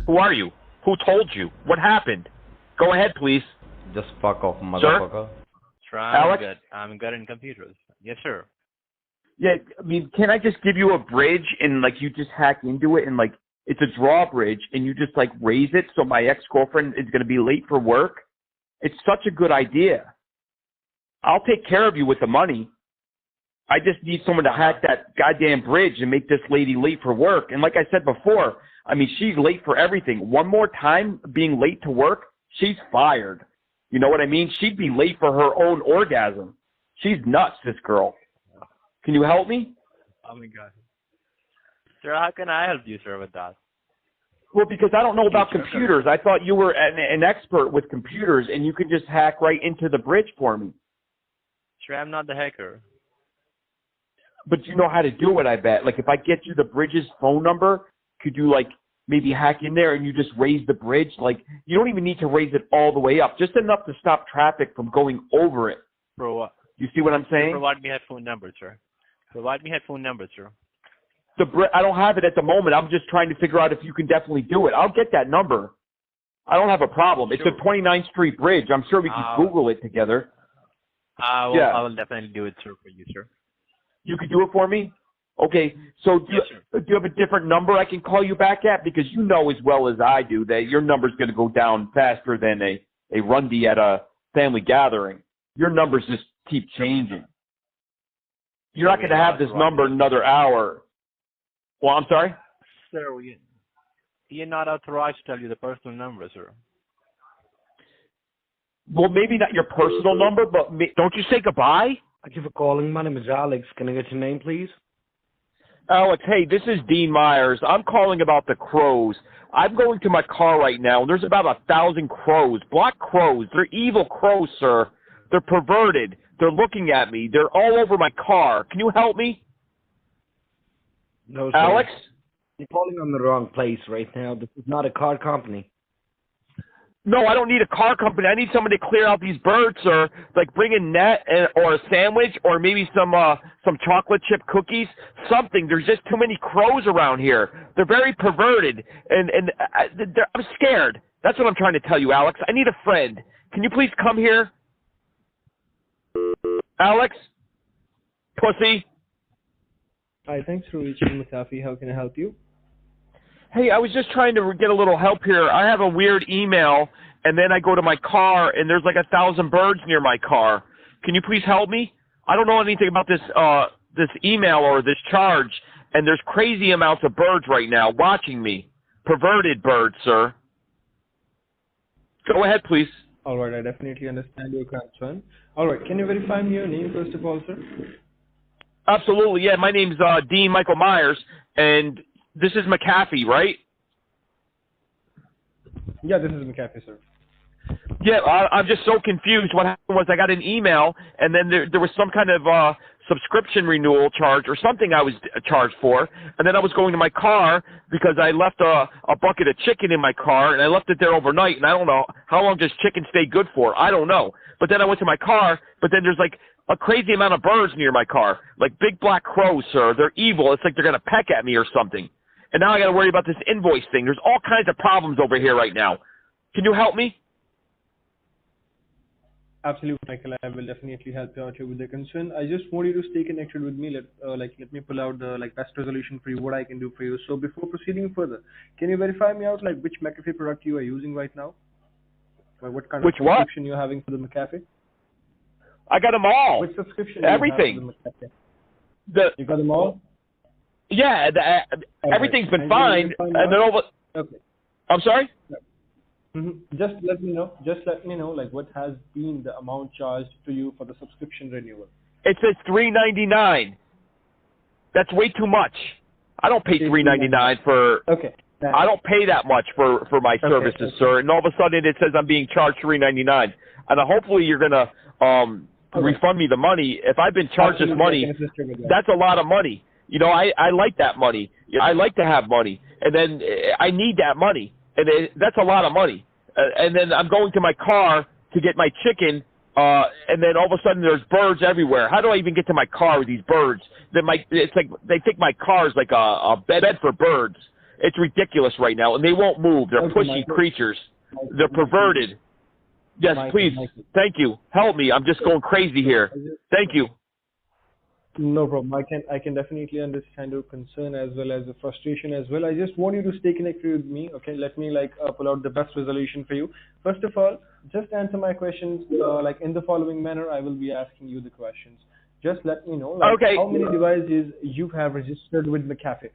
Who are you? Who told you? What happened? Go ahead, please. Just fuck off, motherfucker. Sir, Alex? I'm good in computers. Yes, sir. Yeah, I mean, can I just give you a bridge and, like, you just hack into it and, like, it's a drawbridge and you just, like, raise it so my ex-girlfriend is going to be late for work? It's such a good idea. I'll take care of you with the money. I just need someone to hack that goddamn bridge and make this lady late for work. And like I said before, I mean, she's late for everything. One more time being late to work, she's fired. You know what I mean? She'd be late for her own orgasm. She's nuts, this girl. Can you help me? Oh, my God. Sir, how can I help you, sir, with that? Well, because I don't know about computers. I thought you were an expert with computers, and you could just hack right into the bridge for me. Sir, I'm not the hacker. But you know how to do it, I bet. Like, if I get you the bridge's phone number, could you, like, maybe hack in there and you just raise the bridge? Like, you don't even need to raise it all the way up, just enough to stop traffic from going over it. For what? You see what I'm saying? Provide me headphone number, sir. Provide me headphone number, sir. I don't have it at the moment. I'm just trying to figure out if you can definitely do it. I'll get that number. I don't have a problem. Sure. It's a 29th Street bridge. I'm sure we can Google it together. I will definitely do it, sir, for you, sir. You could do it for me? Okay. So do you have a different number I can call you back at? Because you know as well as I do that your number's going to go down faster than a rundy at a family gathering. Your numbers just keep changing. You're not going to have this number in another hour. Well, I'm sorry? Sir, you're not authorized to tell you the personal number, sir. Well, maybe not your personal number, but don't you say goodbye? Thank you for calling. My name is Alex. Can I get your name, please? Alex, hey, this is Dean Myers. I'm calling about the crows. I'm going to my car right now, and there's about 1,000 crows. Black crows. They're evil crows, sir. They're perverted. They're looking at me. They're all over my car. Can you help me? No, sir. Alex? You're calling on the wrong place right now. This is not a car company. No, I don't need a car company. I need somebody to clear out these birds, or like bring a net or a sandwich, or maybe some chocolate chip cookies, something. There's just too many crows around here. They're very perverted, and I'm scared. That's what I'm trying to tell you, Alex. I need a friend. Can you please come here? Alex? Pussy? Hi, thanks for reaching McAfee. How can I help you? Hey, I was just trying to get a little help here. I have a weird email, and then I go to my car, and there's like 1,000 birds near my car. Can you please help me? I don't know anything about this email or this charge, and there's crazy amounts of birds right now watching me. Perverted birds, sir. Go ahead, please. All right, I definitely understand your concern. All right, can you verify me your name first of all, sir? Absolutely, yeah. My name's Dean Michael Myers, and this is McAfee, right? Yeah, this is McAfee, sir. Yeah, I'm just so confused. What happened was I got an email, and then there was some kind of subscription renewal charge or something I was charged for, and then I was going to my car because I left a bucket of chicken in my car, and I left it there overnight, and I don't know how long does chicken stay good for. I don't know. But then I went to my car, but then there's like a crazy amount of birds near my car, like big black crows, sir. They're evil. It's like they're going to peck at me or something. And now I got to worry about this invoice thing. There's all kinds of problems over here right now. Can you help me? Absolutely, Michael. I will definitely help you out here with the concern. I just want you to stay connected with me. Let me pull out the best resolution for you, what I can do for you. So before proceeding further, can you verify me out which McAfee product you are using right now? What kind of subscription you're having for the McAfee? I got them all. Which subscription? Everything. You got them all? Yeah, everything's been fine. And then okay. I'm sorry? Yeah. Just let me know. What has been the amount charged to you for the subscription renewal. It says $3.99. That's way too much. I don't pay $3.99 for. Okay. I don't pay that much for my services, sir. And all of a sudden it says I'm being charged $3.99. And hopefully you're gonna refund me the money. If I've been charged this money, that's a lot of money. You know, I like that money. I like to have money, and then I need that money, and that's a lot of money. And then I'm going to my car to get my chicken, and then all of a sudden there's birds everywhere. How do I even get to my car with these birds? It's like they think my car is like a bed for birds. It's ridiculous right now, and they won't move. They're pushy creatures. They're perverted. Yes, please. Thank you. Help me. I'm just going crazy here. Thank you. No problem. I can definitely understand your concern as well as the frustration as well. I just want you to stay connected with me. Okay, let me pull out the best resolution for you. First of all, just answer my questions in the following manner. I will be asking you the questions. Just let me know how many devices you have registered with McAfee.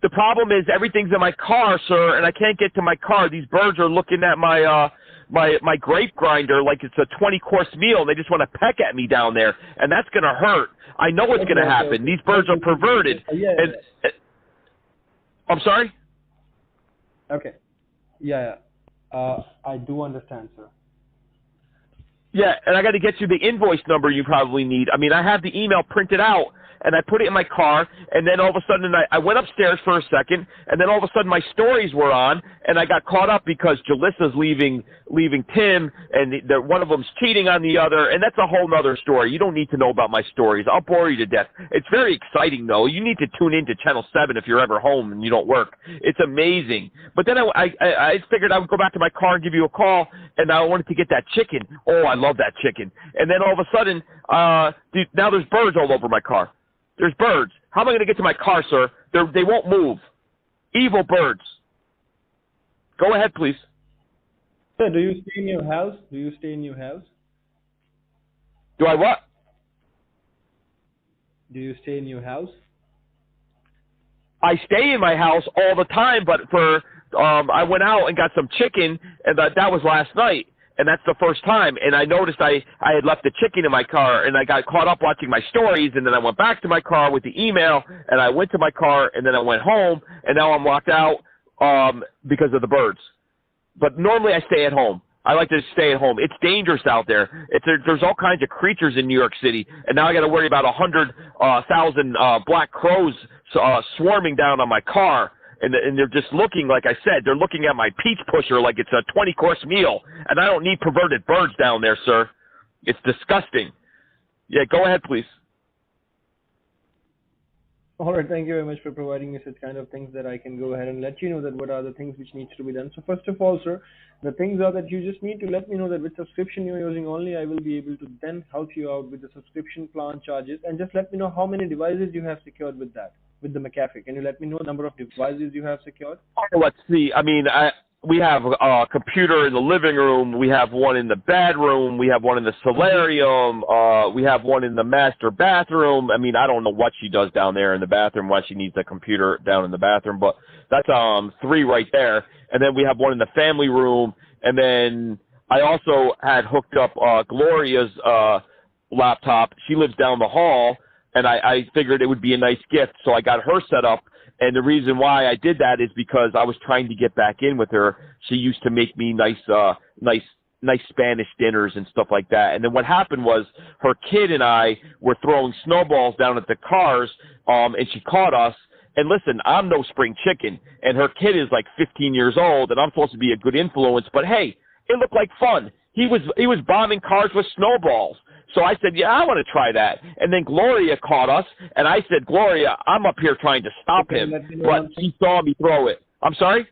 The problem is everything's in my car, sir, and I can't get to my car. These birds are looking at my my grape grinder like it's a 20-course meal. They just want to peck at me down there, and that's going to hurt. I know it's going to happen. Okay. These birds are perverted. And, I'm sorry? Okay. Yeah. I do understand, sir. Yeah, and I got to get you the invoice number you probably need. I mean, I have the email printed out, and I put it in my car, and then all of a sudden I went upstairs for a second, and then all of a sudden my stories were on, and I got caught up because Jalissa's leaving Tim, and one of them's cheating on the other, and that's a whole nother story. You don't need to know about my stories. I'll bore you to death. It's very exciting, though. You need to tune in to Channel 7 if you're ever home and you don't work. It's amazing. But then I figured I would go back to my car and give you a call, and I wanted to get that chicken. Oh, I love that chicken. And then all of a sudden, now there's birds all over my car. There's birds. How am I going to get to my car, sir? They won't move. Evil birds. Go ahead, please. Sir, do you stay in your house? Do I what? Do you stay in your house? I stay in my house all the time, but I went out and got some chicken, and that was last night. And that's the first time. And I noticed I had left the chicken in my car, and I got caught up watching my stories, and then I went back to my car with the email, and I went to my car, and then I went home, and now I'm locked out because of the birds. But normally I stay at home. I like to stay at home. It's dangerous out there. There's all kinds of creatures in New York City, and now I got to worry about 100,000 black crows swarming down on my car. and they're just looking, like I said, they're looking at my peach pusher like it's a 20-course meal, and I don't need perverted birds down there, sir. It's disgusting. Yeah, go ahead, please. All right, thank you very much for providing me such kind of things that I can go ahead and let you know that what are the things which needs to be done. So first of all, sir, the things are that you just need to let me know that which subscription you're using only. I will be able to then help you out with the subscription plan charges, and just let me know how many devices you have secured with that, with the McAfee. Can you let me know the number of devices you have secured? Oh, let's see. I mean, we have a computer in the living room. We have one in the bedroom. We have one in the solarium. We have one in the master bathroom. I mean, I don't know what she does down there in the bathroom, why she needs a computer down in the bathroom, but that's 3 right there. And then we have one in the family room. And then I also had hooked up Gloria's laptop. She lives down the hall, and I figured it would be a nice gift, so I got her set up. And the reason why I did that is because I was trying to get back in with her. She used to make me nice Spanish dinners and stuff like that. And then what happened was her kid and I were throwing snowballs down at the cars, and she caught us. And listen, I'm no spring chicken, and her kid is like 15 years old, and I'm supposed to be a good influence. But hey, it looked like fun. He was bombing cars with snowballs. So I said, yeah, I want to try that. And then Gloria caught us, and I said, Gloria, I'm up here trying to stop him, but she saw me throw it. I'm sorry?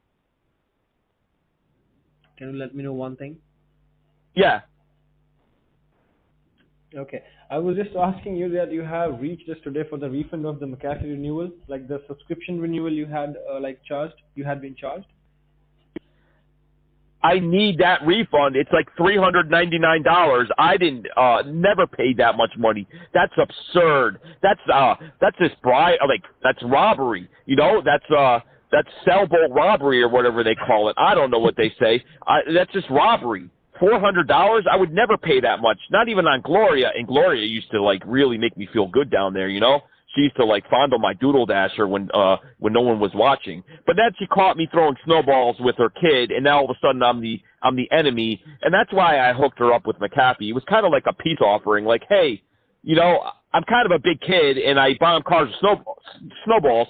Can you let me know one thing? Yeah. Okay. I was just asking you that you have reached us today for the refund of the McAfee renewal, like the subscription renewal you had you had been charged. I need that refund. It's like $399. I didn't never paid that much money. That's absurd. That's just that's robbery. You know, that's sailboat robbery or whatever they call it. I don't know what they say. That's just robbery. $400? I would never pay that much. Not even on Gloria. And Gloria used to like really make me feel good down there, you know? She used to like fondle my doodle dasher when no one was watching. But then she caught me throwing snowballs with her kid, and now all of a sudden I'm the enemy, and that's why I hooked her up with McAfee. It was kind of like a peace offering, like, hey, you know, I'm kind of a big kid and I bomb cars with snowballs,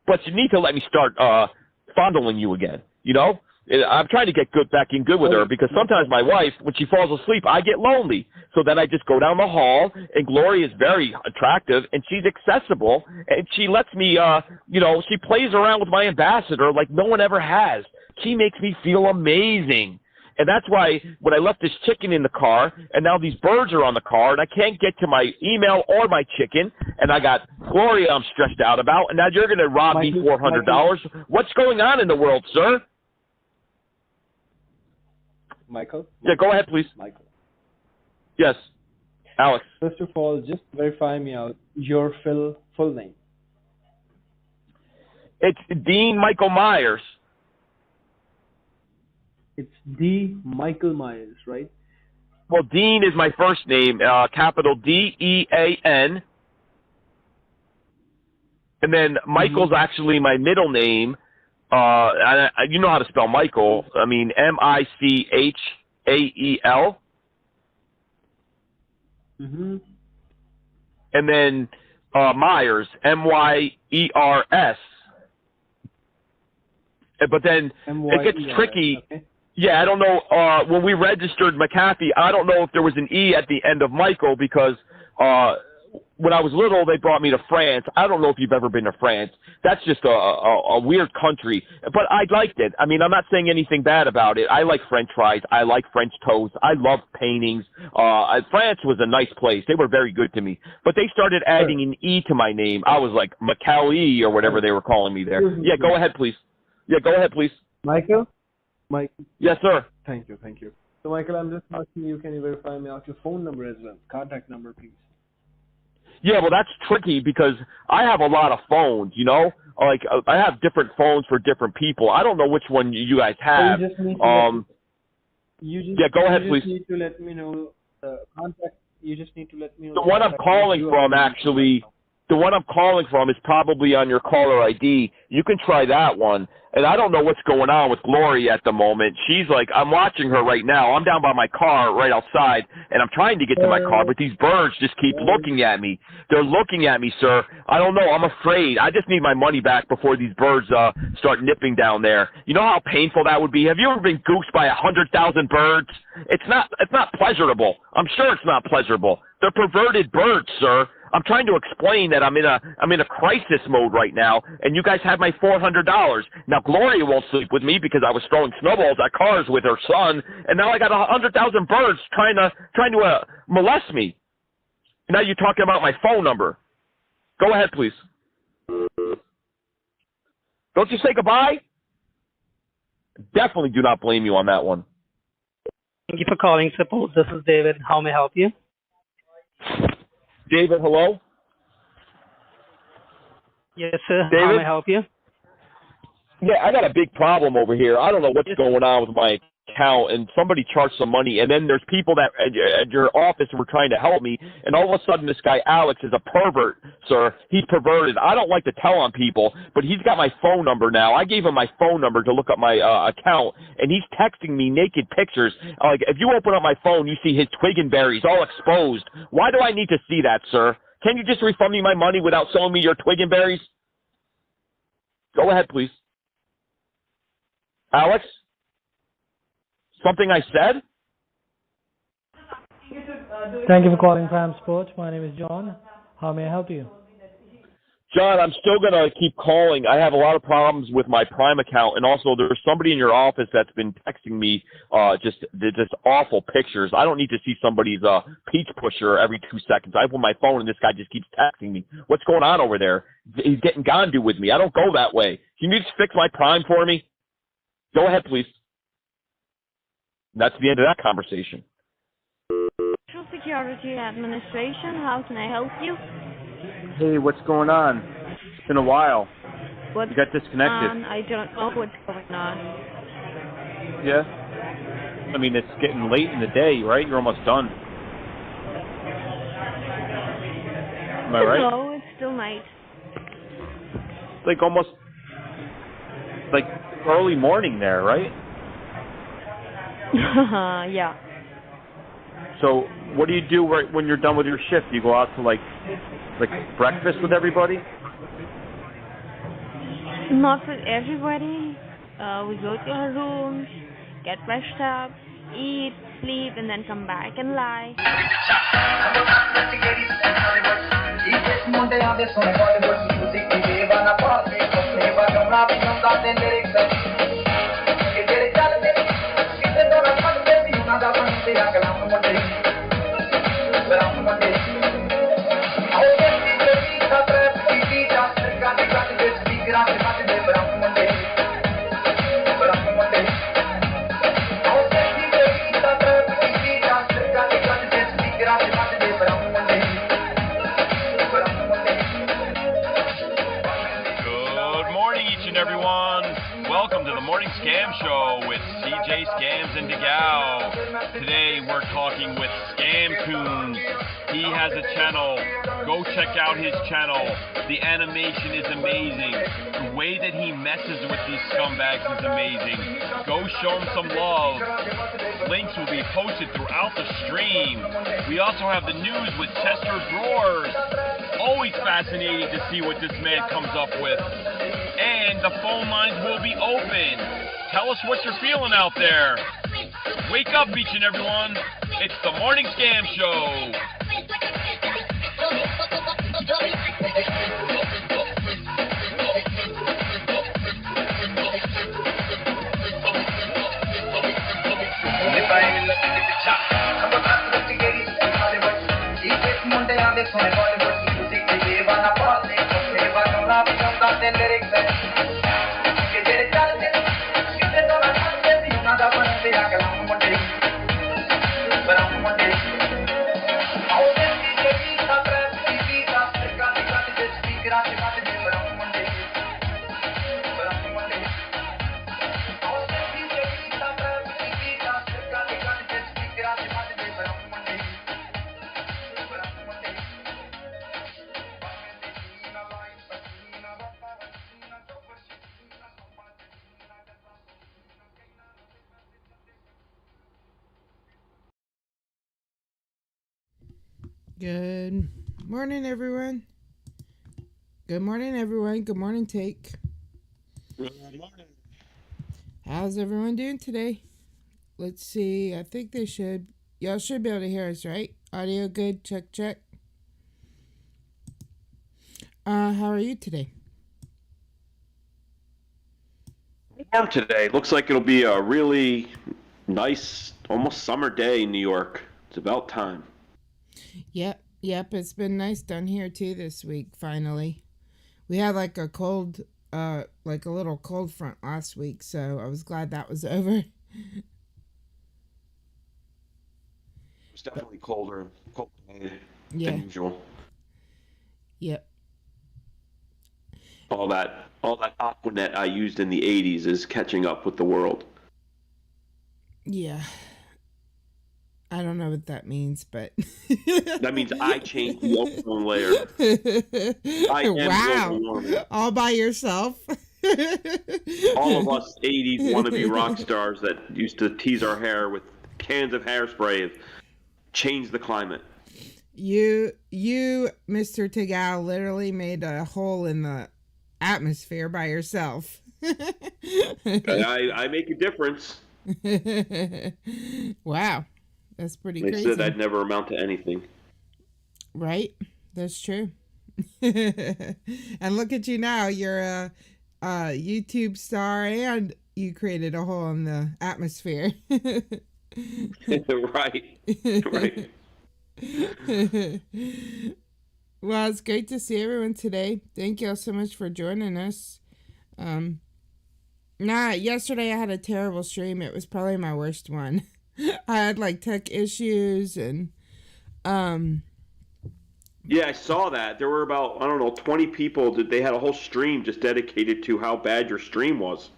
but you need to let me start fondling you again, you know? I'm trying to get back in good with her, because sometimes my wife, when she falls asleep, I get lonely. So then I just go down the hall, and Gloria is very attractive, and she's accessible, and she lets me, you know, she plays around with my ambassador like no one ever has. She makes me feel amazing. And that's why when I left this chicken in the car, and now these birds are on the car, and I can't get to my email or my chicken, and I got Gloria I'm stressed out about, and now you're going to rob me $400. What's going on in the world, sir? Michael? Yeah, go ahead, please. Michael. Yes, Alex. First of all, just verify me out your full name. It's Dean Michael Myers. It's D. Michael Myers, right? Well, Dean is my first name, capital D-E-A-N. And then Michael's actually my middle name. You know how to spell Michael. I mean, M-I-C-H-A-E-L. Mm-hmm. And then Myers, M-Y-E-R-S. But then it gets tricky. Okay. Yeah, I don't know. When we registered McAfee, I don't know if there was an E at the end of Michael, because when I was little, they brought me to France. I don't know if you've ever been to France. That's just a weird country. But I liked it. I mean, I'm not saying anything bad about it. I like French fries. I like French toast. I love paintings. France was a nice place. They were very good to me. But they started adding an E to my name. I was like McCallie or whatever they were calling me there. Yeah, go ahead, please. Yeah, go ahead, please. Michael? Yes, sir. Thank you. So, Michael, I'm just asking you, can you verify me out your phone number as well? Contact number, please. Yeah, well, that's tricky because I have a lot of phones, you know? Like, I have different phones for different people. I don't know which one you guys have. So yeah, go ahead, please. You just need to let me know the contact. You just need to let me know. The one I'm calling from, actually, the one I'm calling from is probably on your caller ID. You can try that one. And I don't know what's going on with Glory at the moment. She's like, I'm watching her right now. I'm down by my car right outside, and I'm trying to get to my car, but these birds just keep looking at me. They're looking at me, sir. I don't know. I'm afraid. I just need my money back before these birds start nipping down there. You know how painful that would be? Have you ever been goosed by 100,000 birds? It's not pleasurable. I'm sure it's not pleasurable. They're perverted birds, sir. I'm trying to explain that I'm in a crisis mode right now, and you guys have my $400. Now Gloria won't sleep with me because I was throwing snowballs at cars with her son, and now I got 100,000 birds trying to molest me. Now you're talking about my phone number. Go ahead, please. Don't you say goodbye? Definitely do not blame you on that one. Thank you for calling Support. This is David. How may I help you? David, hello? Yes, sir. David? How may I help you? Yeah, I got a big problem over here. I don't know what's going on with my account, and somebody charged some money, and then there's people that at your office were trying to help me, and all of a sudden this guy Alex is a pervert, sir. He's perverted. I don't like to tell on people, but he's got my phone number now. I gave him my phone number to look up my account, and he's texting me naked pictures. Like, if you open up my phone, you see his twig and berries all exposed. Why do I need to see that, sir? Can you just refund me my money without showing me your twig and berries? Go ahead, please. Alex? Something I said? Thank you for calling Prime Sports. My name is John. How may I help you? John, I'm still going to keep calling. I have a lot of problems with my Prime account, and also there's somebody in your office that's been texting me just awful pictures. I don't need to see somebody's peach pusher every 2 seconds. I open my phone, and this guy just keeps texting me. What's going on over there? He's getting Gandu with me. I don't go that way. Can you just fix my Prime for me? Go ahead, please. That's the end of that conversation. Social Security Administration, how can I help you? Hey, what's going on? It's been a while. What's You got disconnected. I don't know what's going on. Yeah? I mean, it's getting late in the day, right? You're almost done. Am I right? No, it's still night. Like almost, like early morning there, right? Yeah. So what do you do right when you're done with your shift? You go out to like breakfast with everybody? Not with everybody. We go to our rooms, get freshed up, eat, sleep, and then come back and lie. Welcome to the Morning Scam Show with CJ Scams and TAGOW. Today we're talking with Scam Toons. He has a channel. Go check out his channel. The animation is amazing. The way that he messes with these scumbags is amazing. Go show him some love. Links will be posted throughout the stream. We also have the news with Chester Drawers. Always fascinating to see what this man comes up with. And the phone lines will be open. Tell us what you're feeling out there. Wake up, each and everyone. It's the Morning Scam Show. Good morning, everyone. Good morning, everyone. Good morning, Take. Good morning. How's everyone doing today? Let's see. I think y'all should be able to hear us, right? Audio good? Check, check. How are you today? Warm today. Looks like it'll be a really nice, almost summer day in New York. It's about time. Yep. It's been nice down here too this week. Finally, we had like a little cold front last week, so I was glad that was over. It was definitely colder than usual. Yep. All that Aquanet I used in the 80s is catching up with the world. Yeah. I don't know what that means, but that means I changed the ozone layer. I am global warming. All by yourself. All of us 80s wannabe rock stars that used to tease our hair with cans of hairspray have changed the climate. You, Mr. TAGOW, literally made a hole in the atmosphere by yourself. I make a difference. Wow. That's pretty crazy. They said I'd never amount to anything. Right? That's true. And look at you now. You're a YouTube star and you created a hole in the atmosphere. Right. Well, it's great to see everyone today. Thank you all so much for joining us. Yesterday I had a terrible stream. It was probably my worst one. I had like tech issues and yeah, I saw that. There were about 20 people. They had a whole stream just dedicated to how bad your stream was.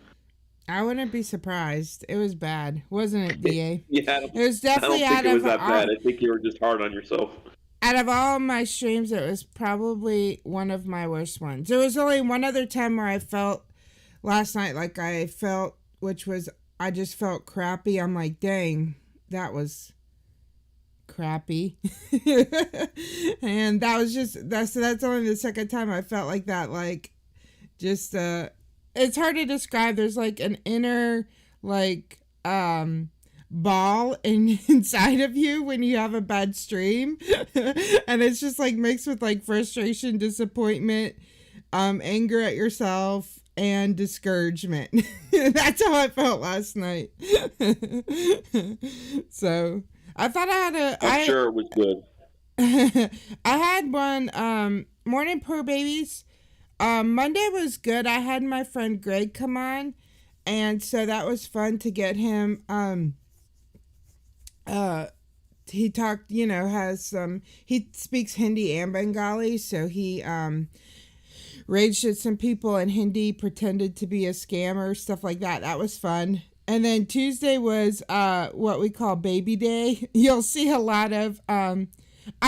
I wouldn't be surprised. It was bad, wasn't it, DA? Yeah, it was definitely I don't think it was that bad. I think you were just hard on yourself. Out of all my streams, it was probably one of my worst ones. There was only one other time where I felt last night like I felt, which was I just felt crappy. I'm like, dang, that was crappy. And that's only the second time I felt like that. Like, just it's hard to describe. There's like an inner like ball inside of you when you have a bad stream. And it's just like mixed with like frustration, disappointment, anger at yourself, and discouragement. That's how I felt last night. So I thought I'm sure it was good. I had one morning poor babies. Monday was good. I had my friend Greg come on, and so that was fun to get him. He talked, he speaks Hindi and Bengali, so he raged at some people in Hindi, pretended to be a scammer, stuff like that. That was fun. And then Tuesday was what we call baby day. You'll see a lot of I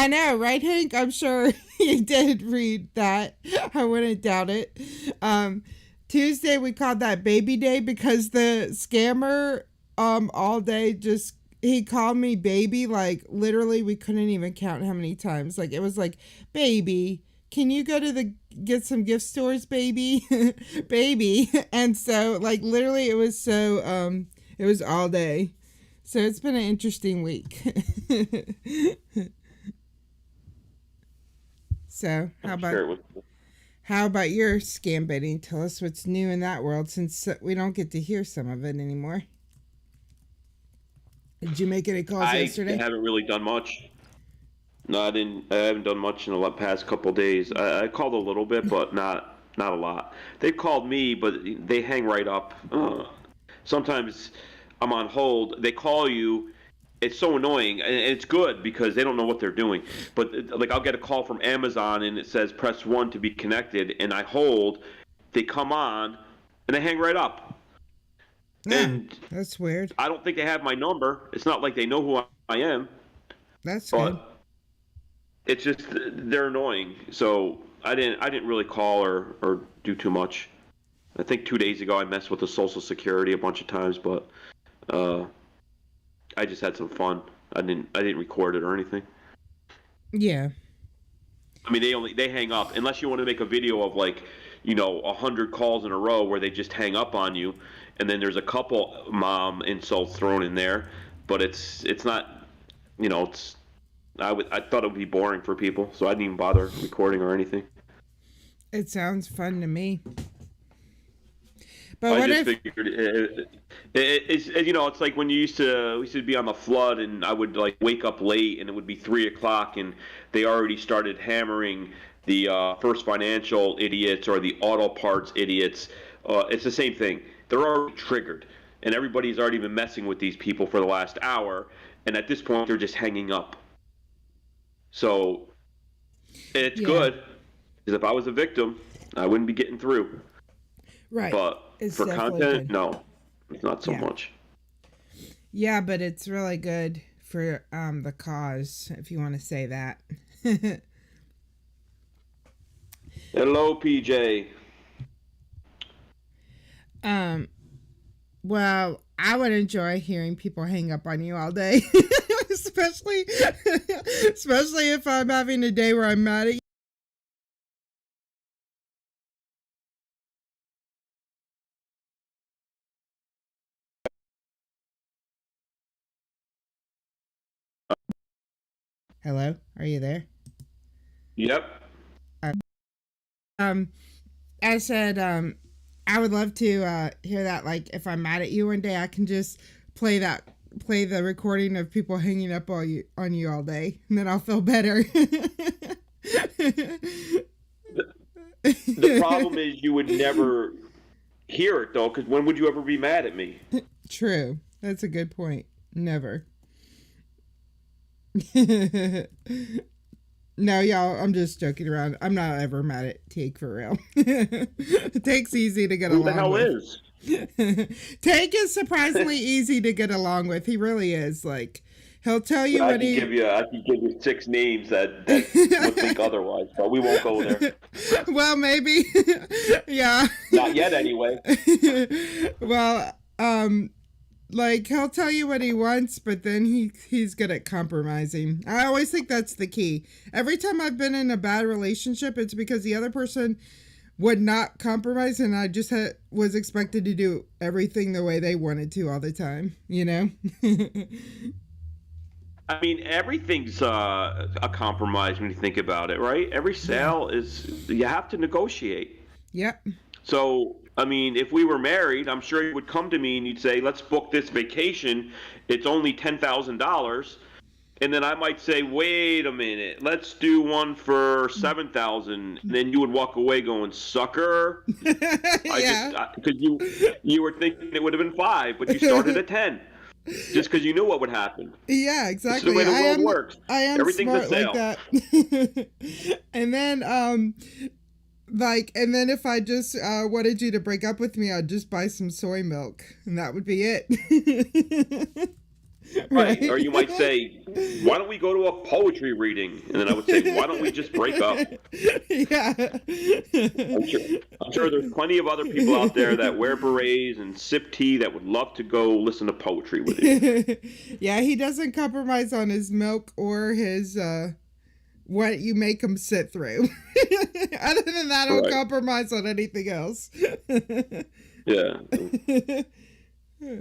know, right, Hank? I'm sure you did read that. I wouldn't doubt it. Tuesday we called that baby day because the scammer all day he called me baby, like literally we couldn't even count how many times. Like it was like, baby, can you go to get some gift stores, baby? Baby. And so like literally it was all day. So it's been an interesting week. So how about your scam baiting? Tell us what's new in that world, since we don't get to hear some of it anymore. Did you make any calls yesterday? I haven't really done much. No, I didn't. I haven't done much in the past couple of days. I called a little bit, but not a lot. They called me, but they hang right up. Sometimes I'm on hold. They call you. It's so annoying, and it's good because they don't know what they're doing. But like, I'll get a call from Amazon, and it says press 1 to be connected, and I hold. They come on, and they hang right up. And that's weird. I don't think they have my number. It's not like they know who I am. That's good. It's just they're annoying. So I didn't really call or do too much. I think 2 days ago I messed with the Social Security a bunch of times, but I just had some fun. I didn't record it or anything. Yeah. I mean, they hang up unless you want to make a video of like, 100 calls in a row where they just hang up on you, and then there's a couple mom insults thrown in there, but it's not, it's I thought it would be boring for people, so I didn't even bother recording or anything. It sounds fun to me. But I what just if figured it's like when we used to be on the flood, and I would like wake up late, and it would be 3 o'clock, and they already started hammering the First Financial idiots or the auto parts idiots. It's the same thing. They're already triggered, and everybody's already been messing with these people for the last hour, and at this point they're just hanging up. So it's good, because if I was a victim, I wouldn't be getting through. Right. But It's for definitely content, good. no, it's not so much. Yeah, but it's really good for the cause, if you want to say that. Hello, PJ. Well, I would enjoy hearing people hang up on you all day, especially if I'm having a day where I'm mad at you. Hello, are you there? Yep. I said, I would love to hear that. Like, if I'm mad at you one day, I can just play the recording of people hanging up on you all day, and then I'll feel better. The problem is you would never hear it, though, because when would you ever be mad at me? True. That's a good point. Never. No, y'all, I'm just joking around. I'm not ever mad at Take, for real. Take's easy to get along with. Who the hell is? Take is surprisingly easy to get along with. He really is. Like, he'll tell you I what can give you 6 names that would think otherwise, but we won't go there. Well, maybe. Yeah. Not yet, anyway. Well, like, he'll tell you what he wants, but then he's good at compromising. I always think that's the key. Every time I've been in a bad relationship, it's because the other person would not compromise, and I just was expected to do everything the way they wanted to all the time, you know? I mean, everything's a compromise when you think about it, right? Every sale you have to negotiate. Yep. So, I mean, if we were married, I'm sure you would come to me and you'd say, let's book this vacation. It's only $10,000. And then I might say, wait a minute, let's do one for $7,000. And then you would walk away going, sucker. Because you were thinking it would have been 5, but you started at 10. Just because you knew what would happen. Yeah, exactly. This is the way the world works. I am Everything's smart a sale. like that. And then, and then if I just wanted you to break up with me, I'd just buy some soy milk, and that would be it. Right. Or you might say, why don't we go to a poetry reading? And then I would say, why don't we just break up? Yeah. I'm sure there's plenty of other people out there that wear berets and sip tea that would love to go listen to poetry with you. Yeah, he doesn't compromise on his milk or his what you make him sit through. Other than that, I'll compromise on anything else. Yeah.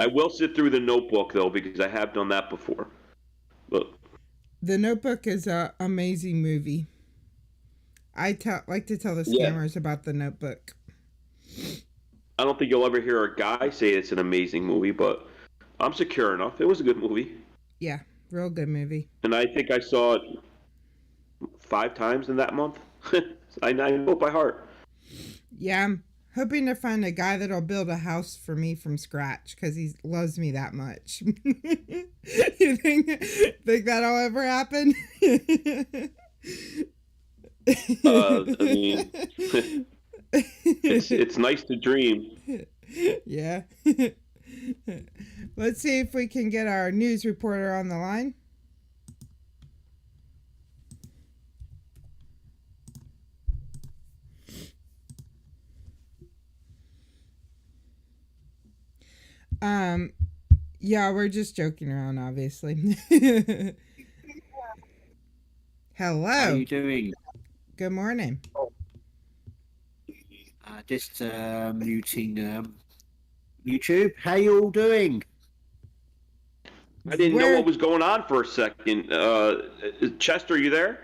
I will sit through The Notebook, though, because I have done that before. But The Notebook is an amazing movie. I like to tell the scammers about The Notebook. I don't think you'll ever hear a guy say it's an amazing movie, but I'm secure enough. It was a good movie. Yeah, real good movie. And I think I saw it 5 times in that month. I know it by heart. Yeah, I'm hoping to find a guy that'll build a house for me from scratch because he loves me that much. You think that'll ever happen? I mean, it's nice to dream. Yeah. Let's see if we can get our news reporter on the line. Yeah, we're just joking around, obviously. Hello. How are you doing? Good morning. Just muting YouTube. How you all doing? I didn't know what was going on for a second. Chester, are you there?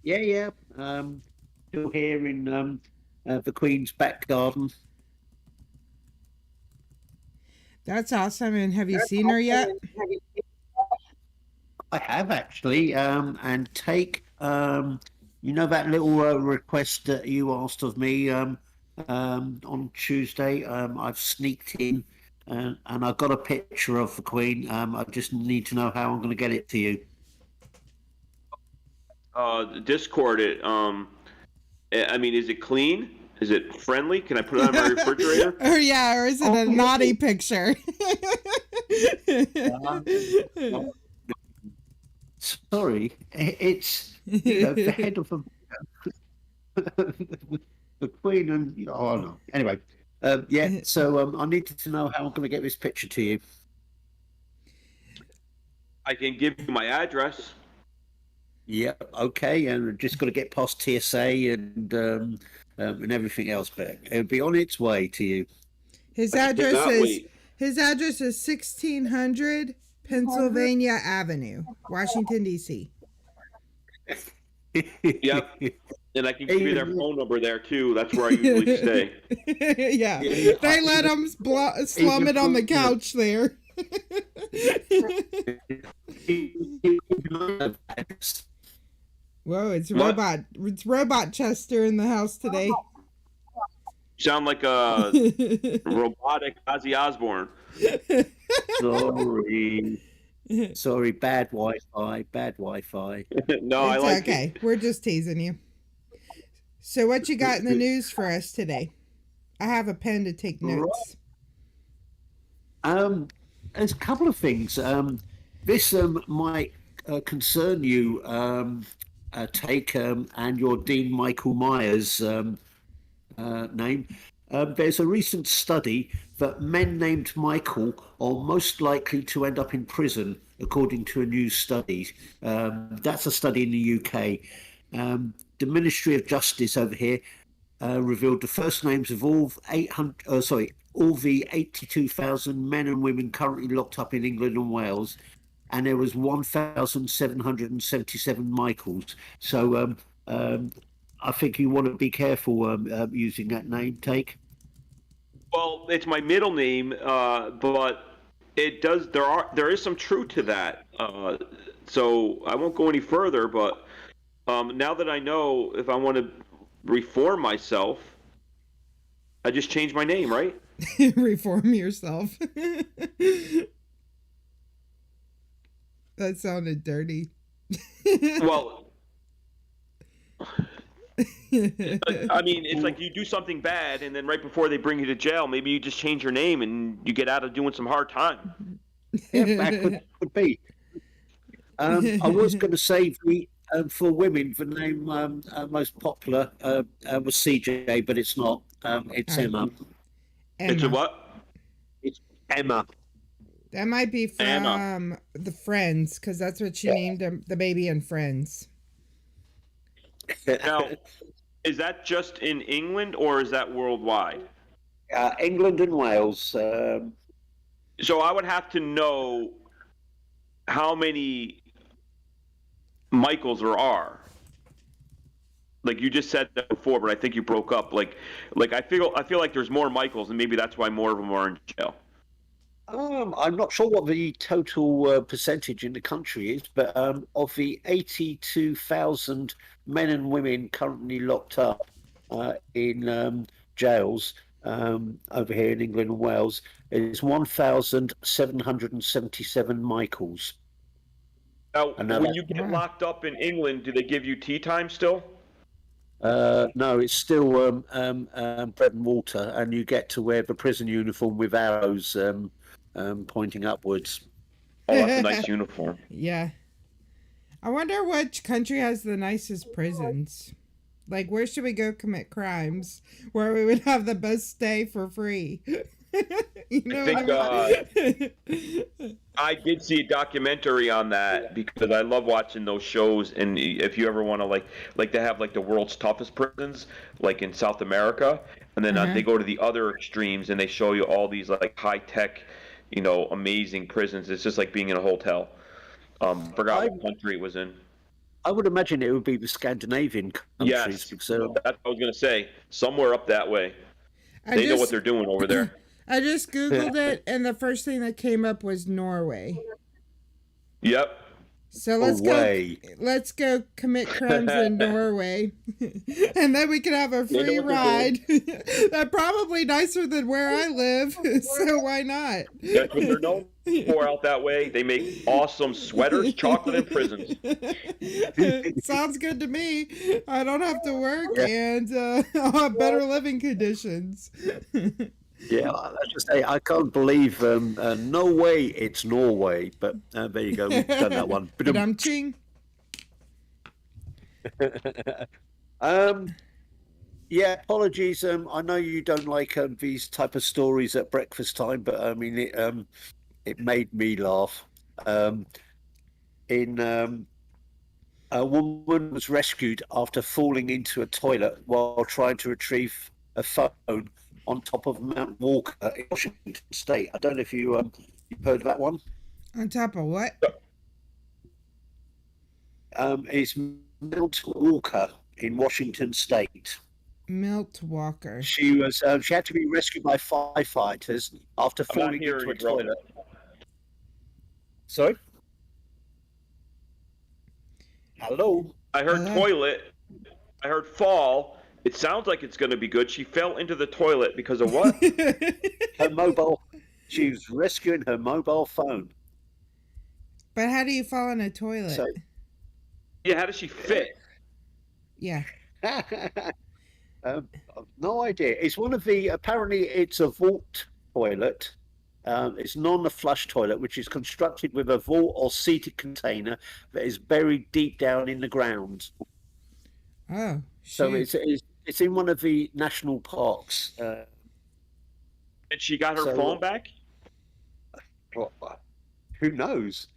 Yeah. Still here in the Queen's back garden. That's awesome. And have you seen her yet? I have actually. And take you know that little request that you asked of me on Tuesday. I've sneaked in and I've got a picture of the Queen. I just need to know how I'm going to get it to you. Discord it. I mean, is it clean? Is it friendly? Can I put it on my refrigerator? Or is it a naughty picture? Sorry, it's the head of the Queen and no. Anyway, So I needed to know how I'm going to get this picture to you. I can give you my address. Yeah, okay, and just got to get past TSA and everything else, but it'll be on its way to you. His address is 1600 Pennsylvania Avenue, Washington D.C. Yep, and I can give you their phone number there too. That's where I usually stay. Yeah, they let them slum it on the couch there. Whoa, it's robot Chester in the house today. Sound like a robotic Ozzy Osbourne. Sorry, bad Wi-Fi. No, it's I like okay. We're just teasing you. So what you got in the news for us today? I have a pen to take notes. There's a couple of things. This might concern you, Take, and your Dean Michael Myers name. There's a recent study that men named Michael are most likely to end up in prison, according to a new study. That's a study in the UK. The Ministry of Justice over here revealed the first names of all the 82,000 men and women currently locked up in England and Wales, and there was 1,777 Michaels. So I think you want to be careful using that name, Take. Well, it's my middle name, but it does. There is some truth to that. So I won't go any further. But now that I know, if I want to reform myself, I just change my name, right? Reform yourself. That sounded dirty. Well, I mean, it's like you do something bad, and then right before they bring you to jail, maybe you just change your name and you get out of doing some hard time. Yeah, that could be. I was going to say for women, the name most popular was CJ, but it's not. It's Emma. It's a what? It's Emma. That might be from the Friends, because that's what she named the baby in Friends. Now, is that just in England or is that worldwide? England and Wales. So I would have to know how many Michaels there are. Like you just said that before, but I think you broke up. Like I feel like there's more Michaels, and maybe that's why more of them are in jail. I'm not sure what the total percentage in the country is, but of the 82,000 men and women currently locked up in jails over here in England and Wales, is 1,777 Michaels. Now, when you get locked up in England, do they give you tea time still? No, it's still bread and water, and you get to wear the prison uniform with arrows pointing upwards. Oh, that's a nice uniform. Yeah. I wonder which country has the nicest prisons. Like, where should we go commit crimes where we would have the best stay for free? You know I think I did see a documentary on that because I love watching those shows. And if you ever want to like they have like the world's toughest prisons, like in South America, and then they go to the other extremes and they show you all these like high tech, amazing prisons. It's just like being in a hotel. Forgot what country it was in. I would imagine it would be the Scandinavian countries. Yes, because, that's what I was going to say. Somewhere up that way. They know what they're doing over there. I just Googled it, and the first thing that came up was Norway. Yep. So let's go commit crimes in Norway, and then we can have a free ride. That's probably nicer than where I live, so why not? That's what they're known for out that way. They make awesome sweaters, chocolate, and prisons. Sounds good to me. I don't have to work, and I'll have better living conditions. Yeah, I just say I can't believe no way it's Norway, but there you go, we've done that one. Yeah, apologies. I know you don't like these type of stories at breakfast time, but I mean it made me laugh. A woman was rescued after falling into a toilet while trying to retrieve a phone on top of Mount Walker in Washington State. I don't know if you've heard of that one. On top of what? It's Mount Walker in Washington State. Mount Walker. She had to be rescued by firefighters after falling into a toilet. Sorry? Hello? I heard toilet. I heard fall. It sounds like it's going to be good. She fell into the toilet because of what? Her mobile. She was rescuing her mobile phone. But how do you fall in a toilet? Yeah, how does she fit? Yeah. No idea. It's one of the. Apparently, it's a vault toilet. It's not a flush toilet, which is constructed with a vault or seated container that is buried deep down in the ground. Oh. So it's in one of the national parks. And she got her phone back? Well, who knows?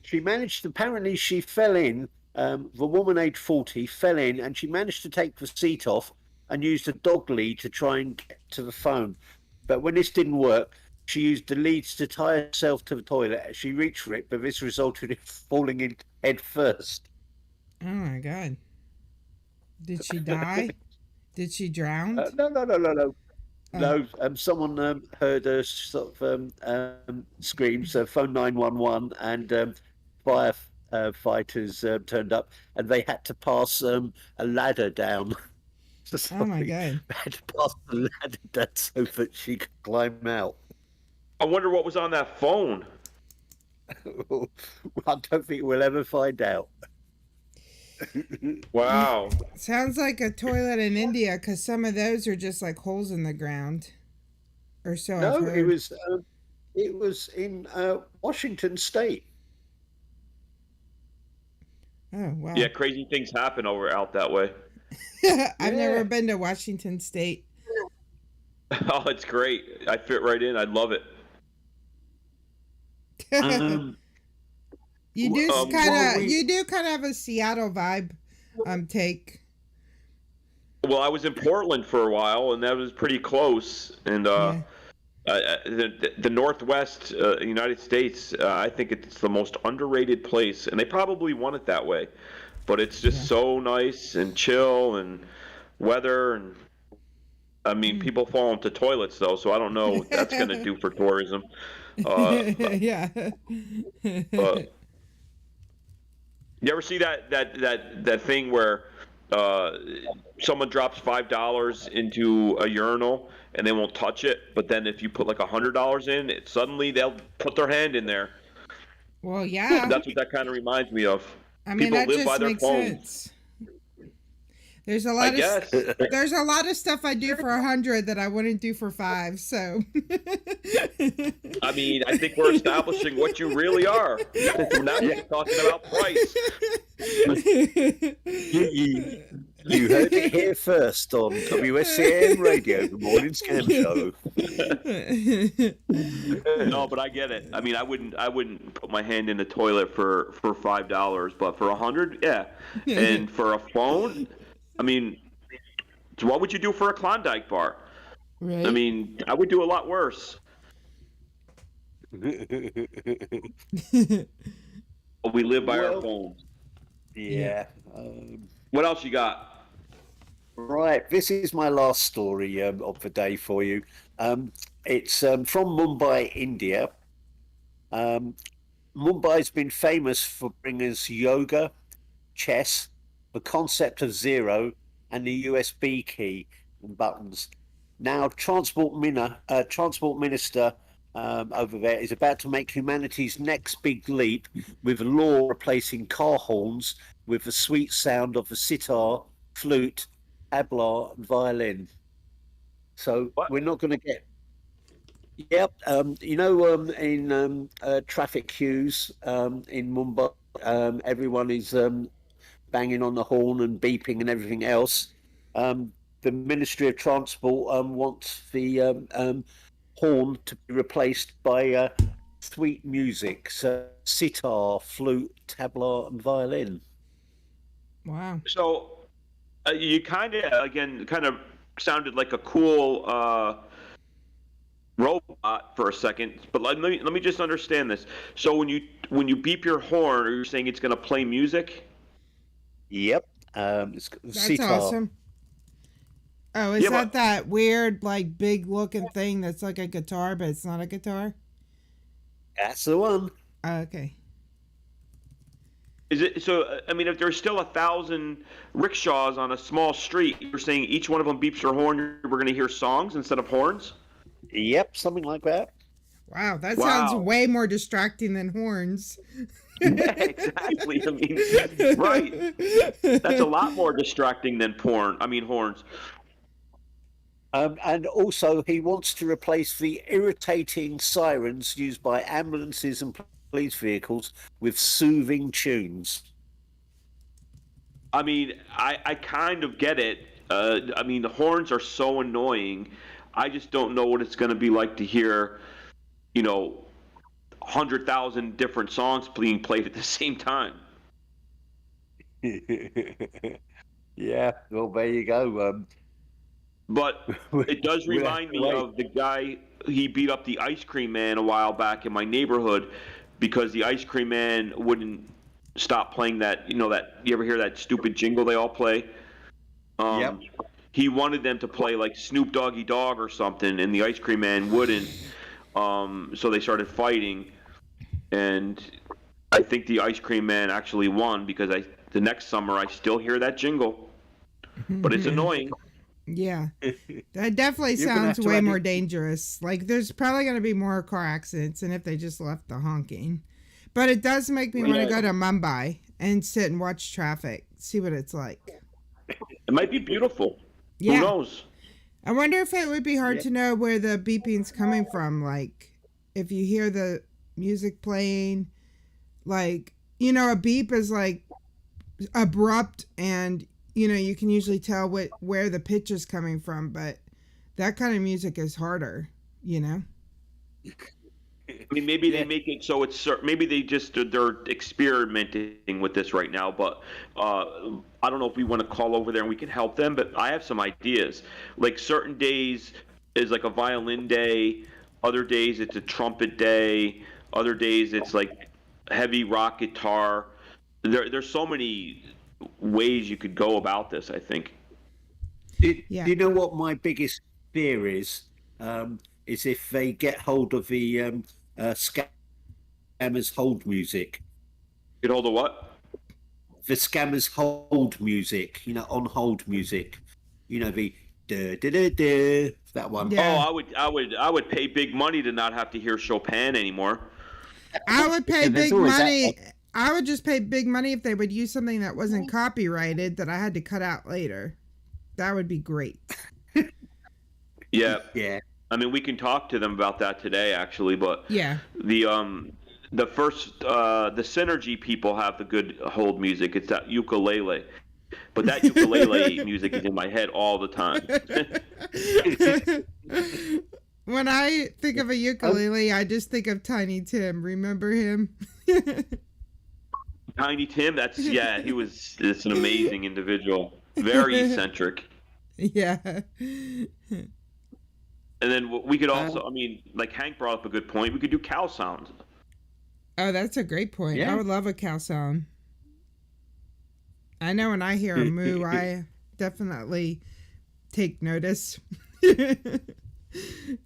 She managed. Apparently, she fell in. The woman, aged 40, fell in, and she managed to take the seat off and used a dog lead to try and get to the phone. But when this didn't work, she used the leads to tie herself to the toilet. She reached for it, but this resulted in falling in head first. Oh my God! Did she die? Did she drown? No. No, someone heard her sort of scream, so phone 911, and firefighters turned up, and they had to pass a ladder down. Oh my God! They had to pass the ladder down so that she could climb out. I wonder what was on that phone. I don't think we'll ever find out. Wow. Sounds like a toilet in India, because some of those are just like holes in the ground. Or so I've heard. It was in Washington State. Oh, wow. Yeah, crazy things happen out that way. I've never been to Washington State. Oh, it's great. I fit right in. I love it. You do kind of have a Seattle vibe, Take. Well, I was in Portland for a while, and that was pretty close. And the Northwest United States, I think it's the most underrated place, and they probably want it that way. But it's just so nice and chill and weather, and I mean, people fall into toilets though, so I don't know what that's going to do for tourism. Yeah. But you ever see that thing where someone drops $5 into a urinal and they won't touch it, but then if you put like $100 in, suddenly they'll put their hand in there. Well, yeah. That's what that kind of reminds me of. I mean, people that live just by their makes phones. sense. There's a lot there's a lot of stuff I do for 100 that I wouldn't do for 5. So. I mean, I think we're establishing what you really are. Now we're talking about price. You heard it here first on WSCN Radio, the Morning Scam Show. No, but I get it. I mean, I wouldn't put my hand in the toilet for $5, but for $100, yeah. And for a phone, I mean, so what would you do for a Klondike bar? Right. I mean, I would do a lot worse. We live by our phones. Yeah. What else you got? Right, this is my last story of the day for you. It's from Mumbai, India. Mumbai's been famous for bringing us yoga, chess, the concept of zero, and the USB key and buttons. Now, Transport Minister over there is about to make humanity's next big leap with law replacing car horns with the sweet sound of the sitar, flute, tabla, and violin. So we're not going to get. Yep, in traffic queues in Mumbai, everyone is banging on the horn and beeping and everything else. The Ministry of Transport wants the horn to be replaced by sweet music, so sitar, flute, tabla, and violin. Wow. So you kind of sounded like a cool robot for a second, but let me just understand this. So when you beep your horn, are you saying it's going to play music? Yep. That's sitar. awesome. Oh, is that weird, like, big looking thing that's like a guitar, but it's not a guitar? That's the one. Oh, okay. Is it so? I mean, if there's still 1,000 rickshaws on a small street, you're saying each one of them beeps their horn, we're going to hear songs instead of horns? Yep, something like that. Wow, that sounds way more distracting than horns. Yeah, exactly. I mean, right. That's a lot more distracting than horns. And also, he wants to replace the irritating sirens used by ambulances and police vehicles with soothing tunes. I mean, I kind of get it. I mean, the horns are so annoying. I just don't know what it's going to be like to hear, 100,000 different songs being played at the same time. Yeah, well, there you go. But it does remind me of the guy, he beat up the ice cream man a while back in my neighborhood because the ice cream man wouldn't stop playing that, you ever hear that stupid jingle they all play? Yep. He wanted them to play like Snoop Doggy Dogg or something, and the ice cream man wouldn't. So they started fighting, and I think the ice cream man actually won because the next summer I still hear that jingle, but it's annoying. Yeah, that definitely sounds way more dangerous. Like, there's probably going to be more car accidents than if they just left the honking. But it does make me want to go to Mumbai and sit and watch traffic, see what it's like. It might be beautiful. Yeah. Who knows? I wonder if it would be hard to know where the beeping's coming from. Like, if you hear the music playing, like, a beep is like abrupt and, you can usually tell where the pitch is coming from, but that kind of music is harder, I mean, maybe they make it so it's maybe they're experimenting with this right now, but I don't know if we want to call over there and we can help them, but I have some ideas. Like, certain days is like a violin day, other days it's a trumpet day, other days it's like heavy rock guitar. There's so many ways you could go about this, I think. You know what my biggest fear is if they get hold of the scammers hold music. Get hold of what? The scammers hold music, on hold music. The da da da da, that one. Yeah. Oh, I would pay big money to not have to hear Chopin anymore. I would pay big money. I would just pay big money if they would use something that wasn't copyrighted that I had to cut out later. That would be great. Yeah. Yeah. I mean, we can talk to them about that today, actually. But yeah, the Synergy people have the good hold music. It's that ukulele. But that ukulele music is in my head all the time. When I think of a ukulele, I just think of Tiny Tim. Remember him? Tiny Tim, it's an amazing individual. Very eccentric. Yeah. And then we could also, like Hank brought up a good point, we could do cow sounds. Oh, that's a great point. Yeah. I would love a cow sound. I know when I hear a moo, I definitely take notice.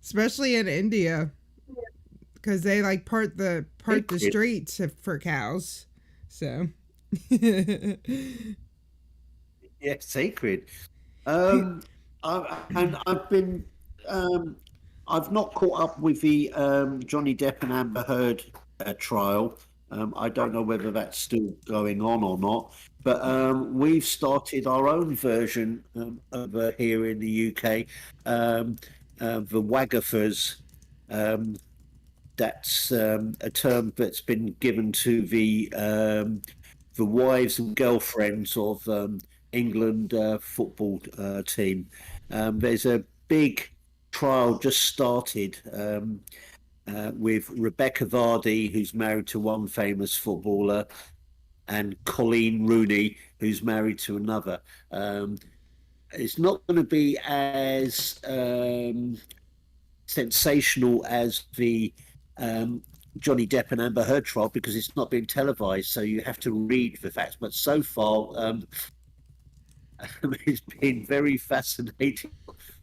Especially in India. Because they like part the streets for cows. So. Yeah, sacred. I've not caught up with the Johnny Depp and Amber Heard trial. I don't know whether that's still going on or not, but we've started our own version over here in the UK, the Wagathers. That's a term that's been given to the wives and girlfriends of England football team. There's a big trial just started with Rebecca Vardy, who's married to one famous footballer, and Colleen Rooney, who's married to another. It's not going to be as sensational as the Johnny Depp and Amber Heard trial because it's not being televised, so you have to read the facts. But so far, it's been very fascinating.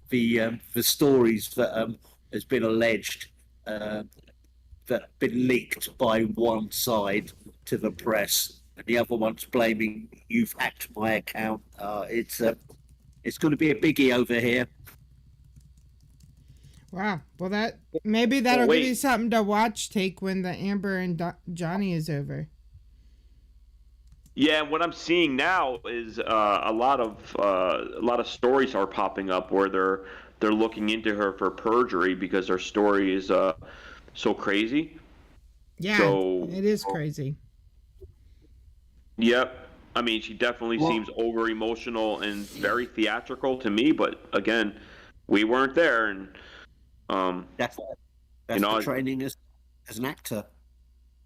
The stories that has been alleged that have been leaked by one side to the press, and the other one's blaming you've hacked my account. It's going to be a biggie over here. Wow. Well, that'll give you something to watch. Take when the Amber and Johnny is over. Yeah, what I'm seeing now is a lot of stories are popping up where they're looking into her for perjury because her story is so crazy. Yeah, it is crazy. Yep. She definitely seems over emotional and very theatrical to me. But again, we weren't there, and that's the training as an actor.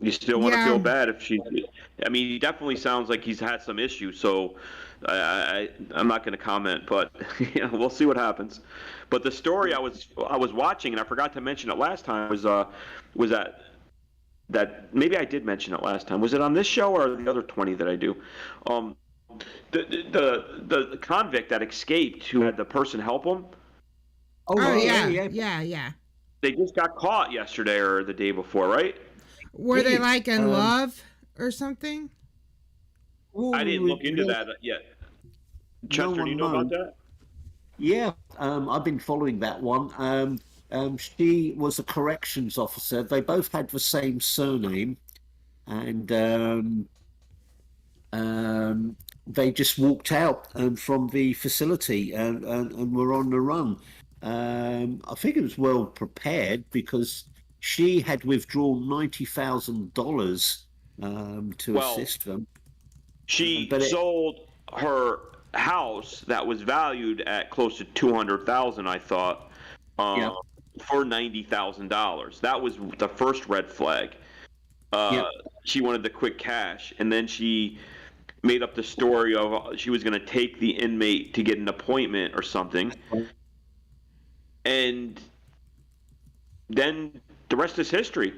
You still want to feel bad if she. He definitely sounds like he's had some issues. So I'm not going to comment, but we'll see what happens. But the story I was watching, and I forgot to mention it last time, was that maybe I did mention it last time. Was it on this show or the other 20 that I do? The convict that escaped, who had the person help him. Oh yeah. They just got caught yesterday or the day before, right? Were they like in love or something? I didn't look into that yet. Chester, do you know about that? Yeah, I've been following that one. She was a corrections officer. They both had the same surname, and they just walked out from the facility and were on the run. I think it was well prepared because she had withdrawn $90,000 to assist them. She sold her house that was valued at close to $200,000, I thought, for $90,000. That was the first red flag. She wanted the quick cash, and then she made up the story of she was going to take the inmate to get an appointment or something. And then the rest is history.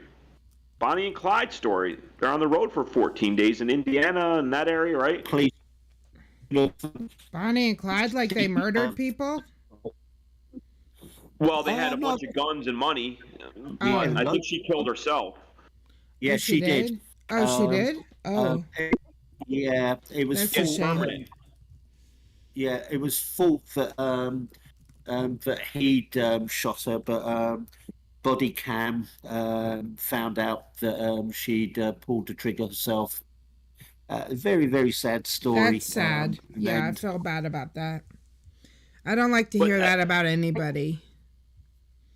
Bonnie and Clyde story. They're on the road for 14 days in Indiana and that area, right? Please. Bonnie and Clyde, like they murdered people? Well, they had a bunch of guns and money. I think she killed herself. Yeah, she did. Oh, she did? Oh. Yeah, it was full. Yeah, it was fault that that he'd shot her, but body cam found out that she'd pulled the trigger herself. Very, very sad story. That's sad. Yeah, I feel bad about that. I don't like to hear that about anybody.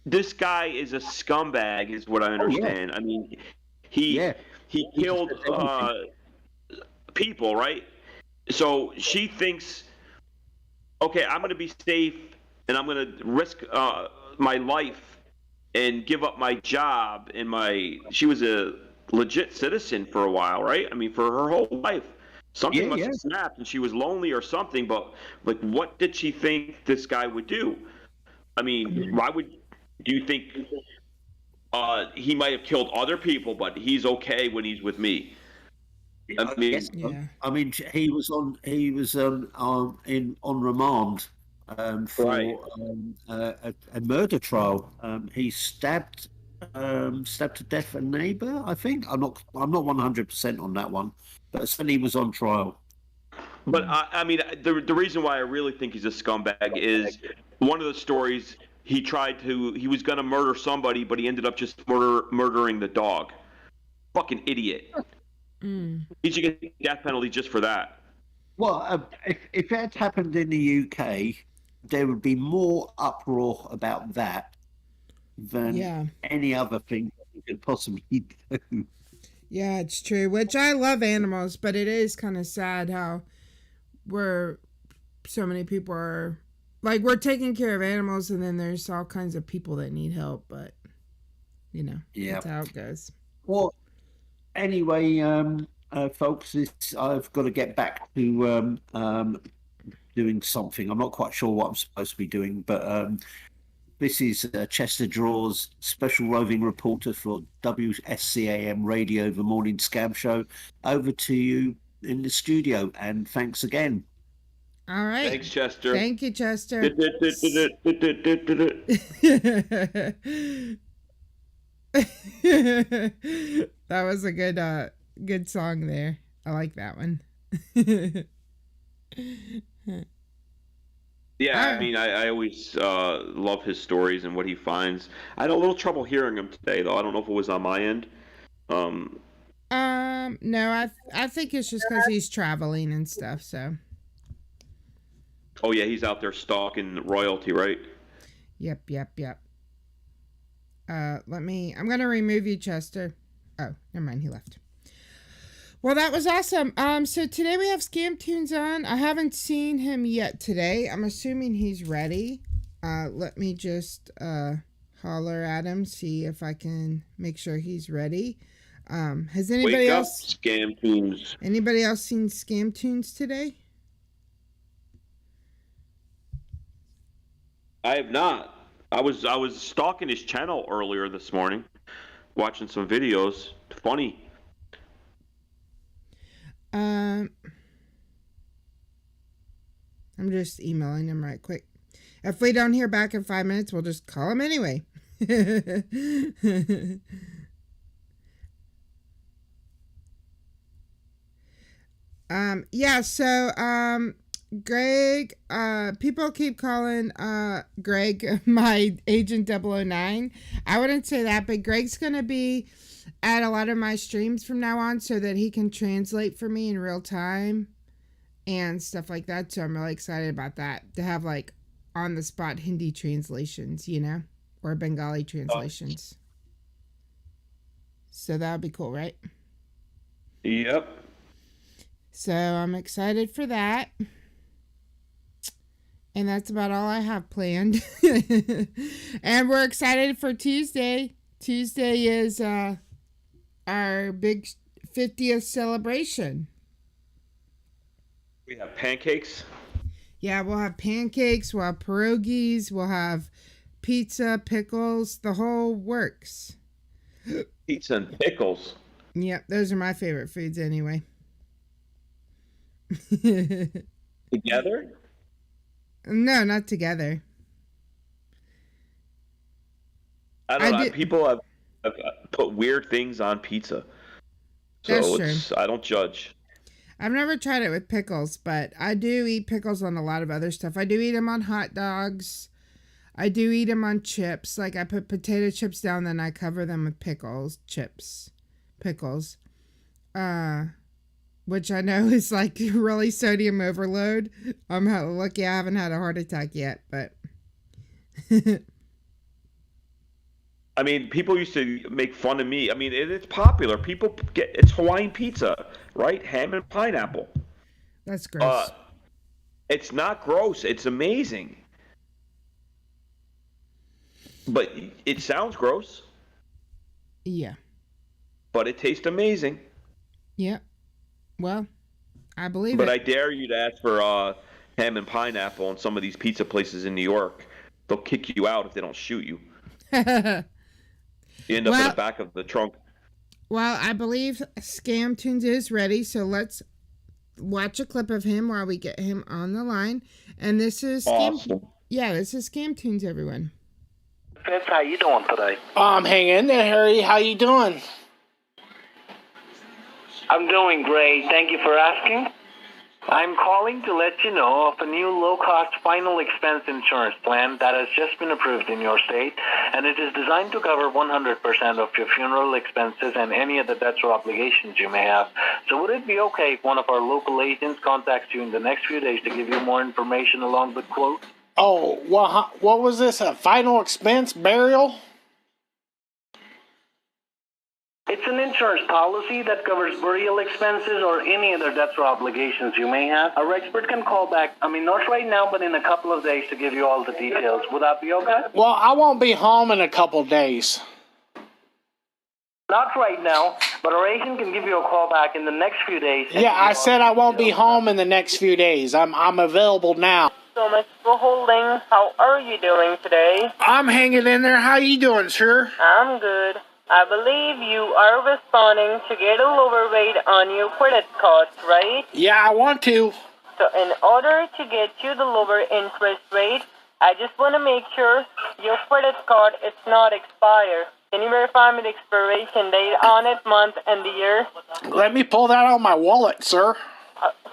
This guy is a scumbag, is what I understand. He killed people, right? So she thinks, okay, I'm going to be safe and I'm going to risk my life and give up my job and she was a legit citizen for a while, right? I mean, for her whole life. Something must have snapped and she was lonely or something, but like, what did she think this guy would do? I mean, do you think he might have killed other people, but he's okay when he's with me? I mean, he was on remand for a murder trial. He stabbed to death a neighbour. I think I'm not 100% on that one, but certainly he was on trial. But I mean, the reason why I really think he's a scumbag is one of the stories he was going to murder somebody, but he ended up just murdering the dog. Fucking idiot. He should get the death penalty just for that. Well, if it had happened in the UK, there would be more uproar about that than any other thing that you could possibly do. Yeah, it's true. Which I love animals, but it is kind of sad how so many people are like, we're taking care of animals, and then there's all kinds of people that need help. But that's how it goes. Well, anyway, folks, I've got to get back to doing something. I'm not quite sure what I'm supposed to be doing, but this is Chester Draw's special roving reporter for WSCAM Radio, the Morning Scam Show. Over to you in the studio, and thanks again. All right. Thanks, Chester. Thank you, Chester. That was a good song there. I like that one. Yeah, I mean, I always love his stories and what he finds. I had a little trouble hearing him today, though. I don't know if it was on my end. No, I think it's just because he's traveling and stuff, so. Oh, yeah, he's out there stalking royalty, right? Yep. I'm going to remove you, Chester. Oh, never mind, he left. Well, that was awesome. So today we have Scam Toons on. I haven't seen him yet today. I'm assuming he's ready. Let me just holler at him, see if I can make sure he's ready. Has anybody else? Scam Toons. Anybody else seen Scam Toons today? I have not. I was stalking his channel earlier this morning, watching some videos. Funny. I'm just emailing him right quick. If we don't hear back in 5 minutes, we'll just call him anyway. Greg, people keep calling Greg my Agent 009. I wouldn't say that, but Greg's going to be at a lot of my streams from now on so that he can translate for me in real time and stuff like that. So I'm really excited about that, to have like on the spot Hindi translations, or Bengali translations. So that would be cool, right? Yep. So I'm excited for that. And that's about all I have planned. And we're excited for Tuesday. Tuesday is our big 50th celebration. We have pancakes. Yeah, we'll have pancakes, we'll have pierogies, we'll have pizza, pickles, the whole works. Pizza and pickles. Yep, those are my favorite foods anyway. Together? No, not together. I don't know. People have put weird things on pizza. So I don't judge. I've never tried it with pickles, but I do eat pickles on a lot of other stuff. I do eat them on hot dogs. I do eat them on chips. Like I put potato chips down, then I cover them with pickles, pickles. Which I know is like really sodium overload. I'm lucky I haven't had a heart attack yet, but. I mean, people used to make fun of me. I mean, it's popular. It's Hawaiian pizza, right? Ham and pineapple. That's gross. It's not gross. It's amazing. But it sounds gross. Yeah. But it tastes amazing. Yeah. Well, I believe but it. I dare you to ask for ham and pineapple in some of these pizza places in New York. They'll kick you out if they don't shoot you. You end up in the back of the trunk. Well, I believe Scam Toons is ready, so let's watch a clip of him while we get him on the line. And this is awesome. This is Scam Toons, everyone. Fitz, how you doing today? I'm hanging in there, Harry. How you doing? I'm doing great. Thank you for asking. I'm calling to let you know of a new low-cost final expense insurance plan that has just been approved in your state, and it is designed to cover 100% of your funeral expenses and any other debts or obligations you may have. So would it be okay if one of our local agents contacts you in the next few days to give you more information along with quotes? Oh, well, what was this, a final expense burial? It's an insurance policy that covers burial expenses or any other debts or obligations you may have. Our expert can call back, not right now, but in a couple of days to give you all the details. Would that be okay? Well, I won't be home in a couple of days. Not right now, but our agent can give you a call back in the next few days. Yeah, I said I won't be home in the next few days. I'm available now. So much for holding. How are you doing today? I'm hanging in there. How you doing, sir? I'm good. I believe you are responding to get a lower rate on your credit cards, right? Yeah, I want to. So in order to get you the lower interest rate, I just want to make sure your credit card is not expired. Can you verify me the expiration date on it, month, and the year? Let me pull that out of my wallet, sir.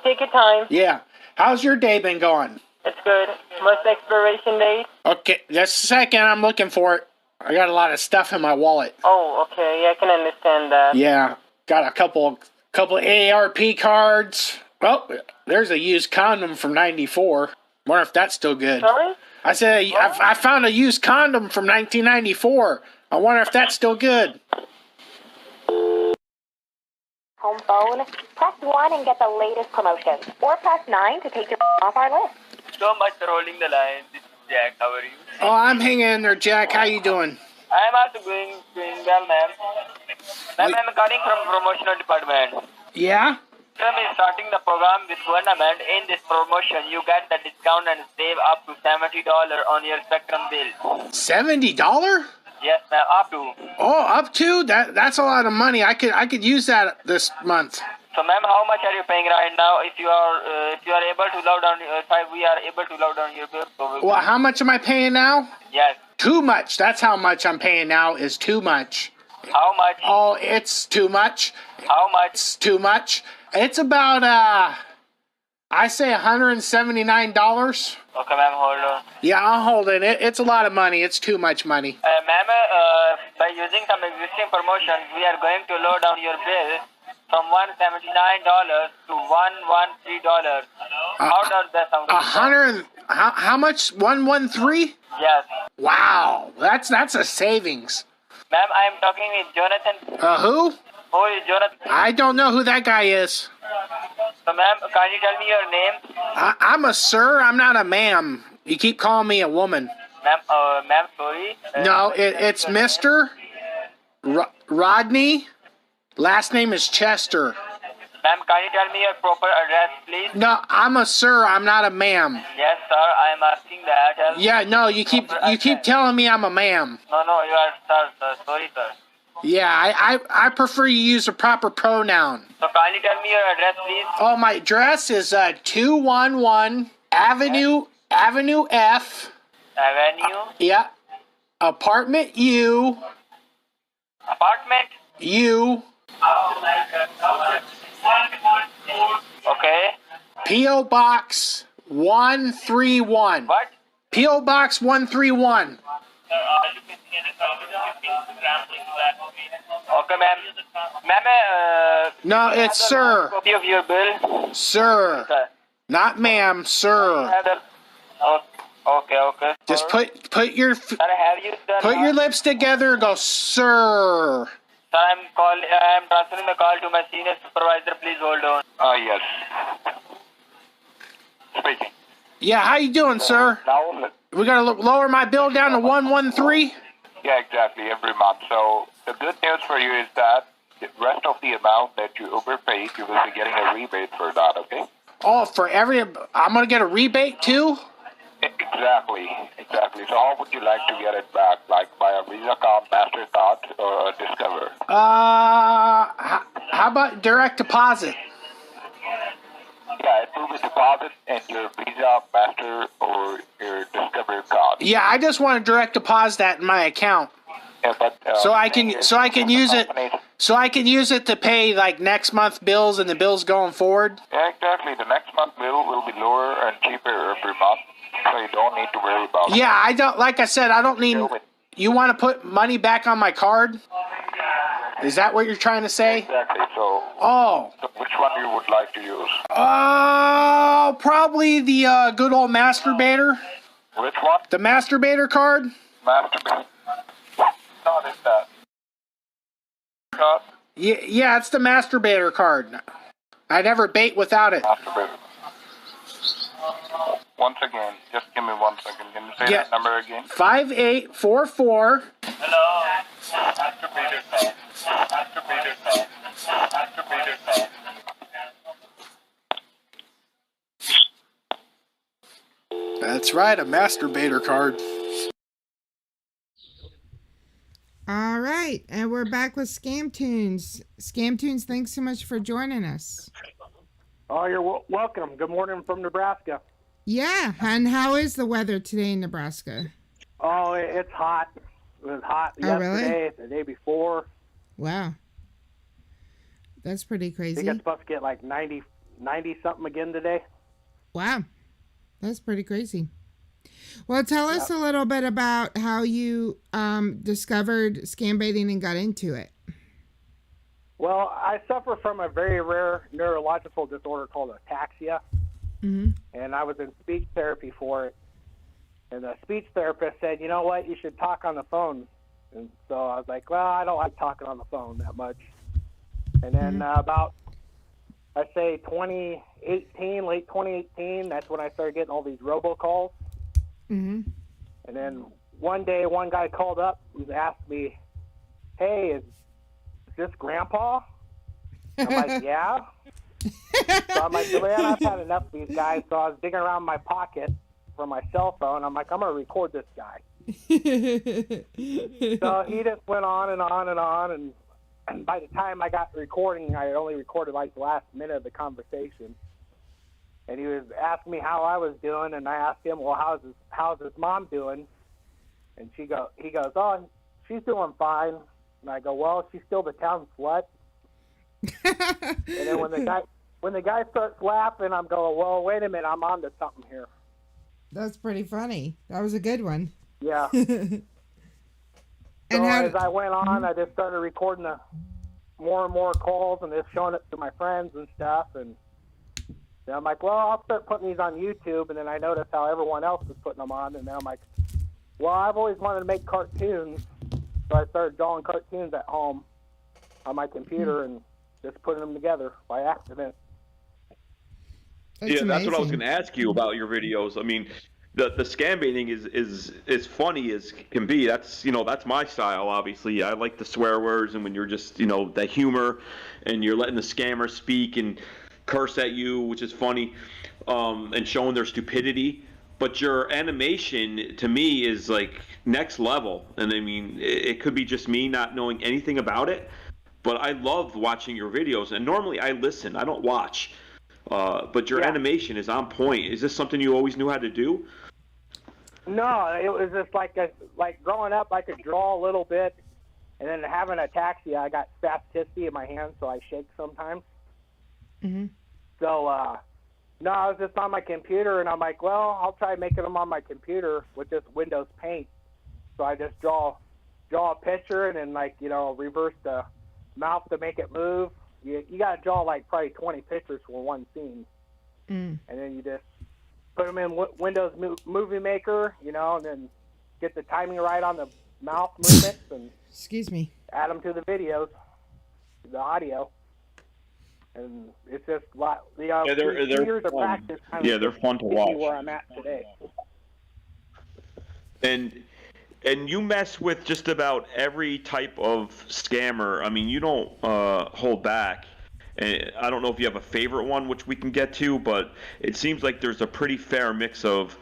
Take your time. Yeah. How's your day been going? It's good. What's the expiration date? Okay, just a second. I'm looking for it. I got a lot of stuff in my wallet. Oh, okay. I can understand that. Yeah, got a couple AARP cards. Oh, there's a used condom from '94. Wonder if that's still good. Sorry? I said I found a used condom from 1994. I wonder if that's still good. Home phone, press 1 and get the latest promotions, or press 9 to take your off our list. So much for holding the line. This is Jack. How are you? Oh, I'm hanging in there, Jack. How you doing? I am also doing well, ma'am. Ma'am, I'm calling from promotional department. Yeah? Ma'am is starting the program with government. In this promotion, you get the discount and save up to $70 on your spectrum bill. $70? Yes, ma'am. Up to. Oh, up to? That's a lot of money. I could use that this month. So, ma'am, how much are you paying right now? If you are able to load down, we are able to load down your bill. Well, how much am I paying now? Yes. Too much. That's how much I'm paying now is too much. How much? Oh, it's too much. How much? It's too much. It's about I say $179. Okay, ma'am, hold on. Yeah, I'll hold it. It's a lot of money. It's too much money. Ma'am, by using some existing promotions, we are going to load down your bill from $179 to $113. How does that sound? How much? 113? Yes. Wow, that's a savings. Ma'am, I am talking with Jonathan. Who? Who is Jonathan? I don't know who that guy is. So, ma'am, can you tell me your name? I'm a sir. I'm not a ma'am. You keep calling me a woman. Ma'am, sorry. No, it's Mr. Rodney. Last name is Chester. Ma'am, can you tell me your proper address, please? No, I'm a sir. I'm not a ma'am. Yes, sir. I am asking that. Yeah, no, you keep telling me I'm a ma'am. No, you are sir. Sorry, sir. Yeah, I prefer you use a proper pronoun. So can you tell me your address, please? Oh, my address is 211 Avenue F. Avenue? Yeah. Apartment U. Apartment? U. Okay. P.O. Box 131. What? P.O. Box 131. Okay, ma'am. Ma'am, No, it's sir. Copy of your bill? Sir. Okay. Not ma'am, sir. Okay. Just put your Put your lips together and go, sir. Sir, I'm transferring the call to my senior supervisor. Please hold on. Yes. Speaking. Yeah, how you doing, sir? Now, We gotta lower my bill down to 113. yeah, exactly, every month. So the good news for you is that the rest of the amount that you overpaid, you will be getting a rebate for that, okay? Oh, for every... I'm gonna get a rebate, too? Exactly. So how would you like to get it back? Like by a Visa card, MasterCard, or a Discover? How about direct deposit? Yeah, it will be deposit in your Visa, Master, or your Discover card. Yeah, I just want to direct deposit that in my account. Yeah, but So I can use it. So I can use it to pay like next month bills and the bills going forward. Yeah, exactly. The next month bill will be lower and cheaper every month, so you don't need to worry about it. Yeah, I don't. Like I said, I don't need. You want to put money back on my card? Is that what you're trying to say? Exactly. So. Oh. So which one you would like to use? Probably the good old masturbator. Which one? The masturbator card. Masturbator. Not in that. Card? Yeah, it's the masturbator card. I never bait without it. Masturbator. Once again, just give me 1 second. Can you say that number again? 5844. Hello. Masturbator card. Masturbator card. Masturbator card. That's right, a masturbator card. All right, and we're back with Scam Toons. Scam Toons, thanks so much for joining us. Oh, you're welcome. Good morning from Nebraska. Yeah, and how is the weather today in Nebraska? Oh, it's hot. It was hot yesterday, the day before. Wow. That's pretty I crazy. think it's supposed to get like 90 something again today. Wow. That's pretty crazy. Well, tell us a little bit about how you discovered scambaiting and got into it. Well, I suffer from a very rare neurological disorder called ataxia, and I was in speech therapy for it. And the speech therapist said, you know what, you should talk on the phone. And so I was like, well, I don't like talking on the phone that much. And then about, I say 2018, late 2018, that's when I started getting all these robocalls. And then one day, one guy called up and asked me, hey, is this Grandpa? I'm like, yeah. So I'm like, man, I've had enough of these guys. So I was digging around my pocket for my cell phone. I'm like, I'm going to record this guy. So he just went on and on and on. And by the time I got recording, I only recorded like the last minute of the conversation. And he was asking me how I was doing, and I asked him, well, how's his mom doing? And he goes, oh, she's doing fine. And I go, well, she's still the town slut. And then when the guy starts laughing, I'm going, well, wait a minute, I'm on to something here. That's pretty funny. That was a good one. Yeah. So as I went on, I just started recording more and more calls and just showing it to my friends and stuff. And then I'm like, well, I'll start putting these on YouTube. And then I noticed how everyone else was putting them on. And then I'm like, well, I've always wanted to make cartoons. So I started drawing cartoons at home on my computer and just putting them together by accident. That's what I was going to ask you about your videos. I mean, the scambaiting is funny as can be. That's that's my style. Obviously, I like the swear words, and when you're just the humor, and you're letting the scammer speak and curse at you, which is funny, and showing their stupidity. But your animation to me is like next level, and I mean it could be just me not knowing anything about it, but I love watching your videos. And normally I listen, I don't watch. But your animation is on point. Is this something you always knew how to do? No, it was just like growing up, I could draw a little bit, and then having ataxia, I got spasticity in my hands, so I shake sometimes. So, no, I was just on my computer, and I'm like, well, I'll try making them on my computer with just Windows Paint. So I just draw a picture, and then reverse the mouth to make it move. You got to draw like probably 20 pictures for one scene. And then you just put them in Windows Movie Maker, and then get the timing right on the mouth movements and excuse me, add them to the videos, the audio. And it's just they're years of fun. practice. Kind Yeah, of they're fun to get me watch. where I'm at today. And you mess with just about every type of scammer. I mean, you don't hold back. And I don't know if you have a favorite one, which we can get to, but it seems like there's a pretty fair mix of,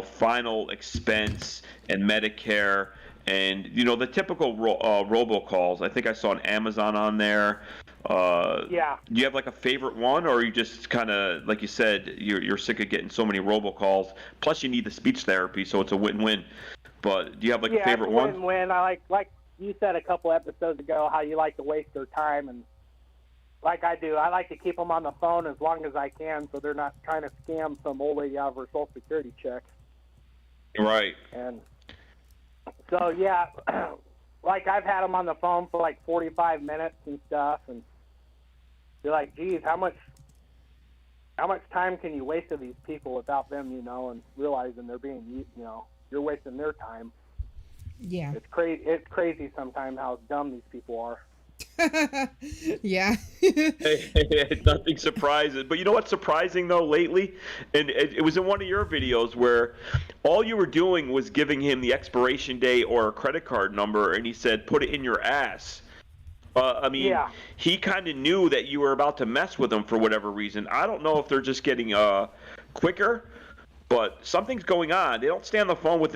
final expense and Medicare and, the typical robocalls. I think I saw an Amazon on there. Yeah. Do you have like a favorite one, or are you just kind of, like you said, you're sick of getting so many robocalls? Plus, you need the speech therapy, so it's a win-win. But do you have like a favorite one? Yeah, win-win. I like you said a couple episodes ago how you like to waste their time, and like I do, I like to keep them on the phone as long as I can, so they're not trying to scam some old lady out of her Social Security check. Right. And so yeah, like I've had them on the phone for like 45 minutes and stuff, and you're like, geez, how much time can you waste of these people without them, and realizing they're being, you're wasting their time. Yeah. It's crazy. It's crazy sometimes how dumb these people are. Yeah. Nothing surprising. But you know what's surprising, though, lately? And it was in one of your videos where all you were doing was giving him the expiration date or a credit card number, and he said, put it in your ass. He kind of knew that you were about to mess with him for whatever reason. I don't know if they're just getting quicker, but something's going on. They don't stay on the phone with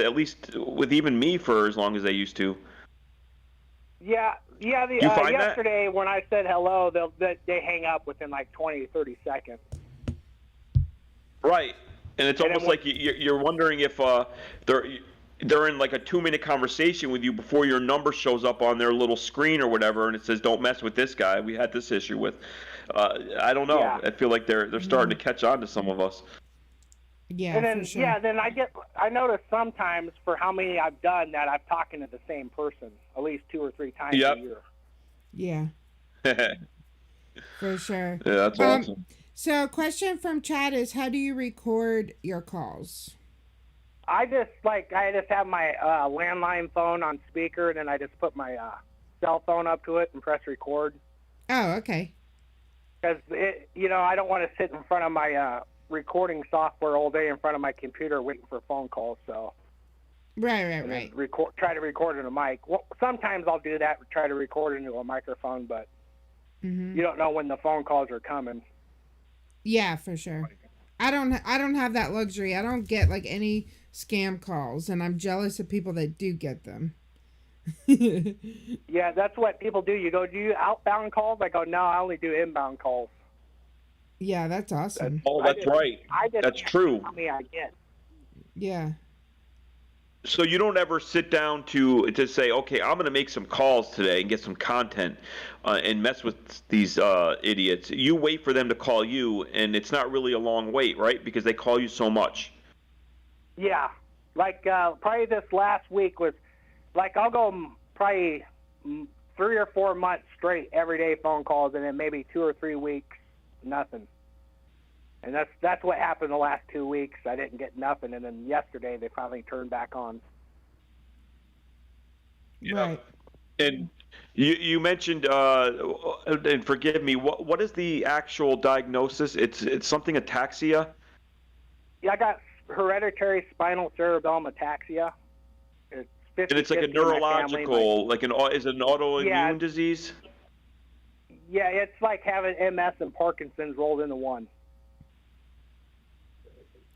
even me for as long as they used to. Yeah. Yesterday when I said hello, they hang up within like 20 to 30 seconds. Right, and it's almost like you're wondering if they're in like a 2-minute conversation with you before your number shows up on their little screen or whatever, and it says, "Don't mess with this guy. We had this issue with." I don't know. Yeah. I feel like they're starting to catch on to some of us. Yeah, and then for sure. then I notice sometimes for how many I've done that I'm talking to the same person at least 2 or 3 times a year. Yeah. For sure. Yeah, that's awesome. So, question from chat is, how do you record your calls? I just have my landline phone on speaker, and then I just put my cell phone up to it and press record. Oh, okay. Because I don't want to sit in front of my recording software all day in front of my computer waiting for phone calls. So. Right. Try to record in a mic. Well, sometimes I'll do that. Try to record into a microphone, but you don't know when the phone calls are coming. Yeah, for sure. I don't have that luxury. I don't get like any scam calls, and I'm jealous of people that do get them. Yeah, that's what people do. You go, do you outbound calls? I go, no, I only do inbound calls. Yeah, that's awesome. That's right. That's true. How many I get. Yeah. So you don't ever sit down to say, okay, I'm going to make some calls today and get some content and mess with these idiots. You wait for them to call you, and it's not really a long wait, right? Because they call you so much. Yeah. Like probably this last week was, like I'll go probably 3 or 4 months straight everyday phone calls, and then maybe 2 or 3 weeks, nothing. And that's what happened the last 2 weeks. I didn't get nothing, and then yesterday they finally turned back on. Yeah. Right. And you mentioned, and forgive me, what is the actual diagnosis? It's something ataxia? Yeah, I got hereditary spinal cerebellum ataxia. It's 50/50 and it's like a neurological, is it an autoimmune disease? Yeah, it's like having MS and Parkinson's rolled into one.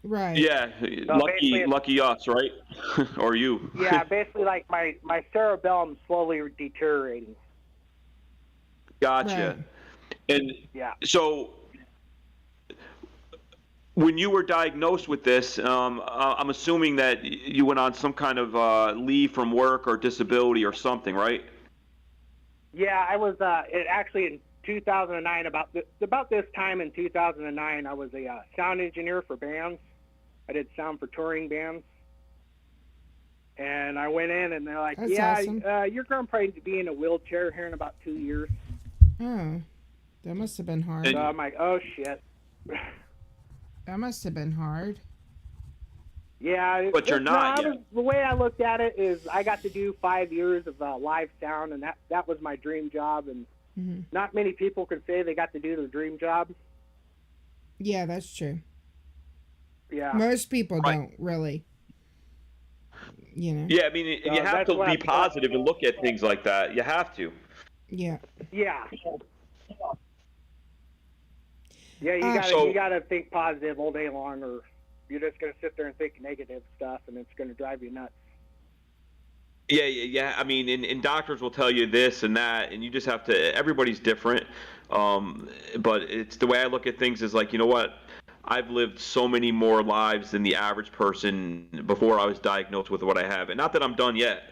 Right. Yeah, So lucky us, right? Or you. Yeah, basically like my cerebellum slowly deteriorating. Gotcha. Right. And yeah. So when you were diagnosed with this, I'm assuming that you went on some kind of leave from work or disability or something, right? Yeah, I was actually in 2009, about this time in 2009, I was a sound engineer for bands. I did sound for touring bands. And I went in, and they're like, That's awesome. You're going to probably be in a wheelchair here in about 2 years. Oh, that must have been hard. So I'm like, oh, shit. That must have been hard. Yeah. But you're not yet. The way I looked at it is I got to do 5 years of live sound, and that was my dream job. And not many people can say they got to do their dream job. Yeah, that's true. Yeah. Most people don't really. You know. Yeah, I mean, you have to be positive and look at things like that. You have to. Yeah. Yeah. Yeah, you gotta think positive all day long, or you're just gonna sit there and think negative stuff, and it's gonna drive you nuts. Yeah. I mean, and doctors will tell you this and that, and you just have to. Everybody's different, but it's the way I look at things is like, you know what? I've lived so many more lives than the average person before I was diagnosed with what I have, and not that I'm done yet,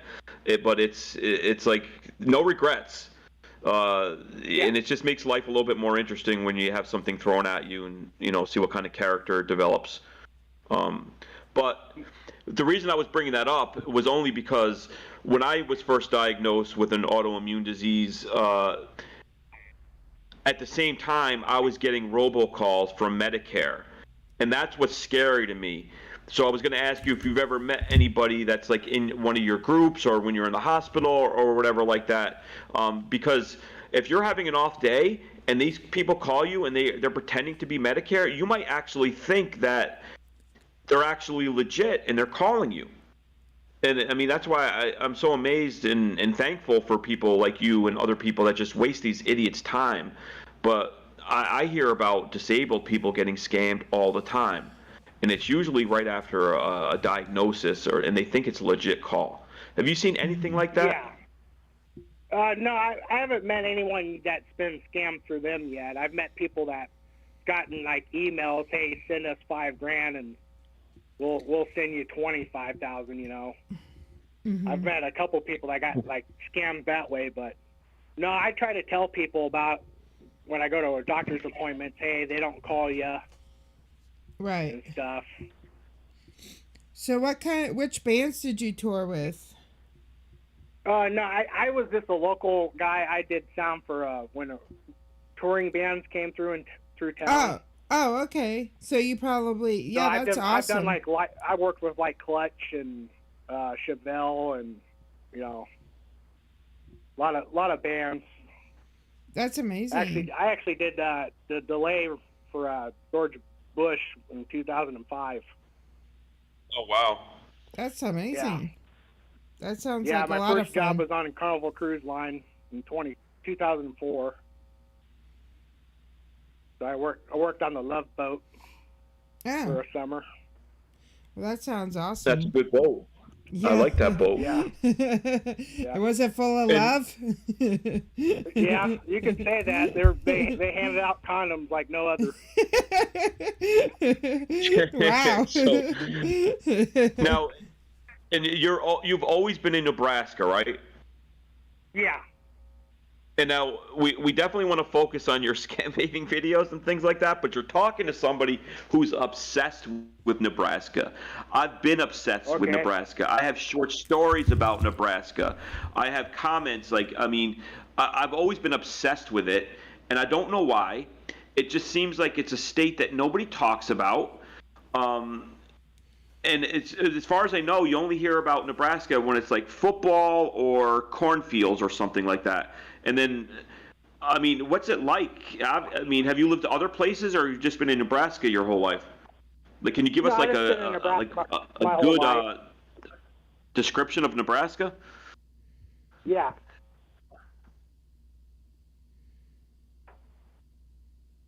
but it's like no regrets. And it just makes life a little bit more interesting when you have something thrown at you and, you know, see what kind of character it develops. But the reason I was bringing that up was only because when I was first diagnosed with an autoimmune disease, at the same time I was getting robocalls from Medicare, and that's what's scary to me. So I was going to ask you if you've ever met anybody that's like in one of your groups or when you're in the hospital or whatever like that. Because if you're having an off day and these people call you and they're pretending to be Medicare, you might actually think that they're actually legit and they're calling you. And I mean, that's why I'm so amazed and thankful for people like you and other people that just waste these idiots' time. But I hear about disabled people getting scammed all the time. And it's usually right after a diagnosis, and they think it's a legit call. Have you seen anything like that? Yeah. No, I haven't met anyone that's been scammed through them yet. I've met people that gotten like emails, hey, send us $5,000 and we'll send you 25,000. You know. I've met a couple people that got like scammed that way, but no, I try to tell people about when I go to a doctor's appointment, hey, they don't call you. Right. And stuff. So which bands did you tour with? No, I was just a local guy. I did sound for when touring bands came through town. Oh, okay. So you probably that's awesome. I've done like I worked with like Clutch and Chevelle and you know a lot of bands. That's amazing. I actually did the delay for George Bush in 2005. Oh wow, that's amazing. Yeah. That sounds like a lot of fun. Yeah, my first job was on Carnival Cruise Line in 2004. So I worked on the Love Boat for a summer. Well, that sounds awesome. That's a good boat. Yeah. I like that boat. Yeah. Was it full of love? Yeah, you can say that. They handed out condoms like no other. Wow. Now, and you've always been in Nebraska, right? Yeah. And now we definitely want to focus on your scambaiting videos and things like that, but you're talking to somebody who's obsessed with Nebraska. I've been obsessed with Nebraska. I have short stories about Nebraska. I have comments I've always been obsessed with it, and I don't know why. It just seems like it's a state that nobody talks about. And it's, as far as I know, you only hear about Nebraska when it's like football or cornfields or something like that. And then, I mean, what's it like? I mean, have you lived other places, or have you just been in Nebraska your whole life? Like, can you give us like a good description of Nebraska? Yeah.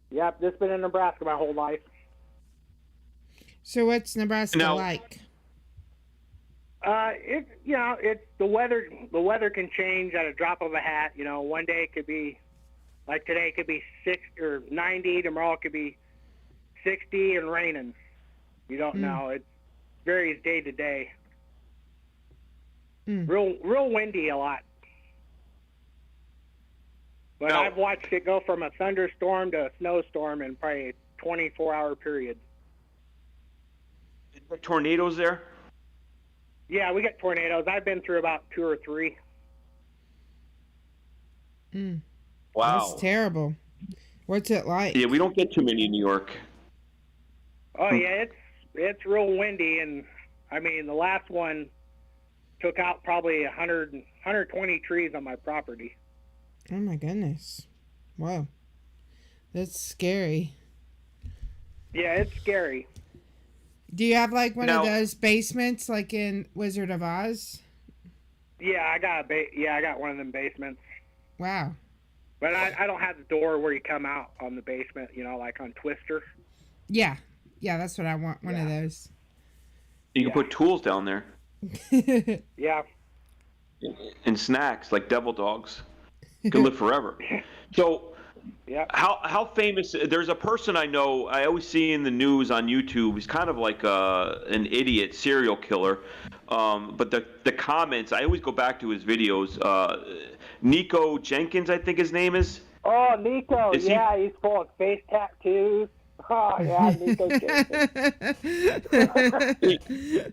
Yep, just been in Nebraska my whole life. So what's Nebraska like? It's the weather. The weather can change at a drop of a hat. You know, one day it could be like today, it could be 60 or 90. Tomorrow it could be 60 and raining. You don't know. It varies day to day. Real windy a lot. But I've watched it go from a thunderstorm to a snowstorm in probably a 24-hour period. Tornadoes there? Yeah, we get tornadoes. I've been through about 2 or 3. Wow. That's terrible. What's it like? Yeah, we don't get too many in New York. Oh, yeah, it's real windy, and, I mean, the last one took out probably 120 trees on my property. Oh my goodness. Wow. That's scary. Yeah, it's scary. Do you have like one Now- of those basements like in Wizard of Oz? Yeah, I got one of them basements. Wow. But I don't have the door where you come out on the basement, like on Twister. Yeah. Yeah, that's what I want. One of those. You can put tools down there Yeah. and snacks like devil dogs. You can live forever. So, yeah. How famous? There's a person I know. I always see in the news on YouTube. He's kind of like an idiot serial killer. But the comments, I always go back to his videos. Nico Jenkins, I think his name is. Oh, Nico. He's full of face tattoos. Oh, yeah, Nico Jenkins.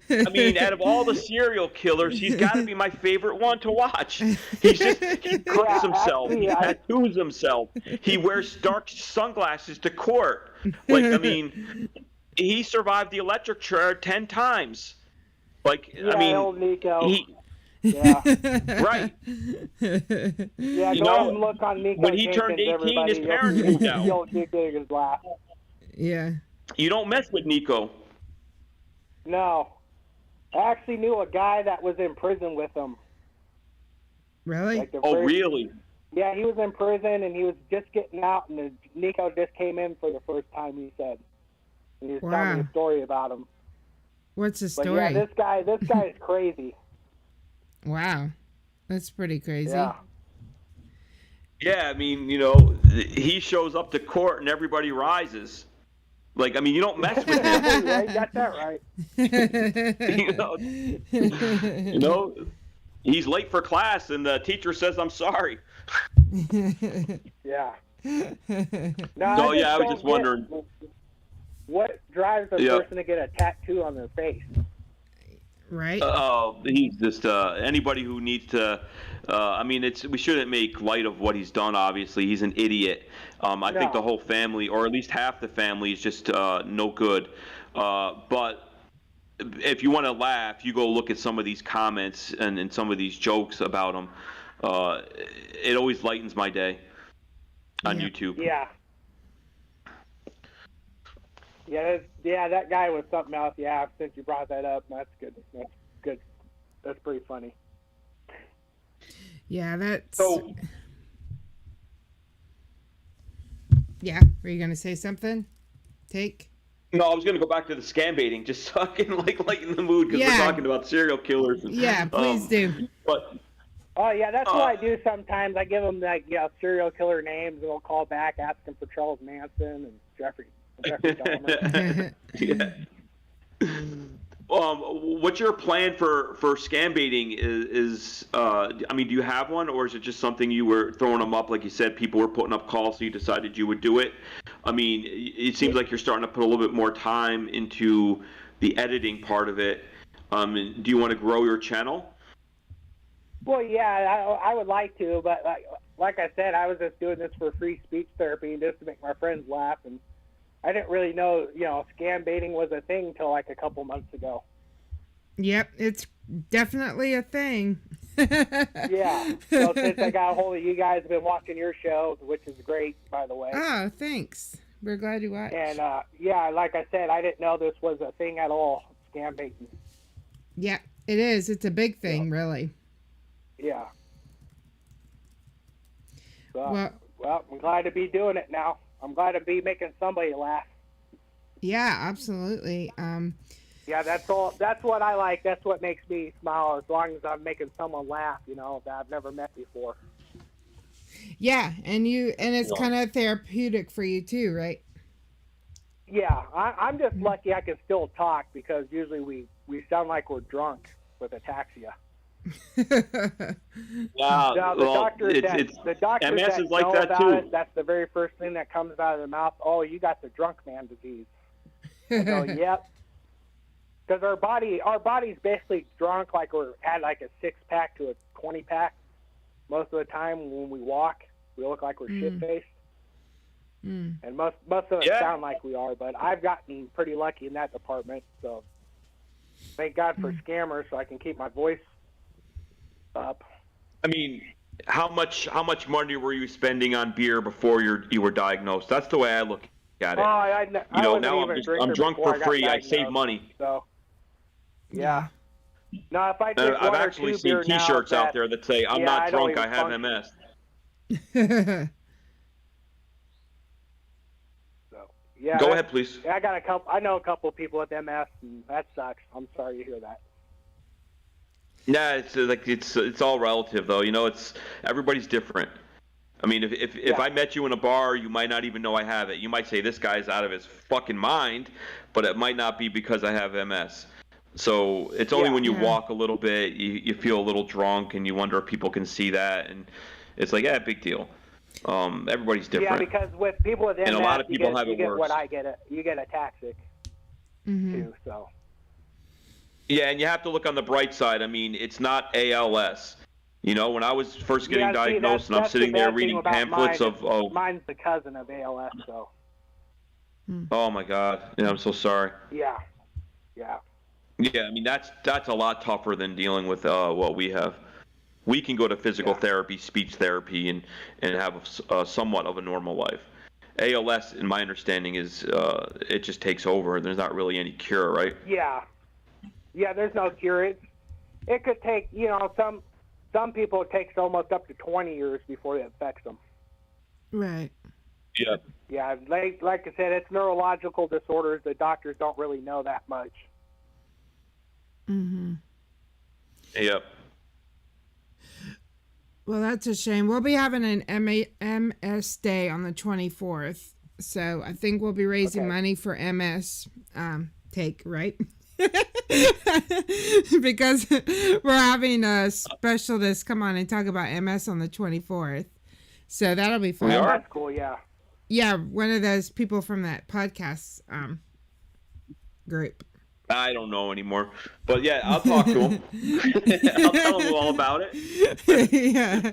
I mean, out of all the serial killers, he's got to be my favorite one to watch. He cooks himself. He tattoos himself. He wears dark sunglasses to court. Like, I mean, he survived the electric chair 10 times. Like, Yeah, I mean, old Nico. Yeah. Right. Yeah, go ahead and look on Nico When he Jenkins, turned 18, everybody. his parents moved out. You'll get his laugh. Yeah. You don't mess with Nico. No. I actually knew a guy that was in prison with him. Really? Really? Yeah, he was in prison and he was just getting out, and Nico just came in for the first time, he said. And he was telling me a story about him. What's the But story? yeah, this guy is crazy. Wow. That's pretty crazy. Yeah. Yeah, I mean, he shows up to court and everybody rises. Like, I mean, you don't mess with him. Right, you got that right. He's late for class and the teacher says, "I'm sorry." Yeah. So, yeah, I was just wondering. What drives a person to get a tattoo on their face? Right. He's just anybody who needs to. I mean, we shouldn't make light of what he's done. Obviously, he's an idiot. I think the whole family, or at least half the family, is just no good. But if you want to laugh, you go look at some of these comments and some of these jokes about him. It always lightens my day on YouTube. Yeah. Yeah, that guy was something else. Yeah, since you brought that up, that's good. That's good. That's pretty funny. Yeah, that's... So... Yeah, were you going to say something? Take? No, I was going to go back to the scam baiting, just so I can lighten the mood, because we're talking about serial killers. And, yeah, please do. But... Oh, yeah, that's what I do sometimes. I give them, serial killer names, and they'll call back asking for Charles Manson and Jeffrey Dahmer. Yeah. What's your plan for scam baiting? I mean, do you have one, or is it just something you were throwing them up, like you said, people were putting up calls, so you decided you would do it? I mean, it seems like you're starting to put a little bit more time into the editing part of it. Do you want to grow your channel? Well, yeah, I would like to, but like I said, I was just doing this for free speech therapy and just to make my friends laugh, and I didn't really know, scam baiting was a thing until like a couple months ago. Yep, it's definitely a thing. Yeah, so since I got a hold of you guys, I've been watching your show, which is great, by the way. Oh, thanks. We're glad you watched. And, yeah, like I said, I didn't know this was a thing at all, scam baiting. Yeah, it is. It's a big thing, really. Yeah. So, well, I'm glad to be doing it now. I'm glad to be making somebody laugh. Yeah, absolutely. Yeah, that's what I like. That's what makes me smile, as long as I'm making someone laugh, that I've never met before. Yeah, and it's kind of therapeutic for you too, right? Yeah, I'm just lucky I can still talk, because usually we sound like we're drunk with ataxia. Wow. Now, the doctors that MS is like know that about too. it, that's the very first thing that comes out of their mouth. Oh, you got the drunk man disease. I go, yep. Because our body's basically drunk, like we're at like a 6-pack to a 20-pack. Most of the time when we walk, we look like we're shit-faced. And most of us sound like we are, but I've gotten pretty lucky in that department. So thank God for scammers, so I can keep my voice up. I mean, how much money were you spending on beer before you were diagnosed? That's the way I look at it. I wasn't now even a I'm drinker drunk before for I got free. I diagnosed, save money. So, yeah. No, if I drink I've one or actually two seen beer now, T-shirts out there that say, "I'm not I don't drunk, I even have function. MS." Yeah. Go ahead, please. I got a couple. I know a couple of people with MS, and that sucks. I'm sorry to hear that. Yeah, it's all relative though. It's everybody's different. I mean, if I met you in a bar, you might not even know I have it. You might say this guy's out of his fucking mind, but it might not be because I have MS. So it's only when you walk a little bit, you feel a little drunk, and you wonder if people can see that, and it's like, big deal. Everybody's different. Yeah, because with people with MS, and a lot of people have you it get worse. what I get. You get ataxic too. So. Yeah, and you have to look on the bright side. I mean, it's not ALS. When I was first getting diagnosed, and I'm sitting there reading pamphlets of mine's the cousin of ALS, so. Oh my God! Yeah, I'm so sorry. Yeah. Yeah, I mean that's a lot tougher than dealing with what we have. We can go to physical therapy, speech therapy, and have somewhat of a normal life. ALS, in my understanding, is it just takes over. There's not really any cure, right? Yeah. There's no cure. It could take, some people it takes almost up to 20 years before it affects them. Right. Yeah. Yeah, like I said, it's neurological disorders. The doctors don't really know that much. Yep. Well, that's a shame. We'll be having an MS day on the 24th, so I think we'll be raising money for MS take, right? Because we're having a specialist come on and talk about MS on the 24th, so that'll be fun. That's cool. Yeah, one of those people from that podcast group. I don't know anymore, but yeah, I'll talk to him. I'll tell him all about it. Yeah,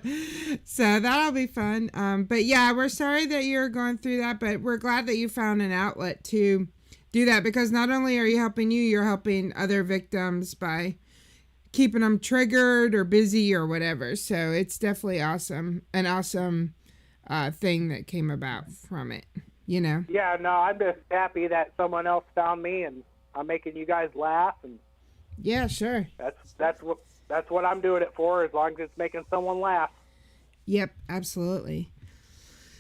so that'll be fun. But yeah, we're sorry that you're going through that, but we're glad that you found an outlet to do that, because not only are you helping you're helping other victims by keeping them triggered or busy or whatever. So it's definitely an awesome thing that came about from it. Yeah, no, I'm just happy that someone else found me, and I'm making you guys laugh, and yeah, sure. That's what I'm doing it for, as long as it's making someone laugh. Yep, absolutely.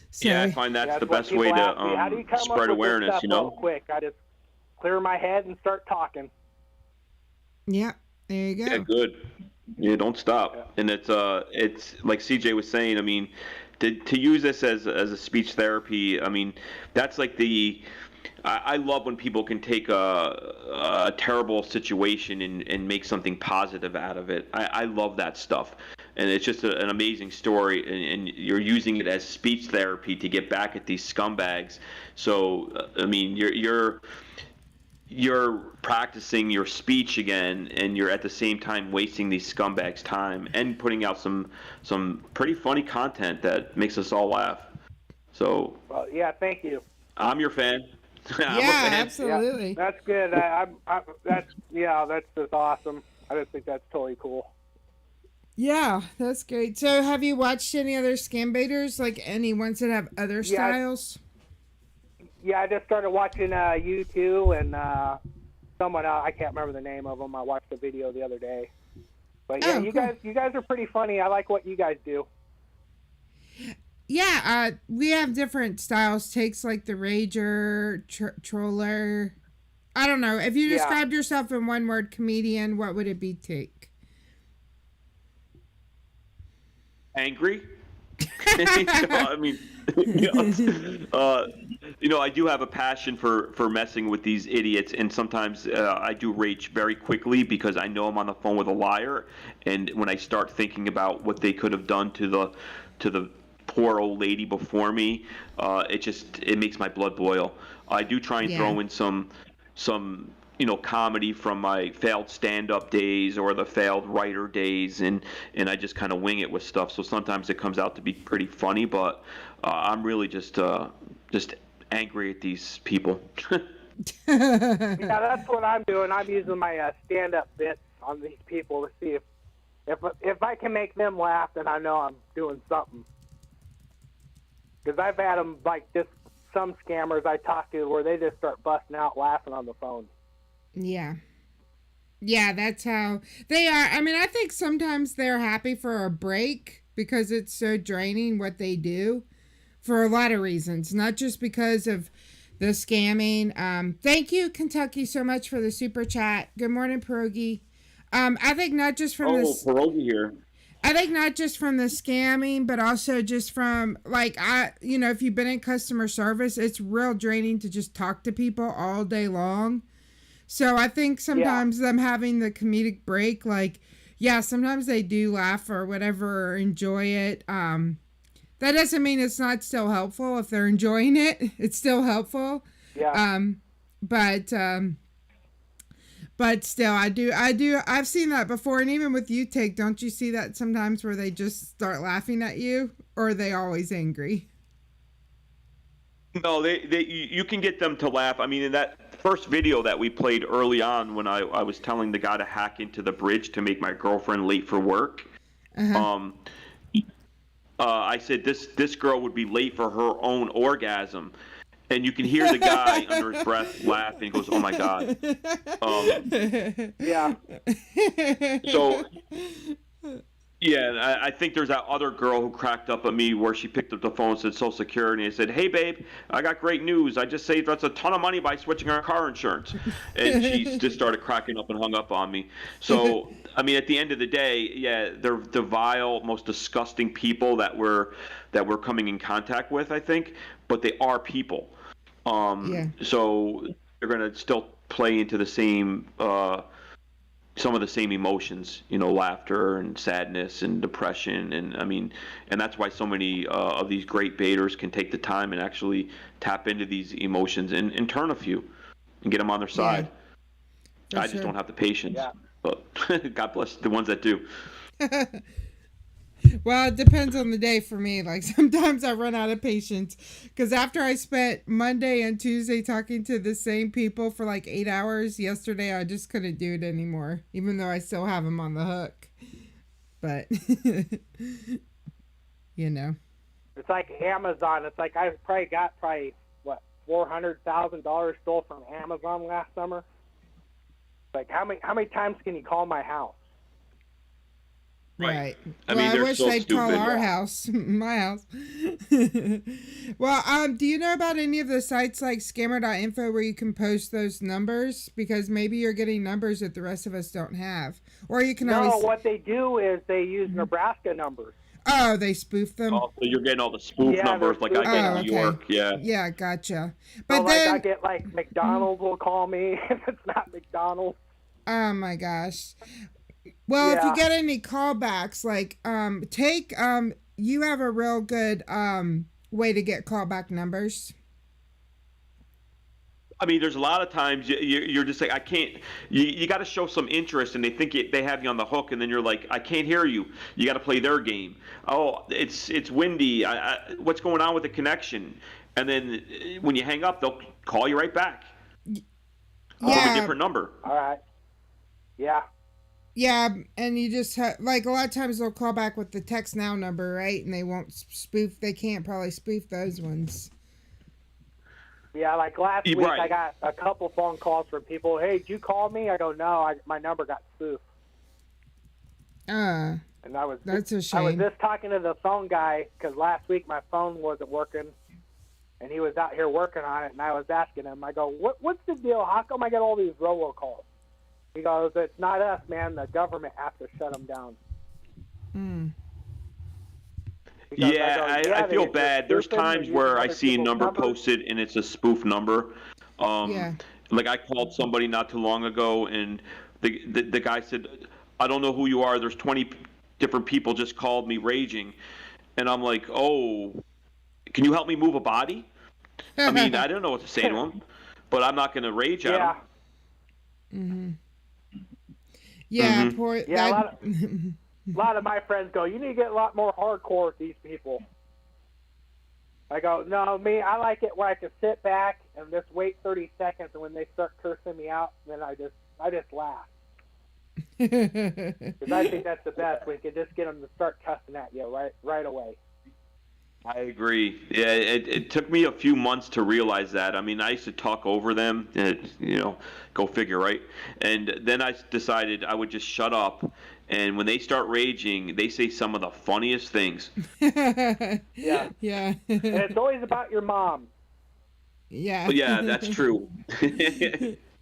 So, I find that's the best way to spread awareness. Real quick, I just clear my head and start talking. Yeah, there you go. Yeah, good. Yeah, don't stop. And it's like CJ was saying. I mean, to use this as a speech therapy. I mean, that's like I love when people can take a terrible situation and make something positive out of it. I love that stuff. And it's just an amazing story, and you're using it as speech therapy to get back at these scumbags. So, I mean, you're practicing your speech again, and you're at the same time wasting these scumbags' time and putting out some pretty funny content that makes us all laugh. So, well, yeah, thank you. I'm your fan. I'm a yeah, fan. absolutely. Yeah, that's good. That's just awesome. I just think that's totally cool. Yeah, that's great. So have you watched any other Scambaiters, like any ones that have other styles? Yeah, I just started watching U2 and someone I can't remember the name of them. I watched a video the other day. But yeah, you guys are pretty funny. I like what you guys do. Yeah, we have different styles. Takes like the Rager, Troller. I don't know. If you described yourself in one word, comedian, what would it be? Take? Angry. I mean, I do have a passion for messing with these idiots, and sometimes I do rage very quickly because I know I'm on the phone with a liar, and when I start thinking about what they could have done to the poor old lady before me, it makes my blood boil. I do try and throw in some comedy from my failed stand-up days or the failed writer days, and I just kind of wing it with stuff. So sometimes it comes out to be pretty funny, but I'm really just angry at these people. Yeah, that's what I'm doing. I'm using my stand-up bits on these people to see if if I can make them laugh, then I know I'm doing something. Because I've had them like this. Some scammers I talk to where they just start busting out laughing on the phone. Yeah. Yeah, that's how they are. I mean, I think sometimes they're happy for a break because it's so draining what they do for a lot of reasons, not just because of the scamming. Thank you, Kentucky, so much for the super chat. Good morning, Pierogi. I think not just from Pierogi here. I think not just from the scamming, but also just from if you've been in customer service, it's real draining to just talk to people all day long. So I think sometimes them having the comedic break, sometimes they do laugh or whatever or enjoy it. That doesn't mean it's not still helpful. If they're enjoying it, it's still helpful. Yeah. But still, I've seen that before. And even with you, don't you see that sometimes where they just start laughing at you, or are they always angry? No, you can get them to laugh. I mean, in that first video that we played early on when I was telling the guy to hack into the bridge to make my girlfriend late for work, I said this girl would be late for her own orgasm. And you can hear the guy under his breath laughing. He goes, "Oh my God!" Yeah. So, yeah, I think there's that other girl who cracked up at me where she picked up the phone and said Social Security and said, "Hey, babe, I got great news. I just saved us a ton of money by switching our car insurance." And she just started cracking up and hung up on me. So, I mean, at the end of the day, yeah, they're the vile, most disgusting people that we're coming in contact with, I think. But they are people. So they're going to still play into the same, some of the same emotions, laughter and sadness and depression. And that's why so many of these great baiters can take the time and actually tap into these emotions and turn a few and get them on their side. Yeah, I just don't have the patience, but God bless the ones that do. Well, it depends on the day for me. Like sometimes I run out of patience because after I spent Monday and Tuesday talking to the same people for 8 hours yesterday, I just couldn't do it anymore, even though I still have them on the hook. But, It's like Amazon. It's like I got $400,000 stole from Amazon last summer. Like how many times can you call my house? Right. I wish so they'd stupid. call our house, my house. Well, do you know about any of the sites like scammer.info where you can post those numbers? Because maybe you're getting numbers that the rest of us don't have. Or you can always... No, what they do is they use Nebraska numbers. Oh, they spoof them? Oh, so you're getting all the spoof numbers like I get in New York. Yeah. Yeah, gotcha. But so then... I get McDonald's will call me if it's not McDonald's. Oh my gosh. Well, if you get any callbacks, you have a real good way to get callback numbers. I mean, there's a lot of times you're just like, I can't. You got to show some interest, and they think they have you on the hook, and then you're like, I can't hear you. You got to play their game. Oh, it's windy. What's going on with the connection? And then when you hang up, they'll call you right back. From a different number. All right. Yeah. Yeah, and you just a lot of times they'll call back with the text now number, right? And they won't spoof. They can't probably spoof those ones. Yeah, like last week I got a couple phone calls from people. Hey, did you call me? I go, no, my number got spoofed. And that's a shame. I was just talking to the phone guy because last week my phone wasn't working, and he was out here working on it, and I was asking him. I go, what's the deal? How come I get all these robocalls? He goes, it's not us, man. The government has to shut them down. I feel bad. There's times where I see a number posted and it's a spoof number. Like I called somebody not too long ago, and the guy said, I don't know who you are. There's 20 different people just called me raging. And I'm like, oh, can you help me move a body? I mean, I don't know what to say to him, but I'm not going to rage at him. Mm-hmm. Yeah, a lot of my friends go, you need to get a lot more hardcore with these people. I go, no, I like it where I can sit back and just wait 30 seconds, and when they start cursing me out, then I just laugh. Because I think that's the best. We could just get them to start cussing at you right away. I agree. Yeah, it took me a few months to realize that. I mean, I used to talk over them, go figure, right? And then I decided I would just shut up. And when they start raging, they say some of the funniest things. Yeah. Yeah. And it's always about your mom. Yeah. Yeah, that's true.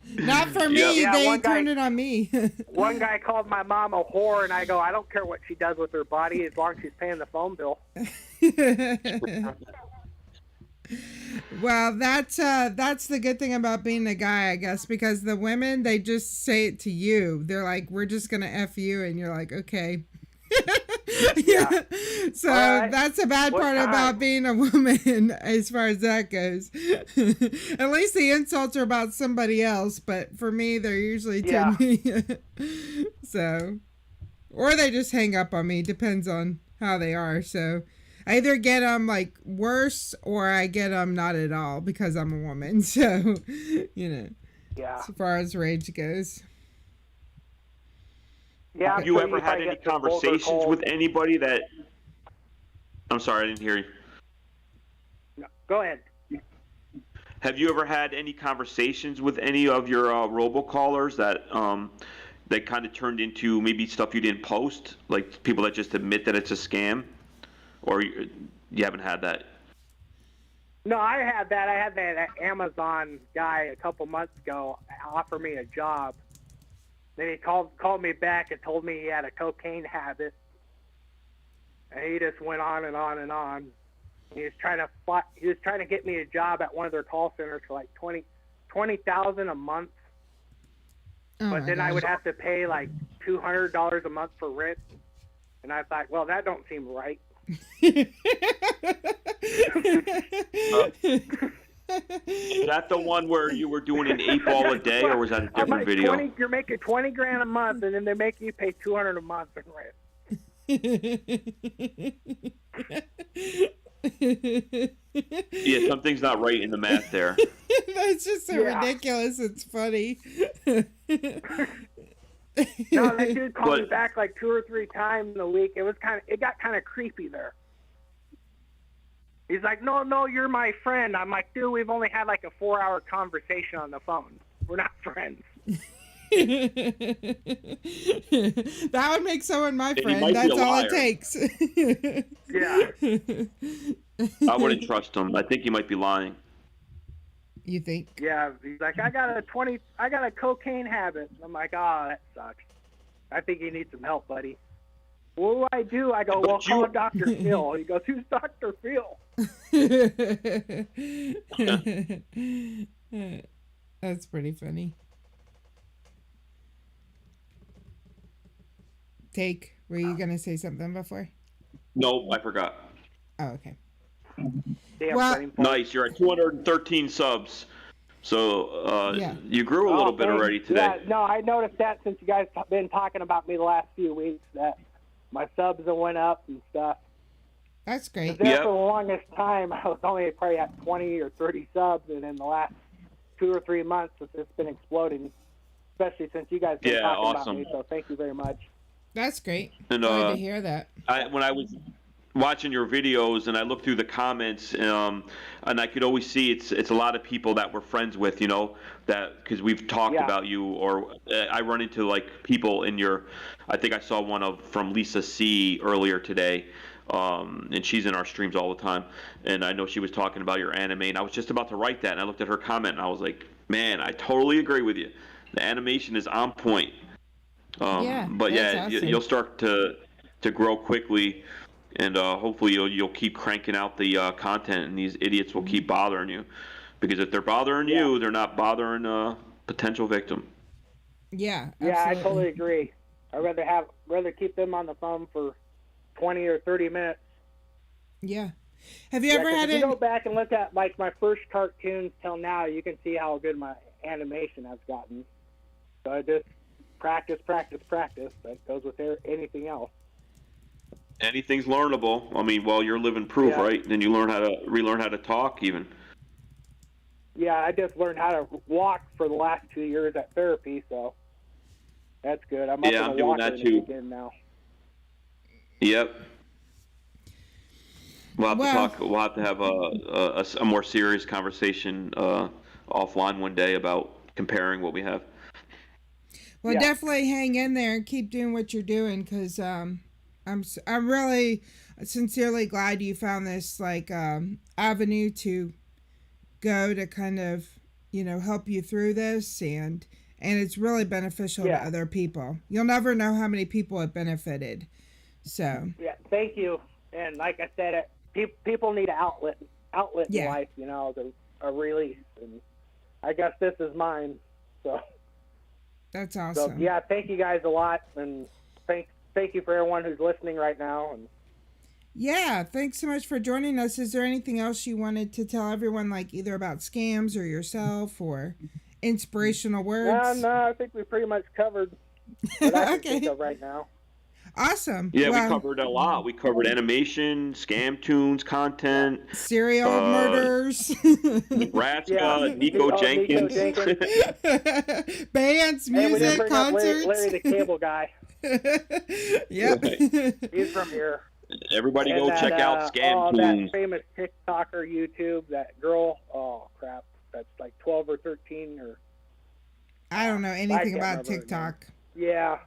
Not for me. Yeah, they turned it on me. One guy called my mom a whore, and I go, I don't care what she does with her body as long as she's paying the phone bill. Well, that's the good thing about being a guy, I guess, because the women, they just say it to you. They're like, we're just gonna F you, and you're like, okay. Yeah. So right. that's a bad part about being a woman as far as that goes. At least the insults are about somebody else, but for me, they're usually to me. So, or they just hang up on me, depends on how they are. So I either get them like worse or I get them not at all because I'm a woman. So, Yeah. as far as rage goes. Yeah, Have you ever had any conversations with anybody that... I'm sorry, I didn't hear you. No, go ahead. Have you ever had any conversations with any of your robocallers that kind of turned into maybe stuff you didn't post? Like people that just admit that it's a scam? Or you haven't had that? No, I had that. I had that Amazon guy a couple months ago offer me a job. Then he called me back and told me he had a cocaine habit, and he just went on and on and on. He was trying to get me a job at one of their call centers for like $20,000 a month. Oh but then I would have to pay like $200 a month for rent, and I thought, well, that don't seem right. Is that the one where you were doing an 8-ball a day, or was that a different video? You're making $20,000 a month, and then they're making you pay $200 a month in rent. Yeah, something's not right in the math there. That's just so ridiculous. It's funny. No, that dude called me back like 2 or 3 times in a week. It got kind of creepy there. He's like, no, you're my friend. I'm like, dude, we've only had like a 4-hour conversation on the phone. We're not friends. That would make someone my friend. That's all it takes. Yeah. I wouldn't trust him. I think he might be lying. You think? Yeah, he's like, I got a cocaine habit. I'm like, oh, that sucks. I think you need some help, buddy. What do? I go, well, call Dr. Phil. He goes, who's Dr. Phil? That's pretty funny. Were you going to say something before? No, I forgot. Oh, okay. Nice. You're at 213 subs. So you grew a little bit already today. Yeah, no, I noticed that since you guys have been talking about me the last few weeks, that my subs have went up and stuff. That's great. There for the longest time, I was only probably at 20 or 30 subs, and in the last 2 or 3 months, it's been exploding, especially since you guys have been talking about me, so thank you very much. That's great. And, glad to hear that. When I was watching your videos and I looked through the comments, and I could always see it's a lot of people that we're friends with, that because we've talked about you, or I run into like people in your. I think I saw one from Lisa C earlier today, and she's in our streams all the time, and I know she was talking about your anime, and I was just about to write that, and I looked at her comment, and I was like, man, I totally agree with you. The animation is on point. But yeah, awesome. You'll start to grow quickly. And hopefully you'll keep cranking out the content, and these idiots will keep bothering you, because if they're bothering you, they're not bothering a potential victim. Yeah. Yeah, I totally agree. I'd rather keep them on the phone for 20 or 30 minutes. Yeah. Have you ever had if you go back and look at like my first cartoons till now, you can see how good my animation has gotten. So I just practice. That goes with anything else. Anything's learnable. I mean, well, you're living proof, right? Then you relearn how to talk even. Yeah, I just learned how to walk for the last 2 years at therapy, so That's good. I'm up in I'm the doing water that too. again now. Yep. We'll have to talk. We'll have to have a more serious conversation offline one day about comparing what we have. Well, definitely hang in there and keep doing what you're doing, because I'm really sincerely glad you found this like avenue to go to kind of help you through this, and it's really beneficial to other people. You'll never know how many people it benefited. So thank you. And like I said, people need an outlet in life, a release, and I guess this is mine. So that's awesome. So thank you guys a lot, and thank you for everyone who's listening right now. And thanks so much for joining us. Is there anything else you wanted to tell everyone, like either about scams or yourself or inspirational words? No, I think we pretty much covered what I can think of right now. Awesome. Yeah, we covered a lot. We covered animation, Scam Toons content, serial murders, Nebraska, Nico Jenkins, bands, music, concerts. Larry the Cable Guy. Yep. He's from here. Everybody go check out Scam Toons. That famous TikToker YouTube, that girl, oh crap, that's like 12 or 13 or... I don't know anything about TikTok. Yeah.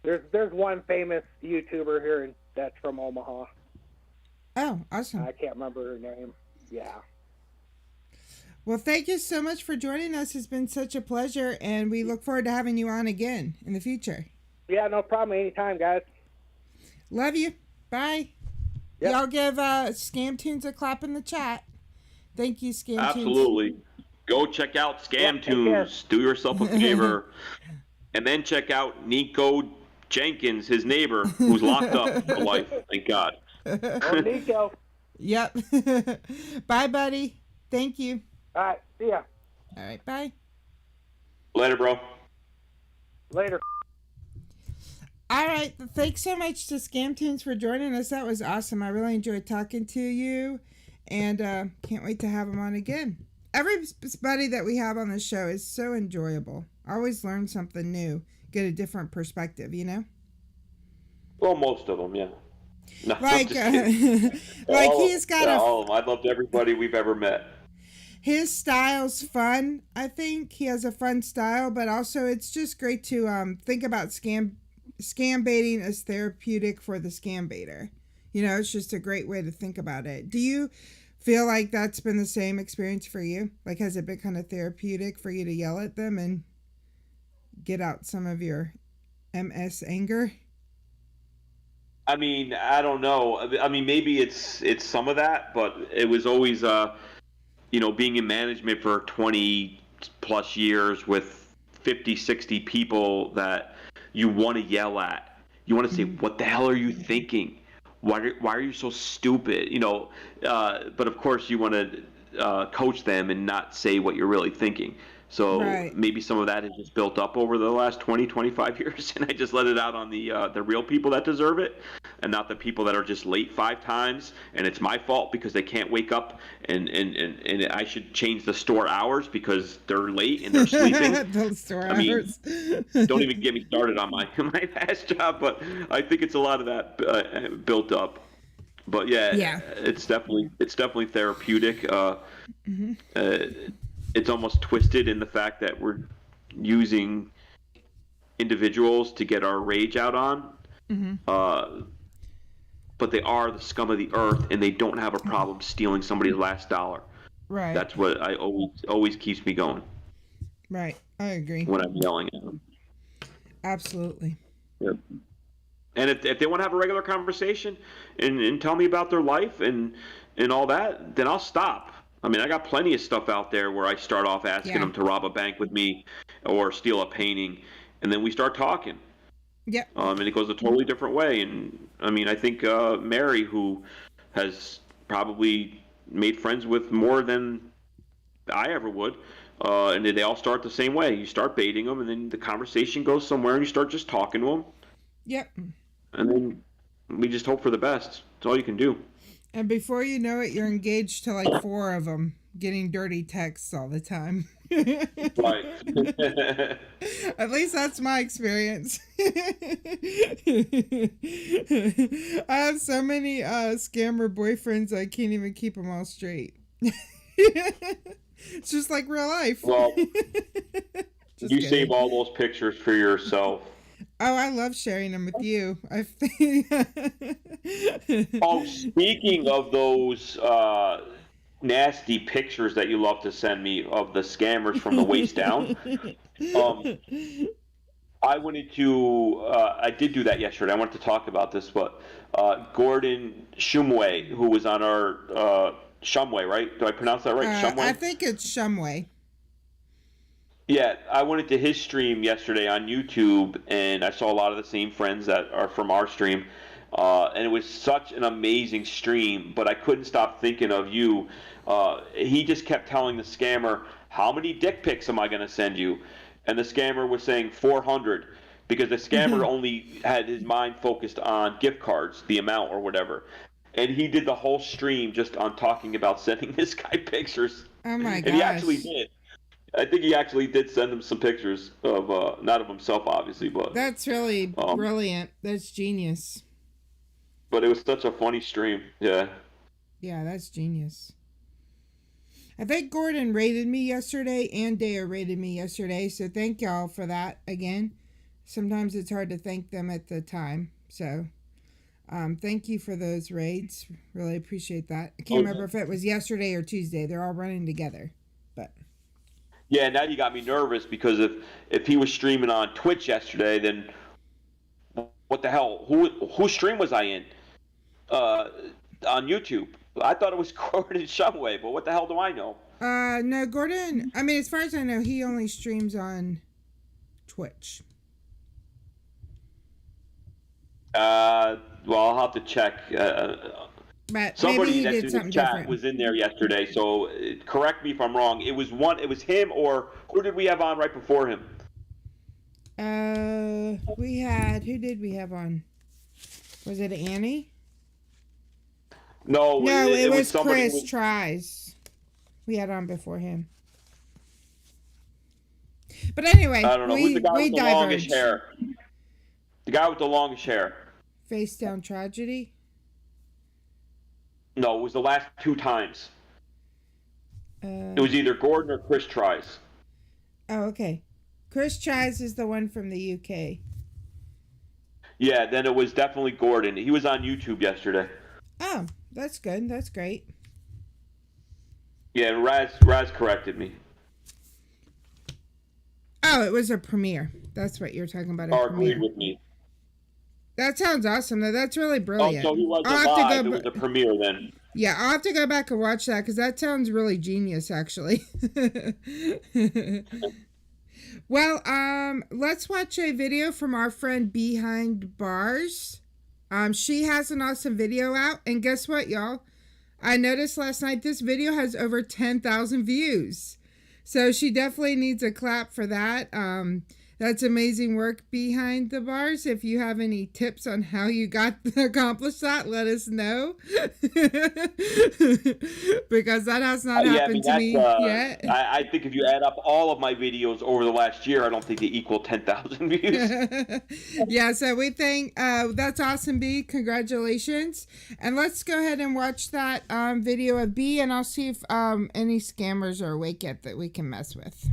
There's one famous YouTuber here that's from Omaha. Oh, awesome. I can't remember her name. Yeah. Well, thank you so much for joining us. It's been such a pleasure, and we look forward to having you on again in the future. Yeah, no problem. Anytime, guys. Love you. Bye. Yep. Y'all give Scam Toons a clap in the chat. Thank you, Scam Toons. Absolutely. Go check out Scam Toons. Do yourself a favor. And then check out Nico Jenkins, his neighbor, who's locked up for life. Thank God. Oh, Nico. Yep. Bye, buddy. Thank you. All right. See ya. All right. Bye. Later, bro. Later. All right. Thanks so much to Scam Toons for joining us. That was awesome. I really enjoyed talking to you, and can't wait to have him on again. Everybody that we have on the show is so enjoyable. I always learn something new, get a different perspective, Well, most of them, yeah. No, like he's got all of them. I loved everybody we've ever met. His style's fun. I think he has a fun style, but also it's just great to think about scam baiting as therapeutic for the scam baiter. It's just a great way to think about it. Do you feel like that's been the same experience for you? Like, has it been kind of therapeutic for you to yell at them and get out some of your MS anger? I mean, I don't know. I mean, maybe it's some of that, but it was always, being in management for 20 plus years with 50, 60 people that you want to yell at. You want to say, what the hell are you thinking? Why are you so stupid? But of course you want to coach them and not say what you're really thinking. So maybe some of that has just built up over the last 20, 25 years, and I just let it out on the real people that deserve it, and not the people that are just late 5 times, and it's my fault because they can't wake up, and I should change the store hours because they're late and they're sleeping. Those store I mean, hours. Don't even get me started on my past job, but I think it's a lot of that built up. But yeah, it's definitely therapeutic. It's almost twisted in the fact that we're using individuals to get our rage out on. But they are the scum of the earth, and they don't have a problem stealing somebody's last dollar. Right. That's what I always keeps me going. Right. I agree. When I'm yelling at them. Absolutely. Yep. And if they want to have a regular conversation and tell me about their life and all that, then I'll stop. I mean, I got plenty of stuff out there where I start off asking them to rob a bank with me or steal a painting, and then we start talking. Yep. And it goes a totally different way. And I mean, I think Mary, who has probably made friends with more than I ever would, and they all start the same way. You start baiting them, and then the conversation goes somewhere, and you start just talking to them. Yep. And then we just hope for the best. That's all you can do. And before you know it, you're engaged to like 4 of them getting dirty texts all the time. Right. At least that's my experience. I have so many scammer boyfriends, I can't even keep them all straight. It's just like real life. Well, Just you kidding. save all those pictures for yourself. Oh, I love sharing them with you. Oh, speaking of those nasty pictures that you love to send me of the scammers from the waist down, I wanted to, I did do that yesterday. I wanted to talk about this, but Gordon Shumway, who was on our, Shumway, right? Do I pronounce that right? Shumway? I think it's Shumway. Yeah, I went into his stream yesterday on YouTube, and I saw a lot of the same friends that are from our stream, and it was such an amazing stream, but I couldn't stop thinking of you. He just kept telling the scammer, how many dick pics am I going to send you? And the scammer was saying 400, because the scammer only had his mind focused on gift cards, the amount or whatever. And he did the whole stream just on talking about sending this guy pictures. Oh my gosh. And he actually did. I think he actually did send him some pictures of, not of himself, obviously, but... That's really brilliant. That's genius. But it was such a funny stream, yeah. Yeah, that's genius. I think Gordon rated me yesterday, and Dea rated me yesterday, so thank y'all for that again. Sometimes it's hard to thank them at the time, so... thank you for those raids. Really appreciate that. I can't remember if it was yesterday or Tuesday. They're all running together, but... Yeah, now you got me nervous, because if he was streaming on Twitch yesterday, then what the hell? Whose stream was I in? On YouTube. I thought it was Gordon Shumway, but what the hell do I know? No, Gordon, I mean, as far as I know, he only streams on Twitch. Well, I'll have to check. But somebody maybe he that's did in something the chat different. was in there yesterday, so correct me if I'm wrong. It was him, or who did we have on right before him? Who did we have on? Was it Annie? No, it was somebody Chris Tries. We had on before him. But anyway, I don't know. Who's the guy with the longest diverged. hair? The guy with the longest hair. Face Down Tragedy? No, it was the last two times. It was either Gordon or Chris Tries. Oh, okay. Chris Tries is the one from the UK. Yeah, then it was definitely Gordon. He was on YouTube yesterday. Oh, that's good. That's great. Yeah, Raz corrected me. Oh, it was a premiere. That's what you're talking about. Or agreed with me. That sounds awesome, though. That's really brilliant. Oh, so he wasn't live. It was a premiere then. Yeah, I'll have to go back and watch that, because that sounds really genius, actually. Well, let's watch a video from our friend BeaHindebars. She has an awesome video out, and guess what, y'all? I noticed last night this video has over 10,000 views. So she definitely needs a clap for that. That's amazing work behind the bars. If you have any tips on how you got to accomplish that, let us know. Because that has not happened to me yet. I think if you add up all of my videos over the last year, I don't think they equal 10,000 views. Yeah, so we think that's awesome, B. Congratulations. And let's go ahead and watch that video of B, and I'll see if any scammers are awake yet that we can mess with.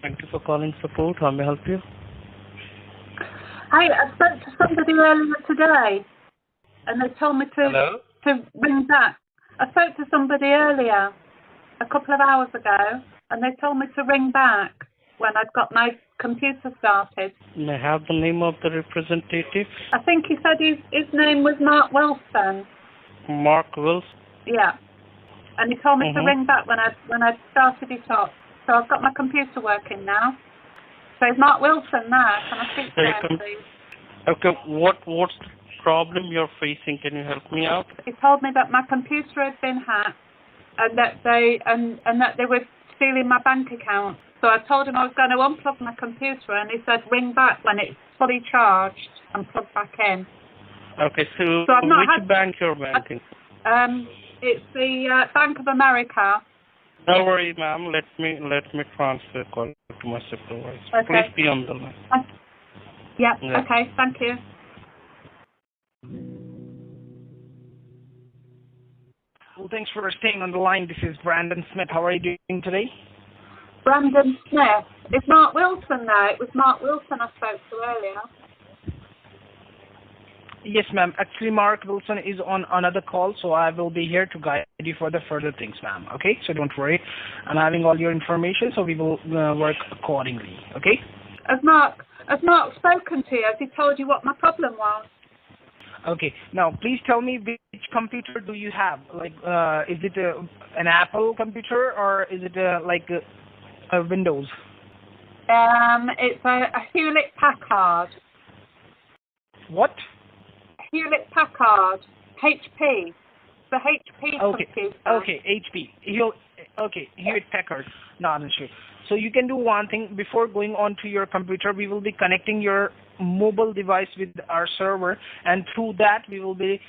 Thank you for calling support. How may I help you? Hi, I spoke to somebody earlier today, and they told me to ring back. I spoke to somebody earlier, a couple of hours ago, and they told me to ring back when I'd got my computer started. May I have the name of the representative? I think he said his name was Mark Wilson. Mark Wilson? Yeah. And he told me to ring back when I started it up. So I've got my computer working now. So is Mark Wilson there? Can I speak to him, please? Okay, what's the problem you're facing? Can you help me out? He told me that my computer had been hacked, and that they were stealing my bank account. So I told him I was going to unplug my computer, and he said ring back when it's fully charged and plug back in. Okay, so I've not which bank you're banking? It's the Bank of America. No worry, ma'am. Let me transfer call to my supervisor. Okay. Please be on the line. Yeah. Yeah. Okay. Thank you. Well, thanks for staying on the line. This is Brandon Smith. How are you doing today? Brandon Smith. Is Mark Wilson there? It was Mark Wilson I spoke to earlier. Yes, ma'am. Actually, Mark Wilson is on another call, so I will be here to guide you for the further things, ma'am. Okay? So don't worry. I'm having all your information, so we will work accordingly. Okay? Has Mark spoken to you? Has he told you what my problem was? Okay. Now, please tell me which computer do you have? Like, is it an Apple computer or is it like a Windows? It's a Hewlett Packard. What? Hewlett Packard. HP. The HP computer. Okay, HP. Hewlett Packard. Not an issue. So you can do one thing. Before going on to your computer, we will be connecting your mobile device with our server, and through that we will be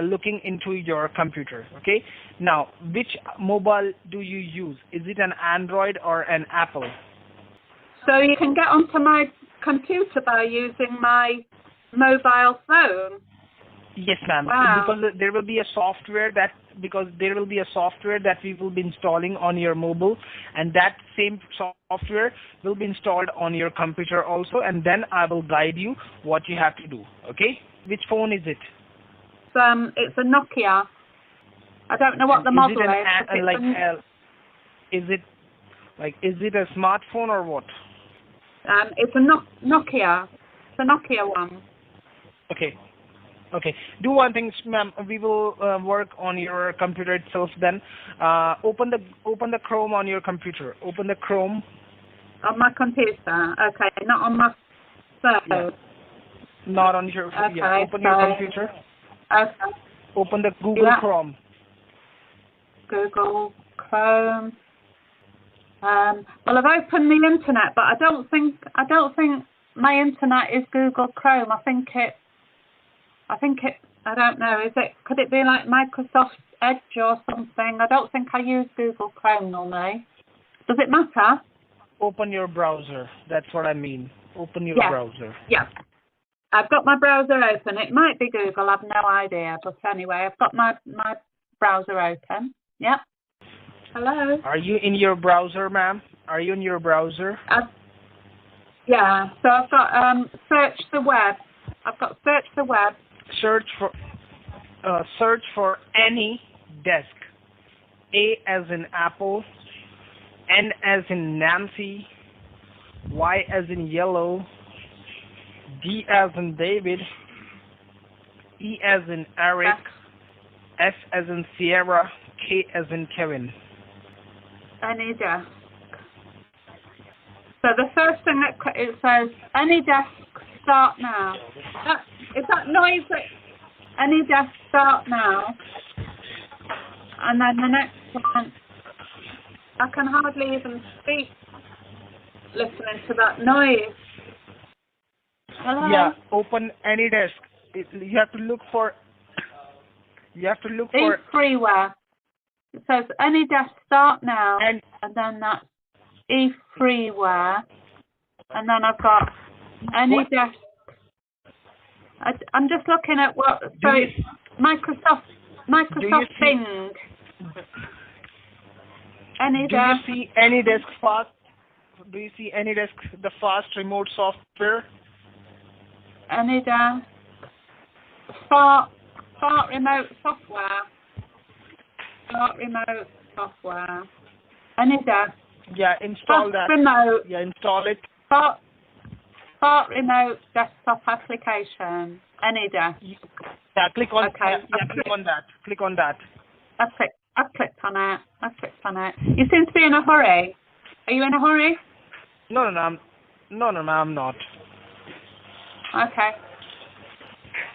looking into your computer. Okay? Now, which mobile do you use? Is it an Android or an Apple? So you can get onto my computer by using my mobile phone. Yes, ma'am. Wow. Because there will be a software that we will be installing on your mobile, and that same software will be installed on your computer also, and then I will guide you what you have to do. Okay? Which phone is it? It's a Nokia. I don't know what the model is. Is it a smartphone or what? It's a Nokia. It's a Nokia one. Okay. Do one thing, ma'am. We will work on your computer itself. Then, open the Chrome on your computer. Open the Chrome. On my computer. Okay, not on my phone. Yeah. Not on your. Okay, yeah. Open your computer. Okay. Open the Google Chrome. Google Chrome. Well, I've opened the internet, but I don't think my internet is Google Chrome. I think it. I don't know. Could it be like Microsoft Edge or something? I don't think I use Google Chrome normally. Does it matter? Open your browser. That's what I mean. Open your browser. Yeah. I've got my browser open. It might be Google. I've no idea. But anyway, I've got my browser open. Yep. Hello. Are you in your browser, ma'am? Are you in your browser? Yeah. So I've got search the web. I've got search the web. Search for any desk. A as in Apple, N as in Nancy, Y as in yellow, D as in David, E as in Eric, S as in Sierra, K as in Kevin. Any desk. So the first thing that it says, any desk, start now. Is that noise that any desk, start now? And then the next one, I can hardly even speak listening to that noise. Hello? Yeah, open any desk. You have to look for E-freeware. It says any desk, start now. And then that's E-freeware. And then I've got any desk. I'm just looking at what. So it's Microsoft Bing. Any do desk. you see any desk fast? Do you see any desk the fast remote software? Any desk. Start remote software. Start remote software. Any desk. Yeah, install that. Remote. Yeah, install it. Start remote desktop application. Any desk. Yeah, click on. Okay. Yeah, click on that. Click on that. I've clicked on it. You seem to be in a hurry. Are you in a hurry? No, I'm not. Okay.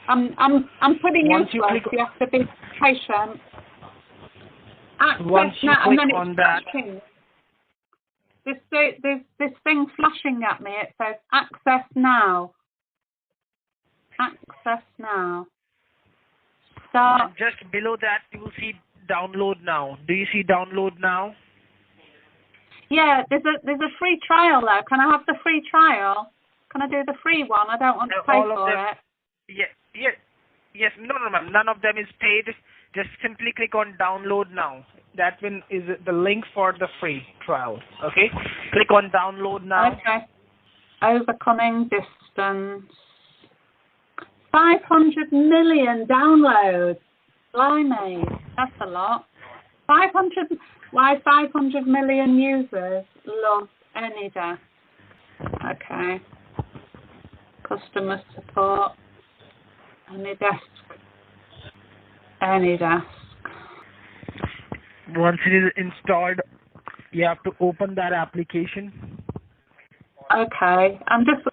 I'm pretty useless. You have to be patient. Once you click on that. This thing flashing at me. It says access now. Access now. Start. Just below that, you will see download now. Do you see download now? Yeah, there's a free trial though. Can I have the free trial? Can I do the free one? I don't want to pay All of for them. it. Yes. No, ma'am. None of them is paid. Just simply click on download now. That one is the link for the free trial. Okay. Click on download now. Okay. Overcoming distance. 500 million downloads. Blimey, that's a lot. 500. Why 500 million users love AnyDesk? Okay. Customer support. AnyDesk. Once it is installed, you have to open that application. Okay.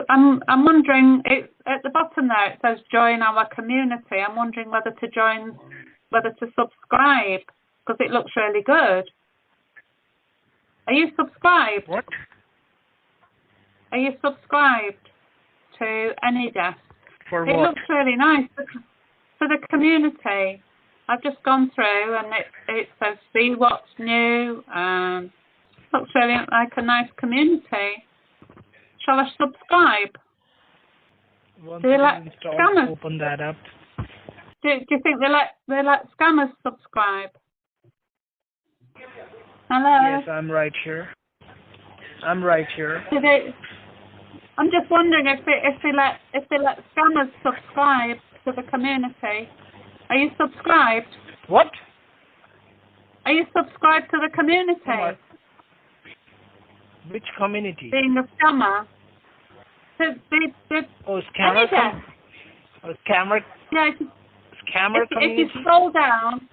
I'm wondering, at the bottom there it says join our community. I'm wondering whether to subscribe, because it looks really good. Are you subscribed? What? Are you subscribed to AnyDesk? For it what? Looks really nice for the community. I've just gone through and it says see what's new. Looks really like a nice community. Shall I subscribe? Once Do they let it is installed, scammers open that up. Do you think they let scammers subscribe? Hello? Yes, I'm right here. I'm just wondering if they let scammers subscribe to the community. Are you subscribed? What? Are you subscribed to the community? Which community? Being a scammer. Oh, scammer. Scammer. Yeah. Scammer community. If you scroll down.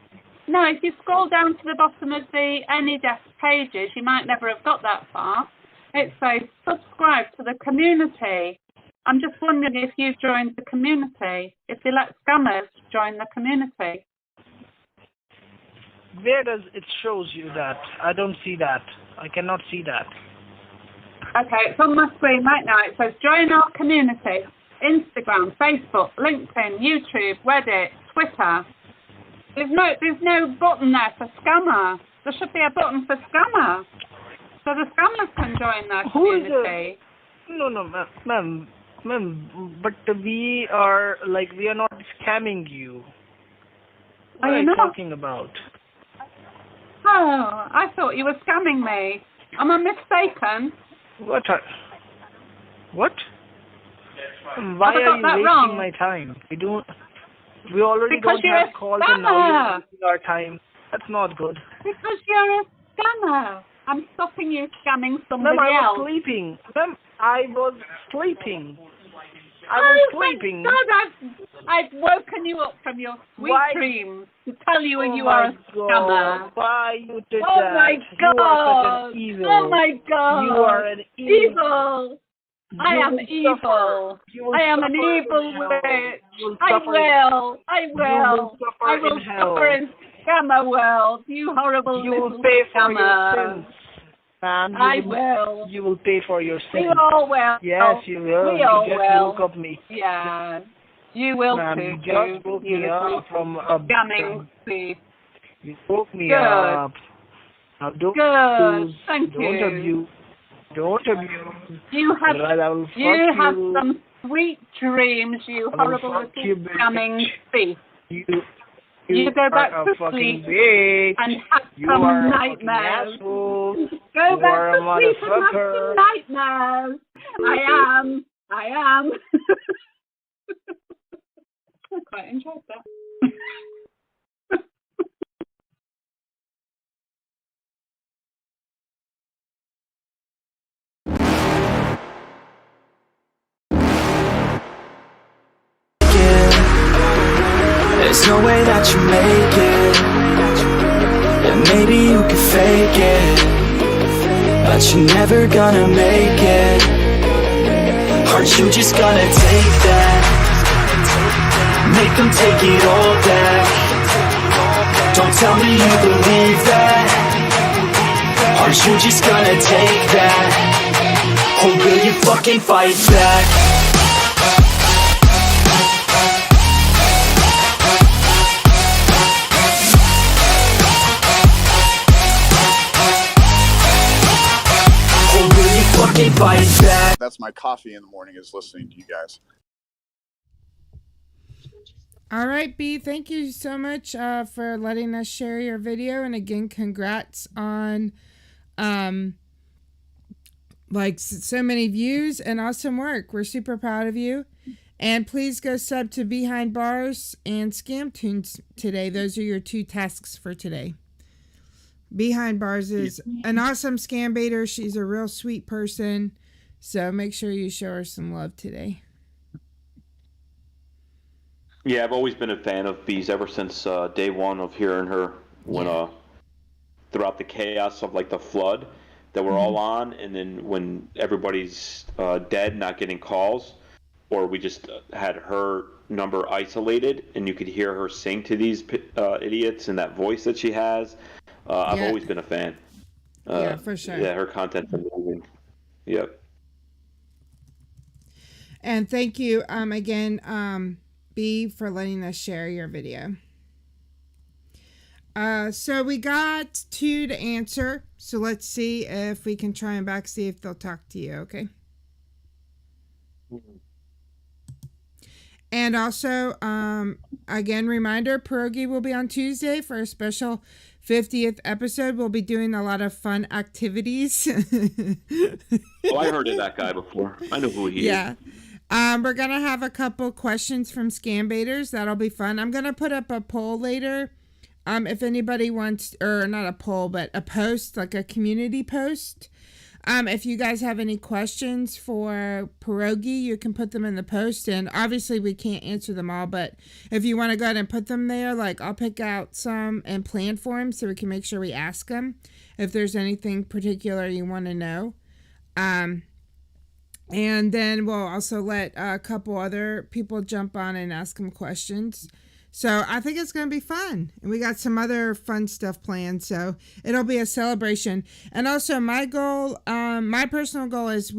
No, if you scroll down to the bottom of the AnyDesk pages, you might never have got that far. It says subscribe to the community. I'm just wondering if you've joined the community, if they let scammers join the community. Where does it shows you that? I don't see that. I cannot see that. Okay, it's on my screen right now. It says join our community. Instagram, Facebook, LinkedIn, YouTube, Reddit, Twitter. There's no button there for scammer. There should be a button for scammer. So the scammers can join their community. No, ma'am, but we are not scamming you. What are you talking about? Oh, I thought you were scamming me. Am I mistaken? What? Why Have are I got you that wasting wrong? my time? We already Because don't you're have a calls and now you're scammer. wasting our time. That's not good. Because you're a scammer. I'm stopping you scamming somebody Ma'am, I else. was sleeping. Ma'am, I was sleeping. Thank God, I've woken you up from your sweet dreams to tell you you are a scammer. Why you did Oh that? my You are God! such an evil. Oh my God! You are an evil. I am will evil. suffer. You will I am an suffer evil in hell. witch. You will I suffer. will. You will suffer in scammer world. You horrible You little will pay for your scammer. sins. Ma'am, I will. You will pay for your We sins. all will. Yes, you will. We all You just will. woke up me. Yeah. You will Ma'am, too. you just woke me up from a scamming thief. You woke me Good. up. Now don't Good. abuse. Thank Don't you. abuse. Don't abuse. You have Otherwise I will you fuck have you. some sweet dreams, you I will horrible fuck little you, bitch. scamming thief. You go back are to a fucking sleep bitch. and have You some are nightmares. a fucking asshole. Go You back are to a sleep and have motherfucker. some nightmares. I am. I quite enjoyed that. There's no way that you make it, and maybe you can fake it, but you're never gonna make it. Aren't you just gonna take that? Make them take it all back. Don't tell me you believe that. Aren't you just gonna take that? Or will you fucking fight back? that's my coffee in the morning, is listening to you guys. All right, B, thank you so much for letting us share your video. And again, congrats on so many views and awesome work. We're super proud of you. And please go sub to BeaHindebars and Scam Toons today. Those are your 2 tasks for today. BeaHindebars is an awesome scam baiter. She's a real sweet person. So make sure you show her some love today. Yeah, I've always been a fan of Bees ever since day one of hearing her when throughout the chaos of like the flood that we're all on, and then when everybody's dead, not getting calls, or we just had her number isolated, and you could hear her sing to these idiots and that voice that she has. I've always been a fan. Yeah, for sure. Yeah, her content's amazing. Yep. And thank you again, B, for letting us share your video. So we got 2 to answer. So let's see if we can try them back, see if they'll talk to you, okay? And also, again, reminder, Pierogi will be on Tuesday for a special 50th episode. We'll be doing a lot of fun activities. Oh, I heard of that guy before. I know who he is. Yeah. We're going to have a couple questions from Scambaiters. That'll be fun. I'm going to put up a poll later. If anybody wants, or not a poll, but a post, like a community post. If you guys have any questions for Pierogi, you can put them in the post. And obviously we can't answer them all, but if you want to go ahead and put them there, like I'll pick out some and plan for them so we can make sure we ask them if there's anything particular you want to know. And then we'll also let a couple other people jump on and ask them questions. So I think it's going to be fun. And we got some other fun stuff planned. So it'll be a celebration. And also my goal, my personal goal is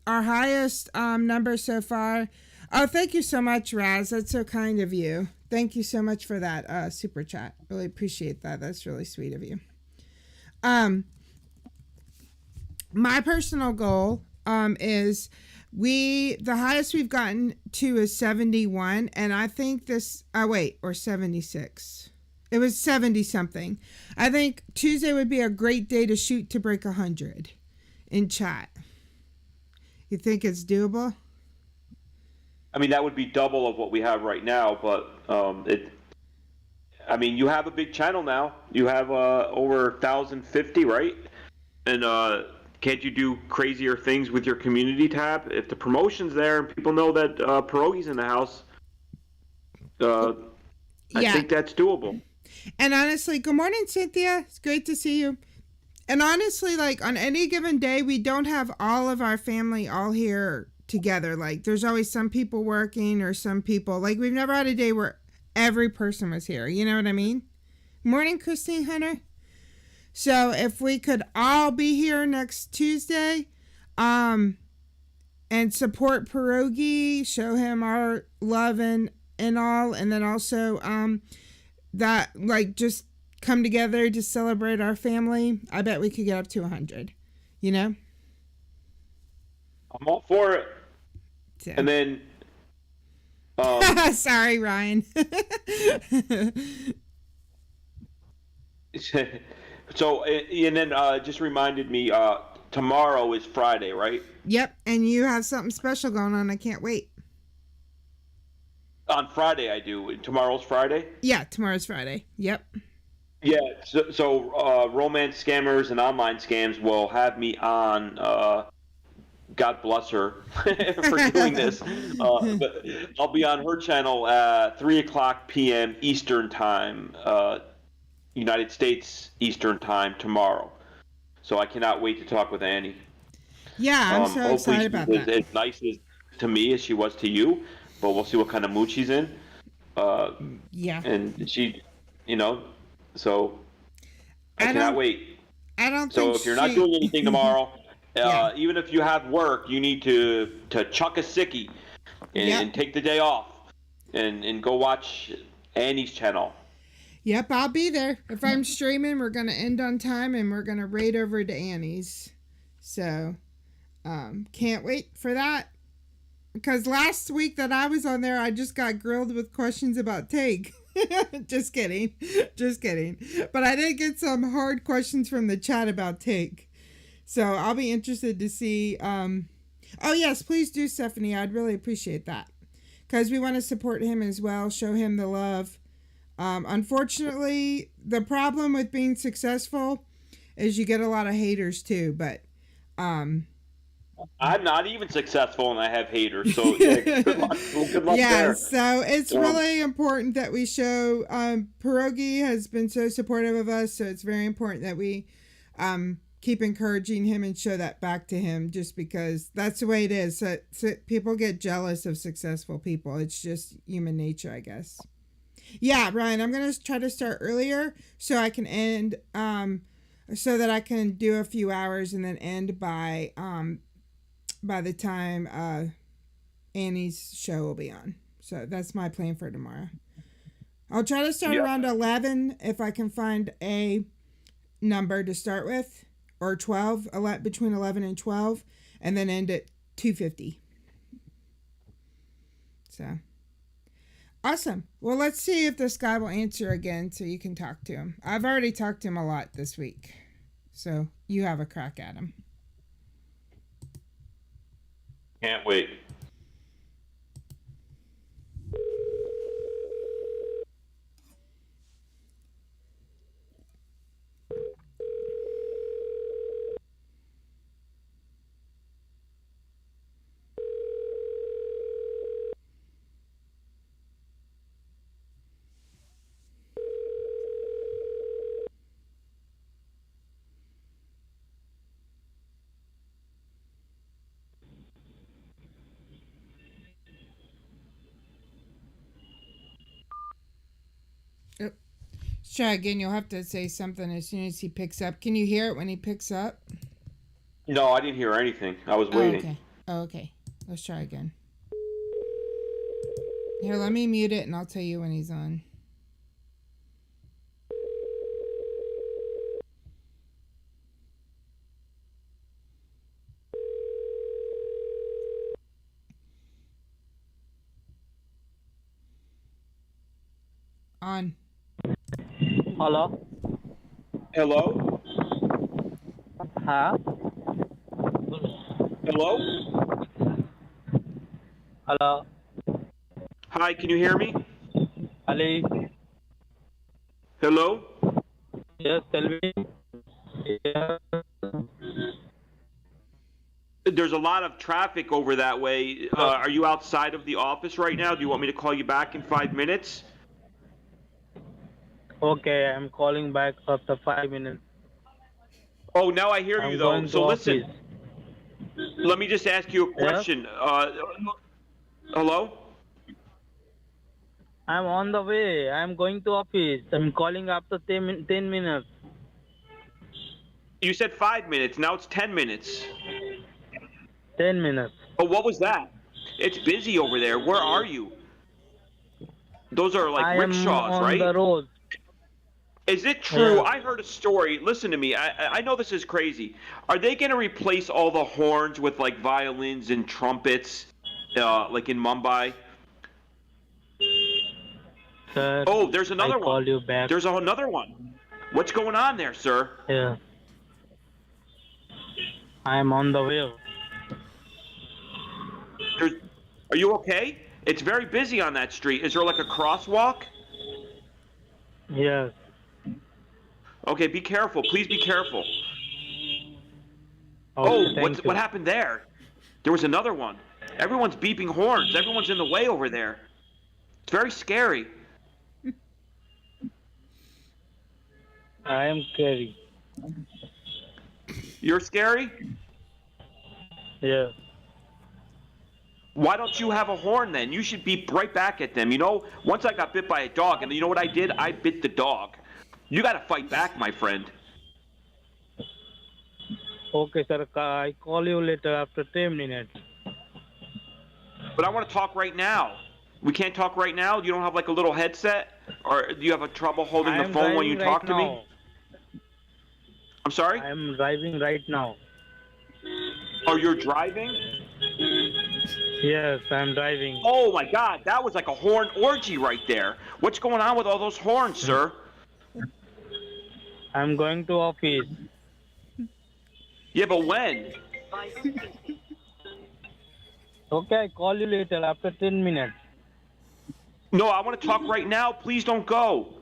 our highest number so far. Oh, thank you so much, Raz. That's so kind of you. Thank you so much for that super chat. Really appreciate that. That's really sweet of you. My personal goal is the highest we've gotten to is 71, and I think or 76. It was 70 something. I think Tuesday would be a great day to shoot to break 100 in chat. You think it's doable? I mean, that would be double of what we have right now, but you have a big channel now. You have over 1,050, right? And can't you do crazier things with your community tab? If the promotion's there and people know that Pierogi's in the house, I think that's doable. And honestly, good morning, Cynthia. It's great to see you. And honestly, like on any given day, we don't have all of our family all here together. Like there's always some people working or some people, like we've never had a day where every person was here. You know what I mean? Morning, Christine Hunter. So if we could all be here next Tuesday, and support Pierogi, show him our love and all, and then also that like just come together to celebrate our family, I bet we could get up to 100. You know? I'm all for it. So. And then sorry, Ryan. So, and then just reminded me, tomorrow is Friday, right? Yep, and you have something special going on. I can't wait. On Friday, I do. Tomorrow's Friday? Yeah, tomorrow's Friday. Yep. Yeah, so romance scammers and online scams will have me on, God bless her for doing this, but I'll be on her channel at 3 o'clock p.m. Eastern Time, United States Eastern Time tomorrow. So I cannot wait to talk with Annie. Yeah, I'm so excited about that. As nice to me as she was to you, but we'll see what kind of mood she's in. Yeah. And she, so I cannot wait. I don't so think if you're not doing anything tomorrow, Yeah. Even if you have work, you need to chuck a sickie and take the day off and go watch Annie's channel. Yep, I'll be there. If I'm streaming, we're going to end on time and we're going to raid over to Annie's. So, can't wait for that. Because last week that I was on there, I just got grilled with questions about Take. Just kidding. Just kidding. But I did get some hard questions from the chat about Take. So I'll be interested to see. Oh, yes, please do, Stephanie. I'd really appreciate that. Because we want to support him as well, show him the love. Unfortunately, the problem with being successful is you get a lot of haters too. But I'm not even successful and I have haters, so yeah, good luck. Well, good luck there. So it's really important that we show. Pierogi has been so supportive of us, so it's very important that we keep encouraging him and show that back to him, just because that's the way it is. So people get jealous of successful people. It's just human nature, I guess. Yeah, Ryan, I'm going to try to start earlier so I can end, so that I can do a few hours and then end by the time Annie's show will be on. So that's my plan for tomorrow. I'll try to start around 11 if I can find a number to start with, or 12, between 11 and 12, and then end at 2:50. So awesome. Well, let's see if this guy will answer again so you can talk to him. I've already talked to him a lot this week, so you have a crack at him. Can't wait. Let's try again. You'll have to say something as soon as he picks up. Can you hear it when he picks up? No, I didn't hear anything. I was waiting. Okay. Let's try again. Here, let me mute it and I'll tell you when he's on. On. Hello? Hello? Huh? Hello? Hello? Hi, can you hear me? Ali? Hello? Yes, tell me. Yeah. There's a lot of traffic over that way. Are you outside of the office right now? Do you want me to call you back in 5 minutes? Okay, I'm calling back after 5 minutes. Oh, now I hear you, though. Going So to listen, office. let me just ask you a question. Hello? I'm on the way. I'm going to office. I'm calling after 10 minutes. You said 5 minutes. Now it's 10 minutes. 10 minutes. Oh, what was that? It's busy over there. Where are you? Those are like rickshaws, right? I am on the road. Is it true? Yeah. I heard a story. Listen to me. I know this is crazy. Are they going to replace all the horns with like violins and trumpets, like in Mumbai? Sir, oh, there's another I one. call you back. There's another one. What's going on there, sir? Yeah. I'm on the way. Are you okay? It's very busy on that street. Is there like a crosswalk? Yes. Okay, be careful. Please be careful. Okay, what happened there? There was another one. Everyone's beeping horns. Everyone's in the way over there. It's very scary. I am scary. You're scary? Yeah. Why don't you have a horn then? You should beep right back at them. You know, once I got bit by a dog, and you know what I did? I bit the dog. You got to fight back, my friend. Okay, sir. I call you later after 10 minutes. But I want to talk right now. We can't talk right now? You don't have like a little headset? Or do you have a trouble holding the phone when you talk to me? I'm sorry? I'm driving right now. Oh, you're driving? Yes, I'm driving. Oh my God, that was like a horn orgy right there. What's going on with all those horns, sir? I'm going to office. Yeah, but when? Okay, I call you later after 10 minutes. No, I want to talk right now. Please don't go.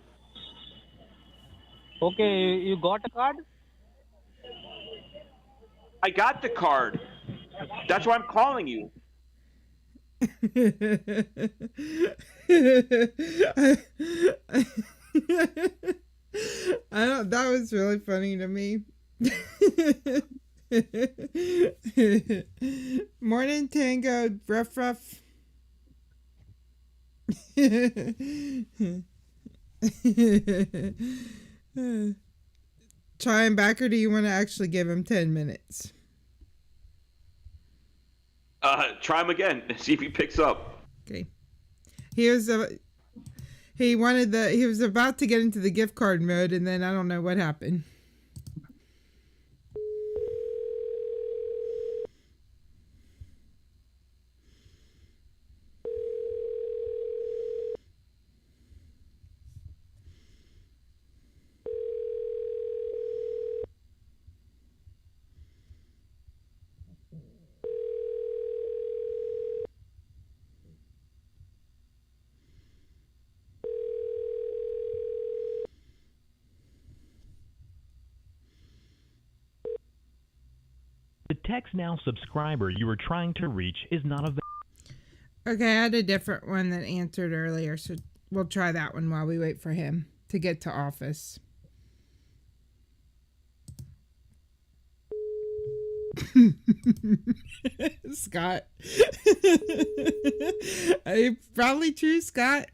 Okay, you got a card? I got the card. That's why I'm calling you. That was really funny to me. Morning, Tango, rough. Try him back, or do you want to actually give him 10 minutes? Try him again. See if he picks up. Okay. He was about to get into the gift card mode, and then I don't know what happened. The Text Now subscriber you were trying to reach is not available. Okay, I had a different one that answered earlier, so we'll try that one while we wait for him to get to office. Scott. Probably true, Scott.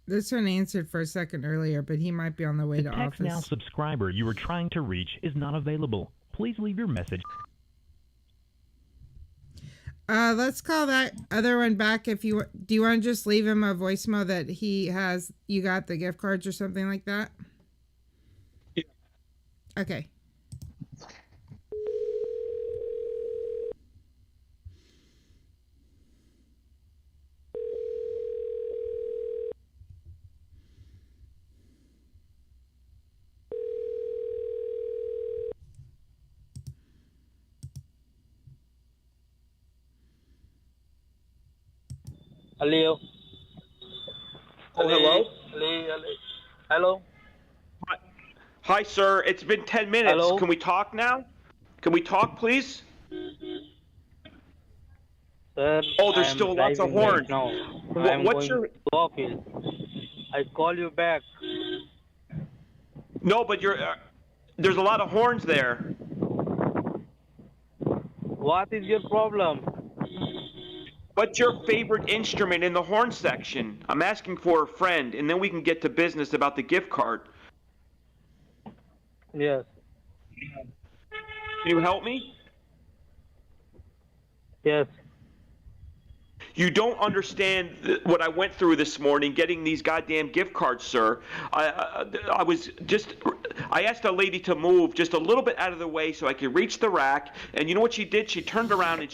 This one answered for a second earlier, but he might be on the way to office. The Text Now subscriber you were trying to reach is not available. Please leave your message. Let's call that other one back. Do you want to just leave him a voicemail that you got the gift cards or something like that? Yeah. Okay. Hello. Oh, hello? Hello. Hi, sir. It's been 10 minutes. Hello? Can we talk now? Can we talk, please? Sir, Oh, there's still lots of horns. Right now. What's your office? I call you back. No, but there's a lot of horns there. What is your problem? What's your favorite instrument in the horn section? I'm asking for a friend, and then we can get to business about the gift card. Yes. Can you help me? Yes. You don't understand what I went through this morning getting these goddamn gift cards, sir. I asked a lady to move just a little bit out of the way so I could reach the rack, and you know what she did? She turned around and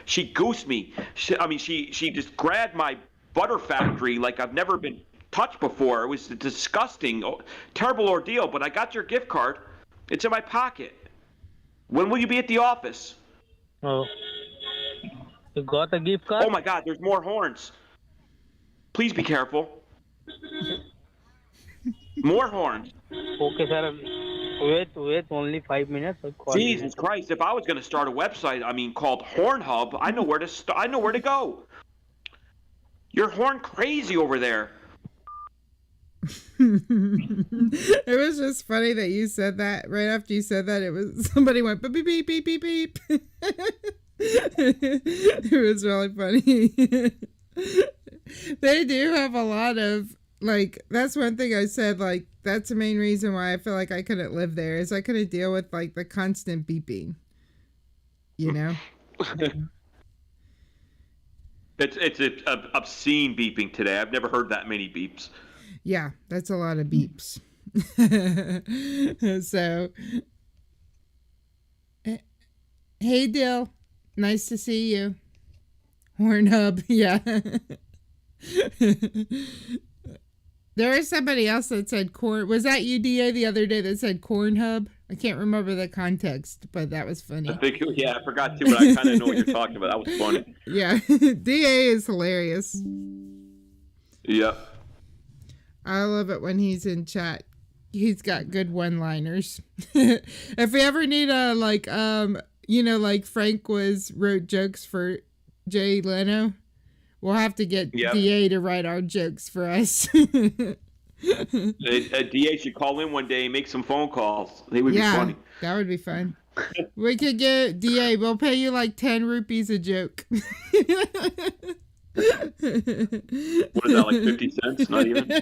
she goosed me. She just grabbed my butter factory like I've never been touched before. It was a disgusting, terrible ordeal, but I got your gift card. It's in my pocket. When will you be at the office? Oh. You got a gift card? Oh my God, there's more horns. Please be careful. More horns. Okay, sir. Wait, only 5 minutes. Jesus Christ! If I was going to start a website, called Horn Hub, I know where to go. You're horn crazy over there. It was just funny that you said that. Right after you said that, somebody went beep beep beep beep beep. It was really funny. They do have a lot of like, that's one thing I said, like, that's the main reason why I feel like I couldn't live there, is I couldn't deal with, like, the constant beeping. You know? It's obscene beeping today. I've never heard that many beeps. Yeah, that's a lot of beeps. So, hey, Dill. Nice to see you. Hornhub, yeah. There was somebody else that said corn. Was that you, DA, the other day that said corn hub? I can't remember the context, but that was funny. I forgot to, but I kind of know what you're talking about. That was funny. Yeah, DA is hilarious. Yep. I love it when he's in chat. He's got good one-liners. If we ever need a, like, like Frank wrote jokes for Jay Leno, we'll have to get DA to write our jokes for us. DA should call in one day and make some phone calls. They would be funny. That would be fun. We could get DA. We'll pay you like 10 rupees a joke. What is that, like 50 cents? Not even.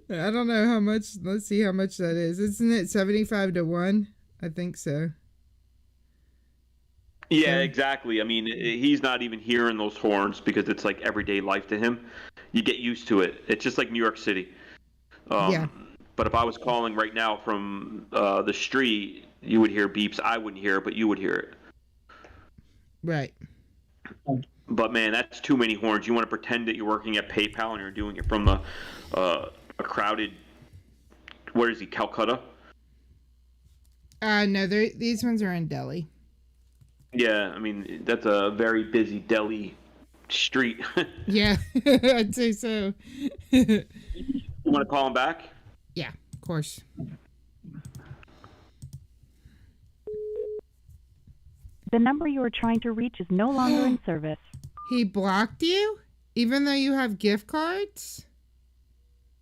I don't know how much. Let's see how much that is. Isn't it 75 to 1? I think so. Yeah, exactly. I mean, he's not even hearing those horns because it's like everyday life to him. You get used to it. It's just like New York City. But if I was calling right now from the street, you would hear beeps. I wouldn't hear it, but you would hear it. Right. But man, that's too many horns. You want to pretend that you're working at PayPal and you're doing it from a crowded, where is he, Calcutta? No, these ones are in Delhi. Yeah, I mean, that's a very busy Delhi street. Yeah, I'd say so. You want to call him back? Yeah, of course. The number you are trying to reach is no longer in service. He blocked you? Even though you have gift cards?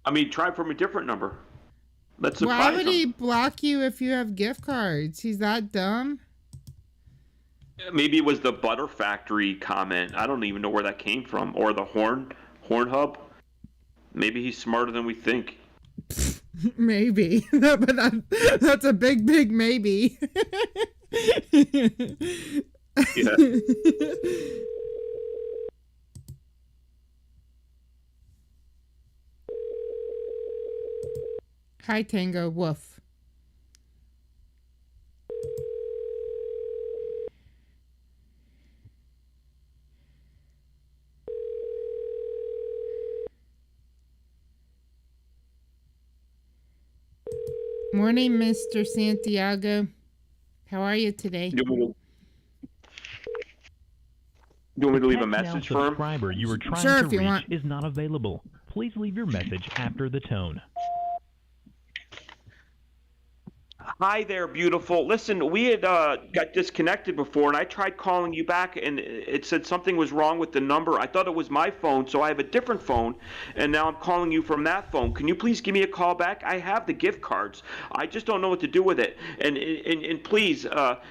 I mean, try from a different number. Let's surprise him. Why would he block you if you have gift cards? He's that dumb? Maybe it was the Butter Factory comment. I don't even know where that came from. Or the Horn Hub. Maybe he's smarter than we think. Maybe. But that's a big, big maybe. Yeah. Hi, Tango. Woof. Morning, Mr. Santiago. How are you today? Do you want me to leave a Text message now for him? subscriber you are trying Sure, to if you reach want. is not available. Please leave your message after the tone. Hi there, beautiful. Listen, we had got disconnected before, and I tried calling you back, and it said something was wrong with the number. I thought it was my phone, so I have a different phone, and now I'm calling you from that phone. Can you please give me a call back? I have the gift cards. I just don't know what to do with it. And please,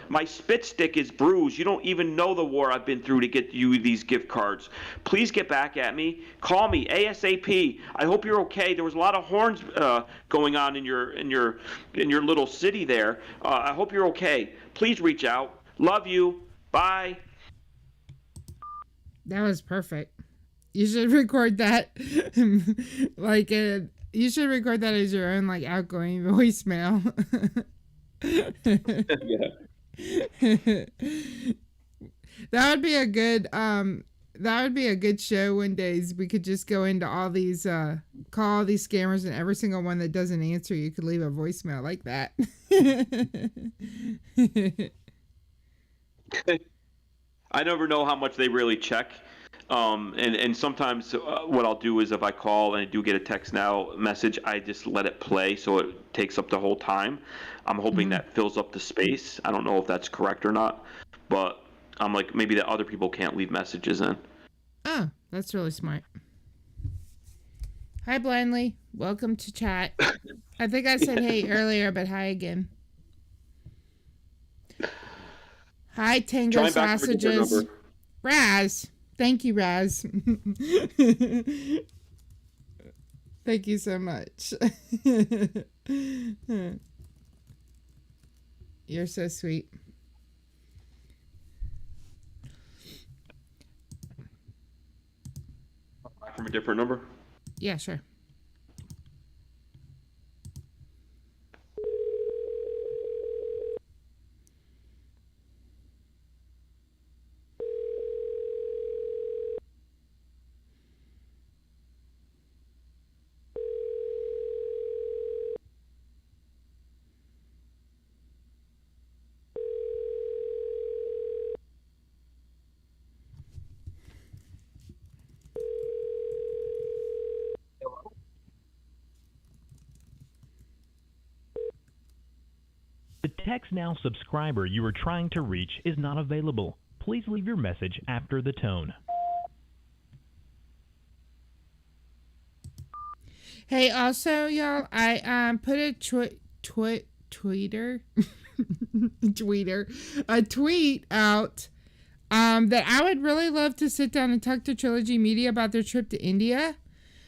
my spit stick is bruised. You don't even know the war I've been through to get you these gift cards. Please get back at me. Call me ASAP. I hope you're okay. There was a lot of horns going on in your little city there. I hope you're okay. Please reach out. Love you. Bye. That was perfect. You should record that. You should record that as your own, like, outgoing voicemail. Yeah. That would be a good show one day. We could just go into all these call all these scammers, and every single one that doesn't answer, you could leave a voicemail like that. I never know how much they really check. And sometimes what I'll do is if I call and I do get a text now message, I just let it play so it takes up the whole time. I'm hoping that fills up the space. I don't know if that's correct or not, but I'm like, maybe that other people can't leave messages in. Oh, that's really smart. Hi, Blindly. Welcome to chat. I think I said hey earlier, but hi again. Hi, Tango Sausages. Raz, Thank you, Raz. Thank you so much. You're so sweet. From a different number? Yeah, sure. The Text Now subscriber you are trying to reach is not available. Please leave your message after the tone. Hey, also, y'all, I put a tweet out that I would really love to sit down and talk to Trilogy Media about their trip to India.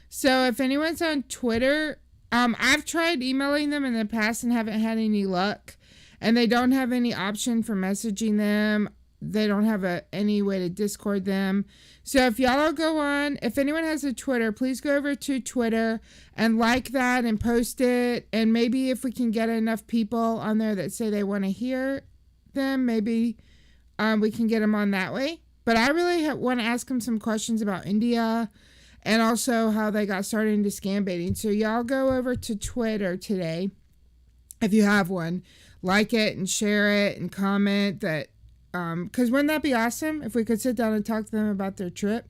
So if anyone's on Twitter, I've tried emailing them in the past and haven't had any luck. And they don't have any option for messaging them. They don't have any way to Discord them. So if y'all go on, if anyone has a Twitter, please go over to Twitter and like that and post it. And maybe if we can get enough people on there that say they want to hear them, maybe we can get them on that way. But I really want to ask them some questions about India and also how they got started into scam baiting. So y'all go over to Twitter today, if you have one. Like it and share it and comment that, because wouldn't that be awesome if we could sit down and talk to them about their trip?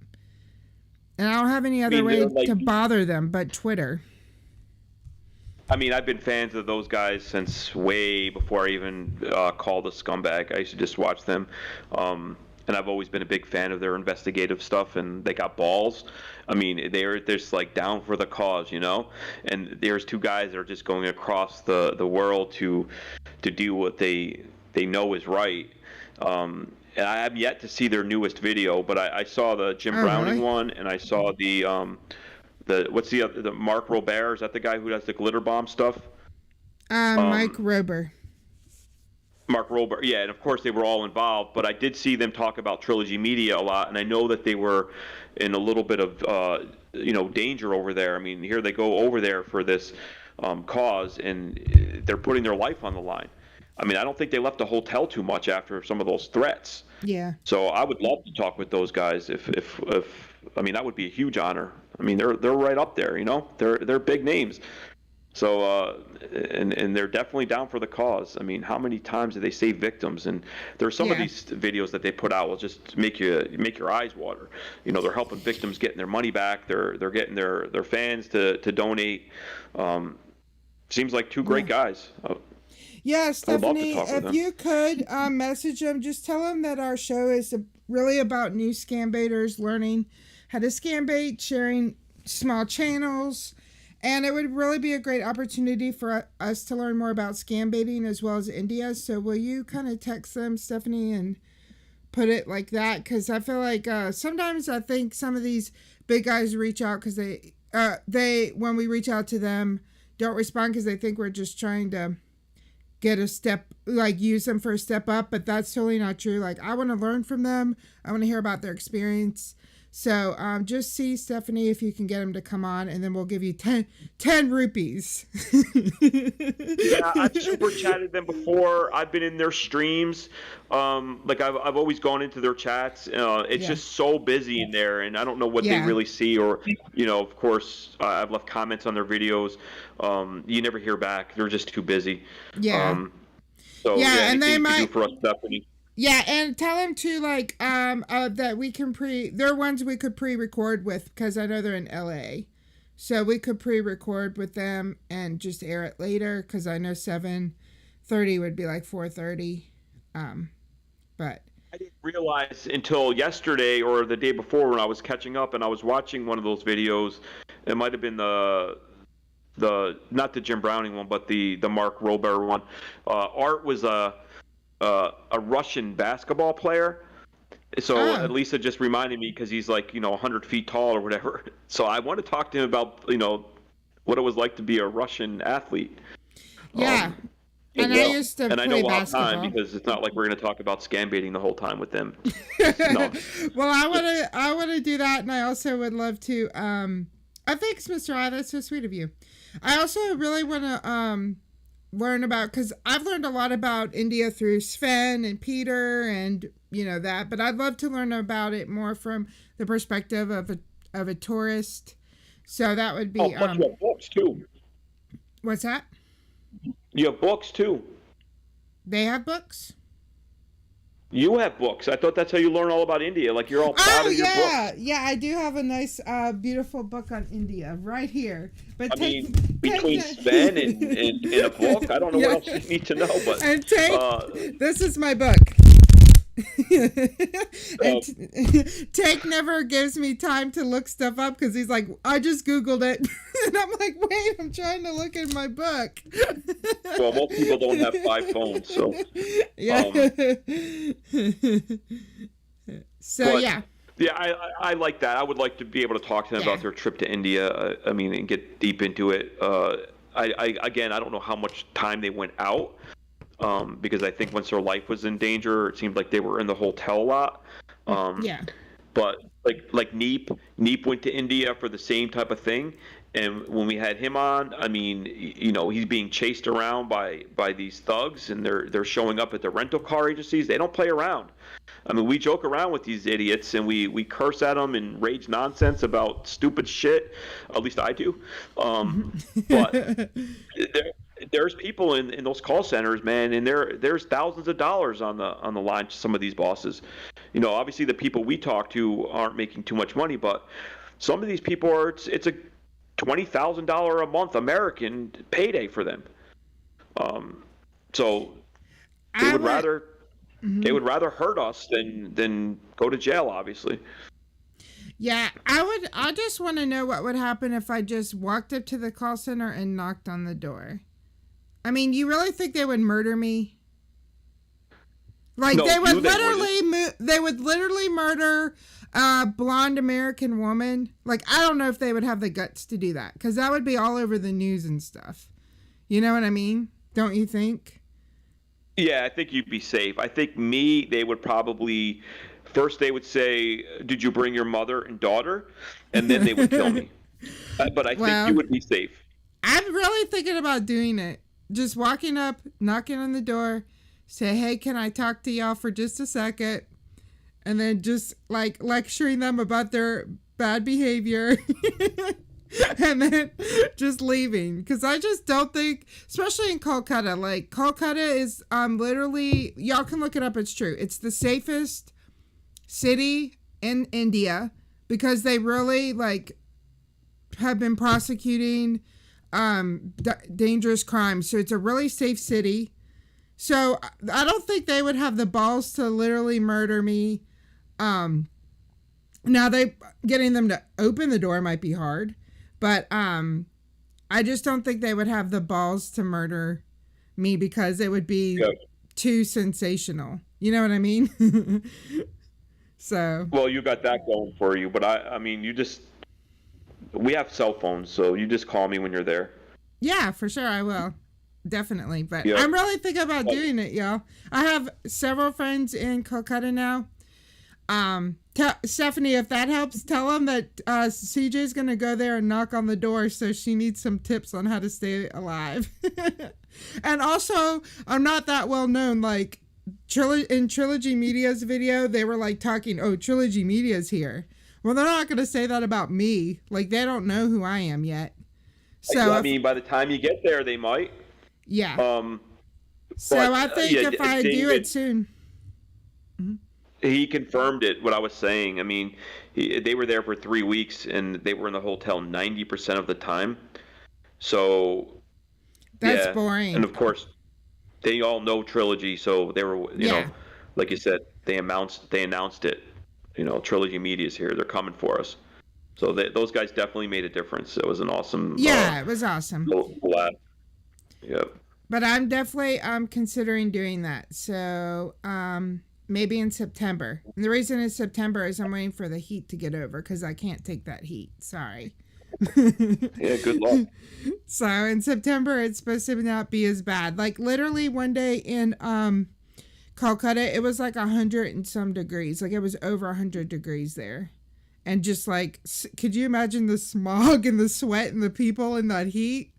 And I don't have any other way to bother them but Twitter. I mean, I've been fans of those guys since way before I even called a scumbag. I used to just watch them. And I've always been a big fan of their investigative stuff, and they got balls. I mean, they're just like down for the cause, you know? And there's two guys that are just going across the world to do what they know is right. And I have yet to see their newest video, but I saw the Jim Browning one, and I saw the what's the other, the Mark Robert, is that the guy who does the glitter bomb stuff? Mike Rober. Mark Robert, yeah, and of course they were all involved, but I did see them talk about Trilogy Media a lot, and I know that they were in a little bit of danger over there. I mean, here they go over there for this cause, and they're putting their life on the line. I mean, I don't think they left the hotel too much after some of those threats. Yeah. So I would love to talk with those guys. If I mean, that would be a huge honor. I mean, they're right up there, you know. They're big names. So and they're definitely down for the cause. I mean, how many times do they save victims? And there's some of these videos that they put out will just make your eyes water. You know, they're helping victims getting their money back. They're getting their fans to donate. Seems like two great guys. Yeah, Stephanie, if you could message them, just tell them that our show is really about new scam baiters learning how to scam bait, sharing small channels. And it would really be a great opportunity for us to learn more about scam baiting as well as India. So will you kind of text them, Stephanie, and put it like that? Because I feel like sometimes I think some of these big guys reach out because they when we reach out to them, don't respond because they think we're just trying to get a step, like use them for a step up. But that's totally not true. Like, I want to learn from them. I want to hear about their experience. So just see, Stephanie, if you can get him to come on, and then we'll give you 10 rupees. Yeah, I've super chatted them before. I've been in their streams. Like I've always gone into their chats. It's just so busy in there, and I don't know what they really see. Or, you know, of course, I've left comments on their videos. You never hear back. They're just too busy. Yeah. So yeah, and they might do for us, Stephanie. Yeah, and tell them to, like, that we can they're ones we could pre-record with, because I know they're in LA. So we could pre-record with them and just air it later, because I know 7:30 would be like 4:30. But I didn't realize until yesterday or the day before when I was catching up and I was watching one of those videos. It might have been the not the Jim Browning one, but the Mark Robert one. Art was a Russian basketball player, So Oh. Lisa just reminded me because he's like 100 feet tall or whatever. So I want to talk to him about what it was like to be a Russian athlete. Yeah. And I used to and I know play we'll have time basketball. because it's not like we're going to talk about scambaiting the whole time with them. Well, I want to do that, and I also would love to. Thanks, Mr. I. That's so sweet of you. I also really want to learn about, because I've learned a lot about India through Sven and Peter, and that. But I'd love to learn about it more from the perspective of a tourist. So that would be. Plus you have books too. What's that? You have books too. They have books? You have books. I thought that's how you learn all about India. Like you're all proud of your book. Yeah, I do have a nice, beautiful book on India right here. But between Sven and a book, I don't know what else you need to know. But and this is my book. And Take never gives me time to look stuff up because he's like, I just Googled it. And I'm like, wait, I'm trying to look in my book. Well, most people don't have 5 phones, so. Yeah. Yeah. Yeah, I like that. I would like to be able to talk to them about their trip to India. And get deep into it. I don't know how much time they went out. Because I think once their life was in danger, it seemed like they were in the hotel a lot. But like Neep went to India for the same type of thing, and when we had him on, he's being chased around by these thugs, and they're showing up at the rental car agencies. They don't play around. We joke around with these idiots, and we curse at them and rage nonsense about stupid shit. At least I do. But there's people in those call centers, man, and there's thousands of dollars on the line to some of these bosses. Obviously the people we talk to aren't making too much money, but some of these people it's a $20,000 a month American payday for them. So they would rather they would rather hurt us than go to jail, obviously. Yeah, I just want to know what would happen if I just walked up to the call center and knocked on the door. You really think they would murder me? Like, no, they would literally murder a blonde American woman. Like, I don't know if they would have the guts to do that, because that would be all over the news and stuff. You know what I mean? Don't you think? Yeah, I think you'd be safe. I think they would probably, first they would say, did you bring your mother and daughter? And then they would kill me. But I think you would be safe. I'm really thinking about doing it. Just walking up, knocking on the door, say, hey, can I talk to y'all for just a second? And then just like lecturing them about their bad behavior. And then just leaving. Because I just don't think, especially in Kolkata, like Kolkata is literally, y'all can look it up, it's true. It's the safest city in India because they really have been prosecuting dangerous crimes. So it's a really safe city. So I don't think they would have the balls to literally murder me. Now getting them to open the door might be hard, but I just don't think they would have the balls to murder me because it would be too sensational. You know what I mean? So. Well, you got that going for you, but we have cell phones, so you just call me when you're there. Yeah, for sure, I will. Definitely. But I'm really thinking about doing it, y'all. I have several friends in Kolkata now. Stephanie, if that helps, tell them that CJ's going to go there and knock on the door, so she needs some tips on how to stay alive. And also, I'm not that well known. Like, in Trilogy Media's video, they were talking, oh, Trilogy Media's here. Well, they're not going to say that about me. Like, they don't know who I am yet. So by the time you get there, they might. Yeah. So I think if I do it soon. Mm-hmm. He confirmed it, what I was saying. They were there for 3 weeks, and they were in the hotel 90% of the time. So. That's boring. And, of course, they all know Trilogy, so they were, you know, like you said, they announced it. Trilogy Media's here. They're coming for us. So those guys definitely made a difference. It was an awesome. Yeah, it was awesome. Lab. Yep. But I'm definitely considering doing that. So maybe in September. And the reason it's September is I'm waiting for the heat to get over because I can't take that heat. Sorry. Yeah, good luck. So in September, it's supposed to not be as bad. Like literally one day in Calcutta, it was like 100 and some degrees. Like it was over 100 degrees there. And just like, could you imagine the smog and the sweat and the people in that heat?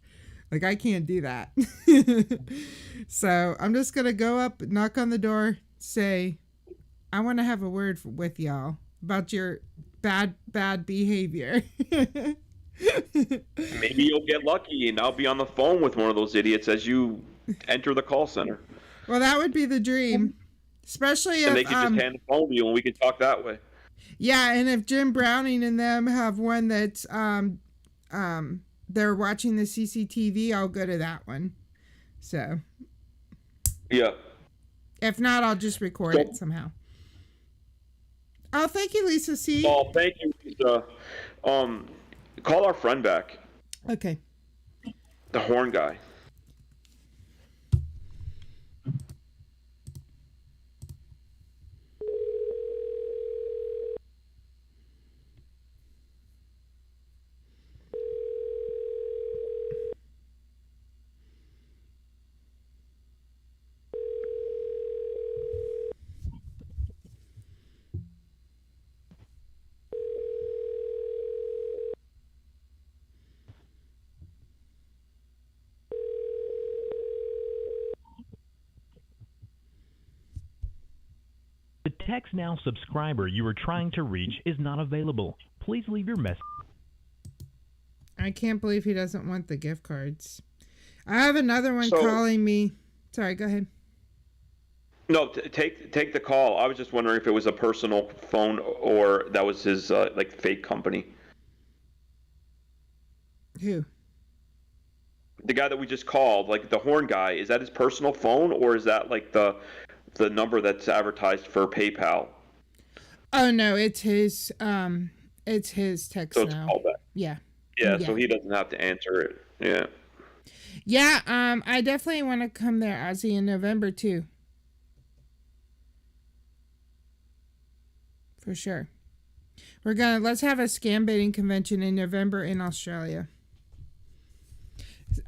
Like I can't do that. So I'm just going to go up, knock on the door, say, I want to have a word with y'all about your bad behavior. Maybe you'll get lucky and I'll be on the phone with one of those idiots as you enter the call center. Well, that would be the dream. Especially if... And they can just hand the phone to you and we can talk that way. Yeah, and if Jim Browning and them have one that's... they're watching the CCTV, I'll go to that one. So... Yeah. If not, I'll just record it somehow. Oh, thank you, Lisa C. Oh, thank you, Lisa. Call our friend back. Okay. The horn guy. The Text Now subscriber you are trying to reach is not available. Please leave your message. I can't believe he doesn't want the gift cards. I have another one calling me. Sorry, go ahead. No, take the call. I was just wondering if it was a personal phone or that was his like fake company. Who? The guy that we just called, like the horn guy. Is that his personal phone or is that like the number that's advertised for PayPal? Oh no, it's his text So it's now. callback. Yeah. Yeah, so he doesn't have to answer it. Yeah. Yeah, I definitely want to come there, Ozzy, in November too. For sure. Let's have a scam baiting convention in November in Australia.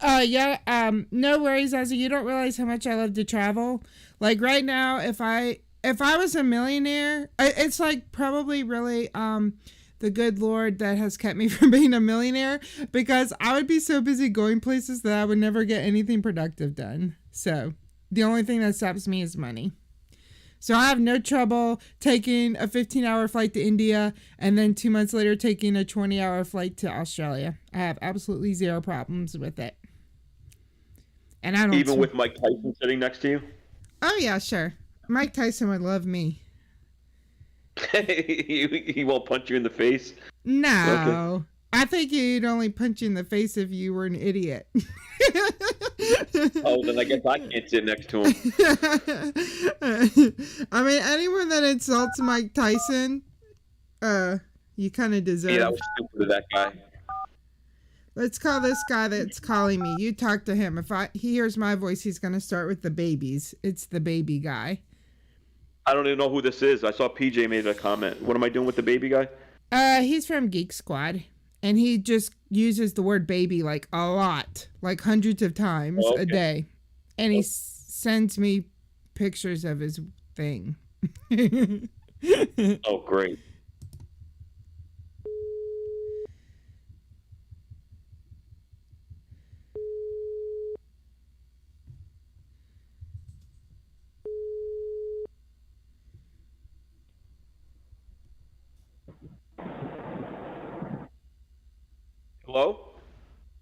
No worries, Ozzy. You don't realize how much I love to travel. Like right now, if I was a millionaire, it's like probably really the good Lord that has kept me from being a millionaire, because I would be so busy going places that I would never get anything productive done. So the only thing that stops me is money. So I have no trouble taking a 15-hour flight to India and then 2 months later taking a 20-hour flight to Australia. I have absolutely zero problems with it. And I don't Even with Mike Tyson sitting next to you? Oh yeah, sure. Mike Tyson would love me. He won't punch you in the face? No. Okay. I think he'd only punch you in the face if you were an idiot. Oh, then I guess I can't sit next to him. I mean, anyone that insults Mike Tyson, you kind of deserve. Yeah, that was stupid of that guy. Let's call this guy that's calling me. You talk to him. If he hears my voice, he's going to start with the babies. It's the baby guy. I don't even know who this is. I saw PJ made a comment. What am I doing with the baby guy? He's from Geek Squad. And he just uses the word baby like a lot, like hundreds of times a day. And he sends me pictures of his thing. Oh, great. Hello?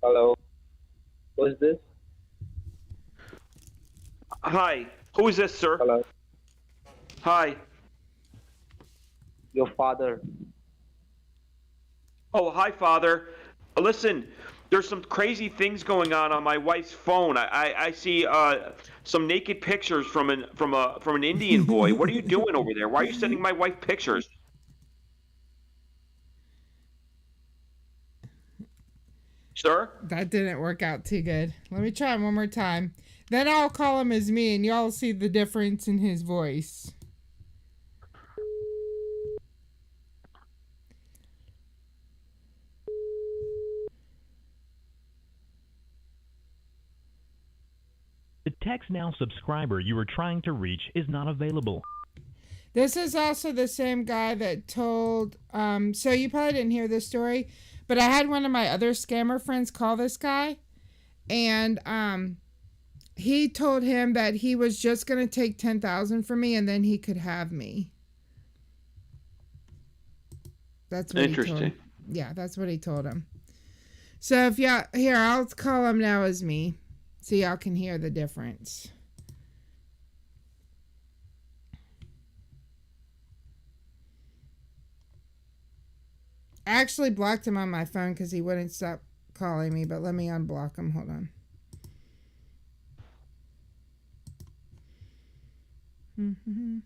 Hello. Who is this? Hi. Who is this, sir? Hello. Hi. Your father. Oh, hi, Father. Listen, there's some crazy things going on my wife's phone. I see some naked pictures from an Indian boy. What are you doing over there? Why are you sending my wife pictures? Sir? That didn't work out too good. Let me try him one more time. Then I'll call him as me, and y'all see the difference in his voice. Text Now subscriber you are trying to reach is not available. This is also the same guy that told, so you probably didn't hear this story, but I had one of my other scammer friends call this guy, and he told him that he was just going to take $10,000 from me and then he could have me. That's what he told him. Yeah, that's what he told him. So if y'all, here, I'll call him now as me, so y'all can hear the difference. I actually blocked him on my phone because he wouldn't stop calling me, but let me unblock him. Hold on. Mm-hmm.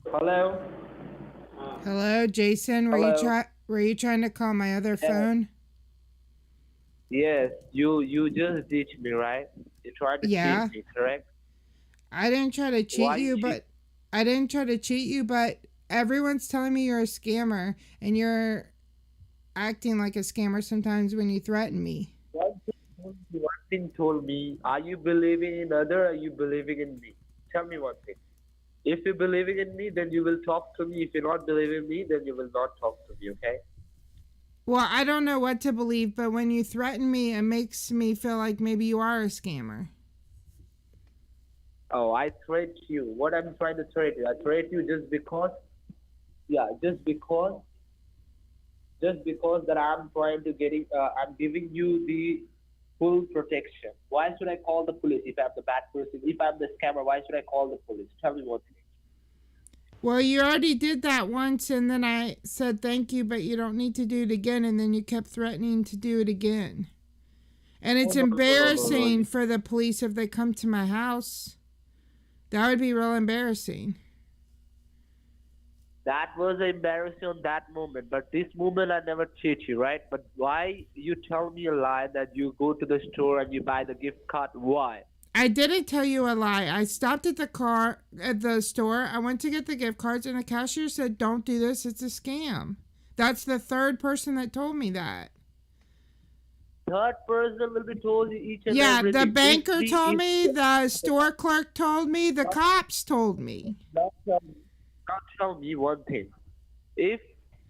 Hello? Hello, Jason. Were you trying to call my other phone? Yes, you just ditched me, right? You tried to cheat me, correct? I didn't try to cheat you, but everyone's telling me you're a scammer, and you're acting like a scammer sometimes when you threaten me. One thing told me, are you believing in other or are you believing in me? Tell me one thing. If you're believing in me, then you will talk to me. If you're not believing in me, then you will not talk to me, okay? Well, I don't know what to believe, but when you threaten me, it makes me feel like maybe you are a scammer. Oh, I threat you. What I'm trying to threat you? I threat you just because that I'm trying to I'm giving you the full protection. Why should I call the police if I'm the bad person? If I'm the scammer, why should I call the police? Tell me one thing. Well, you already did that once, and then I said thank you, but you don't need to do it again, and then you kept threatening to do it again. And it's embarrassing for the police if they come to my house. That would be real embarrassing. That was embarrassing on that moment, but this moment I never cheat you, right? But why you tell me a lie that you go to the store and you buy the gift card? Why? I didn't tell you a lie. I stopped at the store. I went to get the gift cards, and the cashier said, "Don't do this. It's a scam." That's the third person that told me that. Third person will be told you each and everything. Yeah, the banker told me, the store clerk told me, the cops told me. Now tell me one thing. If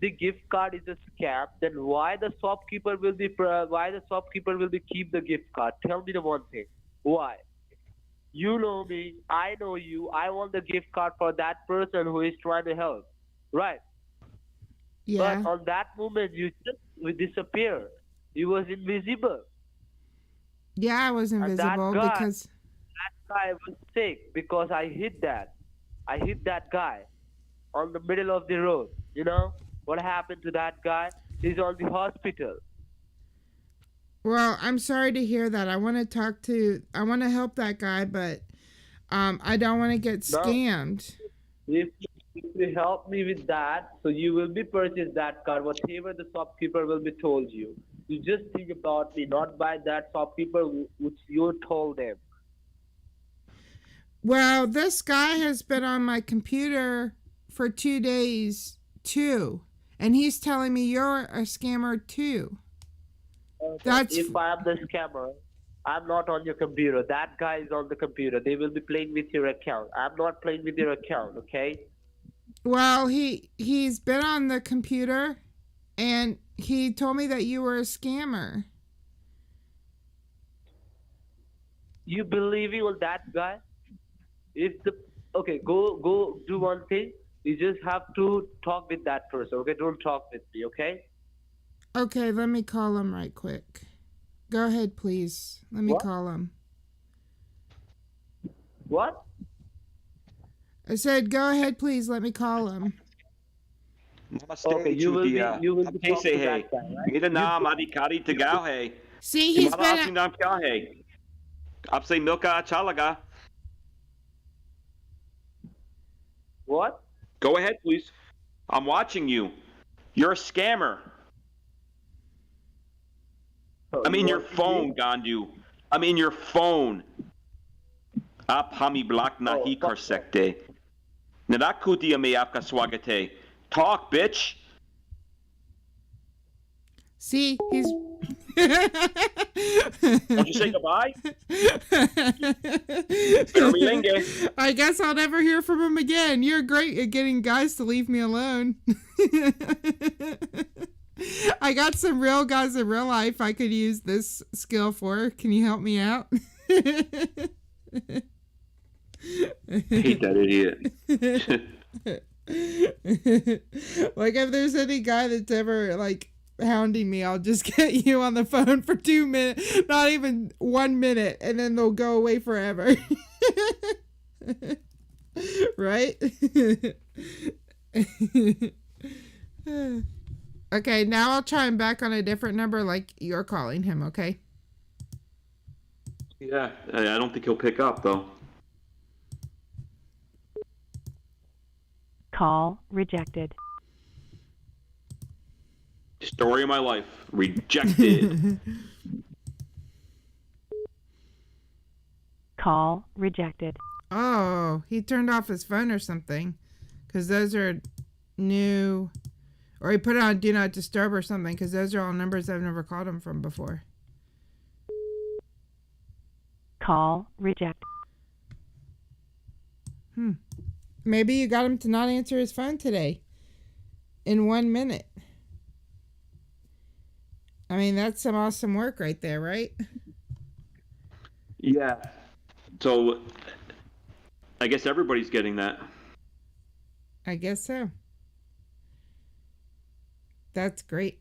the gift card is a scam, then why the shopkeeper will be keep the gift card? Tell me the one thing. Why? You know me, I know you. I want the gift card for that person who is trying to help, right? Yeah. But on that moment, you just disappear. You was invisible. Yeah, I was invisible because that guy was sick because I hit that guy on the middle of the road. You know what happened to that guy? He's on the hospital. Well, I'm sorry to hear that. I want to help that guy, but I don't want to get scammed. If you help me with that, so you will be purchase that card, whatever the shopkeeper will be told you. You just think about me, not by that shopkeeper which you told them. Well, this guy has been on my computer for 2 days too, and he's telling me you're a scammer too. If I'm the scammer, I'm not on your computer. That guy is on the computer. They will be playing with your account. I'm not playing with your account, okay? Well, he's been on the computer, and he told me that you were a scammer. You believing on that guy? Go do one thing. You just have to talk with that person, okay? Don't talk with me, okay? Okay, let me call him right quick. Go ahead, please. Let me call him. What? I said, go ahead, please. Let me call him. Okay, you will be talking to that guy, right? Mera naam adhikari TAGOW hai. See, he's been... Tumhara naam kya hai? Aapse milka acha laga. What? Go ahead, please. I'm watching you. You're a scammer. I'm in your phone, Gandu. I'm in your phone. Ap hami blak nahi kar sakte. Narakutia me aapka swagate. Talk, bitch. See, he's. Don't you say goodbye? I guess I'll never hear from him again. You're great at getting guys to leave me alone. I got some real guys in real life I could use this skill for. Can you help me out? Hate that idiot. Like, if there's any guy that's ever like hounding me, I'll just get you on the phone for 2 minutes, not even 1 minute, and then they'll go away forever. Right? Okay, now I'll try him back on a different number like you're calling him, okay? Yeah, I don't think he'll pick up, though. Call rejected. Story of my life. Rejected. Call rejected. Oh, he turned off his phone or something. Because those are new... Or he put it on Do Not Disturb or something. Because those are all numbers I've never called him from before. Call rejected. Maybe you got him to not answer his phone today. In 1 minute. I mean, that's some awesome work right there, right? Yeah. So, I guess everybody's getting that. I guess so. That's great.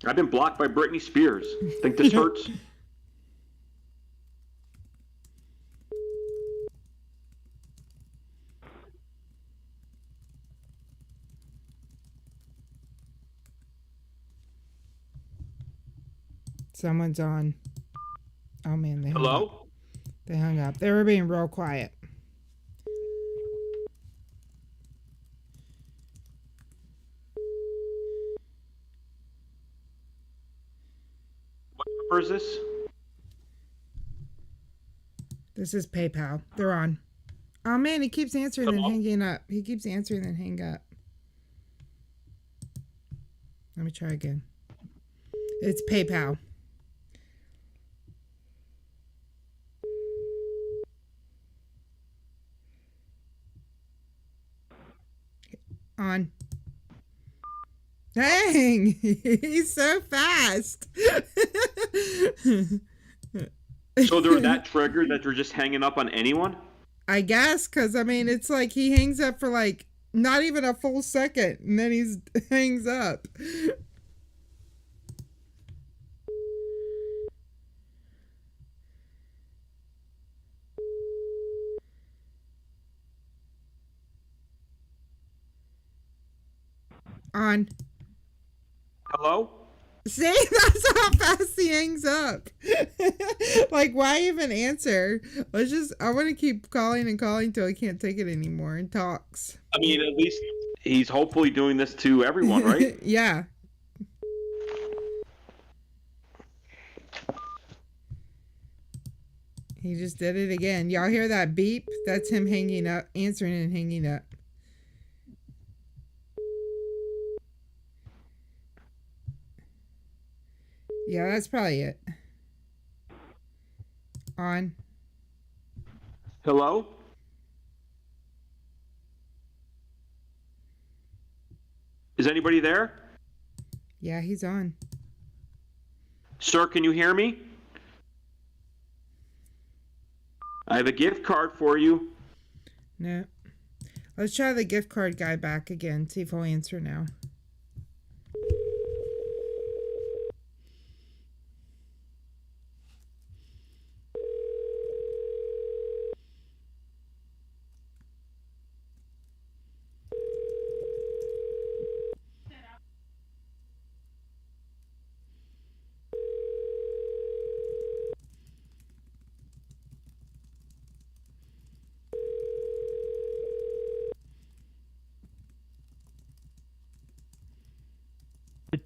I've been blocked by Britney Spears. Think this hurts? Someone's on. Oh man, they hung Hello? up. They hung up. They were being real quiet. What number is this? This is PayPal. They're on. Oh man, he keeps answering and hanging up. He keeps answering and hang up. Let me try again. It's PayPal. On. Dang! He's so fast. So they're that triggered that they're just hanging up on anyone? I guess, because I mean, it's like he hangs up for like not even a full second, and then he hangs up. On. Hello? See, that's how fast he hangs up. Like, why even answer? I want to keep calling and calling till he can't take it anymore and talks. I mean, at least he's hopefully doing this to everyone, right? Yeah. He just did it again. Y'all hear that beep? That's him hanging up, answering and hanging up. Yeah, that's probably it. On. Hello? Is anybody there? Yeah, he's on. Sir, can you hear me? I have a gift card for you. No. Let's try the gift card guy back again. See if he'll answer now.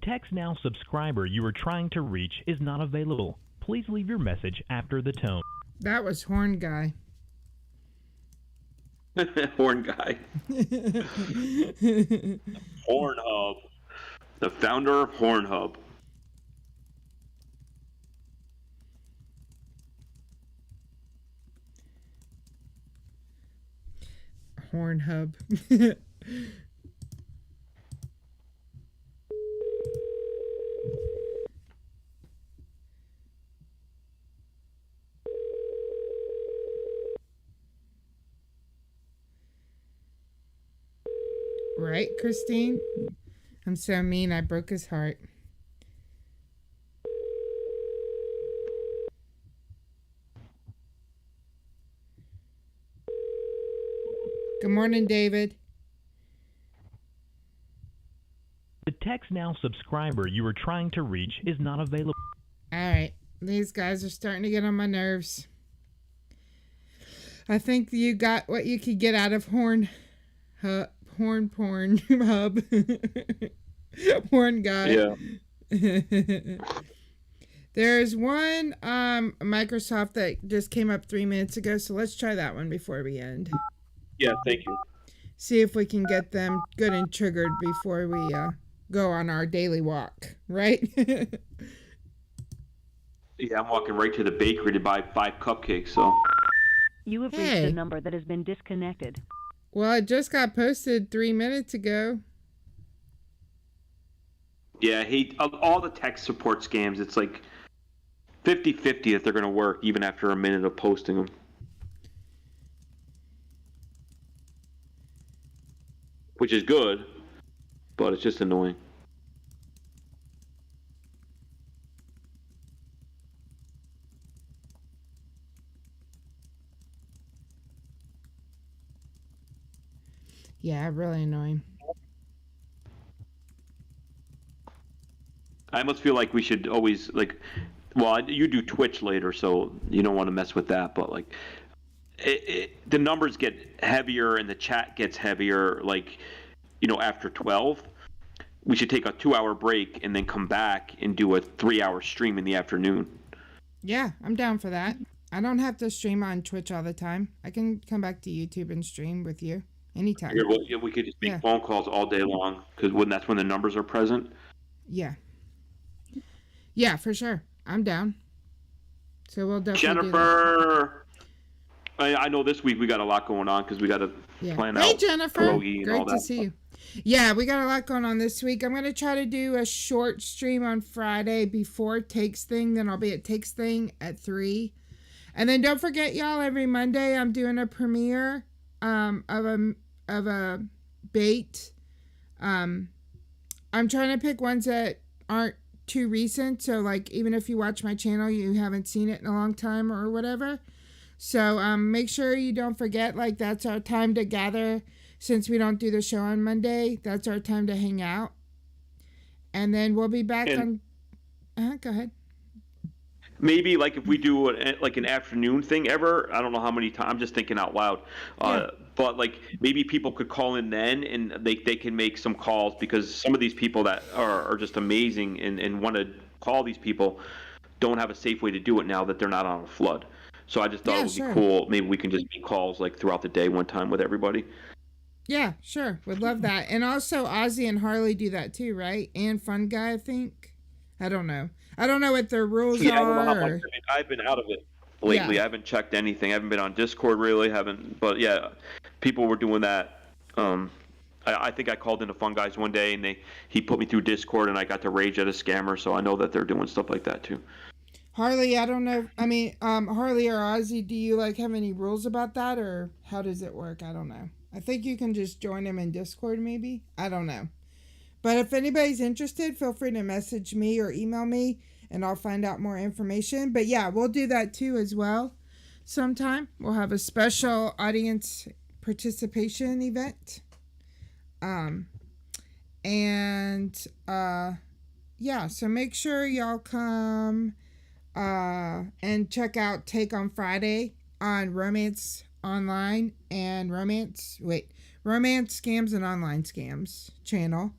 Text Now subscriber you are trying to reach is not available. Please leave your message after the tone. That was Horn Guy. Horn Guy. Hornhub. The founder of Hornhub. Hornhub. Right, Christine? I'm so mean, I broke his heart. Good morning, David. The Text Now subscriber you are trying to reach is not available. All right, these guys are starting to get on my nerves. I think you got what you could get out of Horn porn hub. Horn Guy. Yeah. There's one Microsoft that just came up 3 minutes ago, so let's try that one before we end. Yeah, thank you. See if we can get them good and triggered before we go on our daily walk, right? Yeah, I'm walking right to the bakery to buy 5 cupcakes, so. You have reached a number that has been disconnected. Well, it just got posted 3 minutes ago. Yeah, all the tech support scams, it's like 50-50 if they're going to work, even after a minute of posting them. Which is good, but it's just annoying. Yeah, really annoying. I almost feel like we should always, like, well, you do Twitch later, so you don't want to mess with that, but, like, the numbers get heavier and the chat gets heavier, like, you know, after 12. We should take a 2-hour break and then come back and do a 3-hour stream in the afternoon. Yeah, I'm down for that. I don't have to stream on Twitch all the time. I can come back to YouTube and stream with you anytime. Yeah, well, yeah, we could just make phone calls all day long, because that's when the numbers are present. Yeah. Yeah, for sure. I'm down. So we'll definitely Jennifer! I know this week we got a lot going on because we got to plan out. Hey, Jennifer. Pierogi and all Great to see you. Yeah, we got a lot going on this week. I'm going to try to do a short stream on Friday before Takes Thing. Then I'll be at Takes Thing at 3. And then don't forget, y'all, every Monday I'm doing a premiere of a bait. I'm trying to pick ones that aren't too recent. So, like, even if you watch my channel, you haven't seen it in a long time or whatever. So make sure you don't forget, like, that's our time to gather. Since we don't do the show on Monday, that's our time to hang out. And then we'll be back on... go ahead. Maybe, like, if we do, an afternoon thing ever, I don't know how many times, I'm just thinking out loud. But, like, maybe people could call in then, and they can make some calls, because some of these people that are just amazing and want to call these people don't have a safe way to do it now that they're not on a flood. So I just thought it would be cool. Maybe we can just make calls, like, throughout the day one time with everybody. Yeah, sure. Would love that. And also Ozzy and Harley do that too, right? And Fun Guy, I think. I don't know. I don't know what their rules are. I don't know how much, I've been out of it lately. I haven't checked anything. I haven't been on Discord really. But yeah, people were doing that. I think I called into Fun Guys one day, and he put me through Discord, and I got to rage at a scammer. So I know that they're doing stuff like that too. Harley, I don't know. I mean, Harley or Ozzy, do you like have any rules about that, or how does it work? I don't know. I think you can just join them in Discord, maybe. I don't know. But if anybody's interested, feel free to message me or email me, and I'll find out more information. But yeah, we'll do that too as well. Sometime we'll have a special audience participation event. Yeah, so make sure y'all come and check out Take on Friday on Romance Online and Romance Scams and Online Scams channel.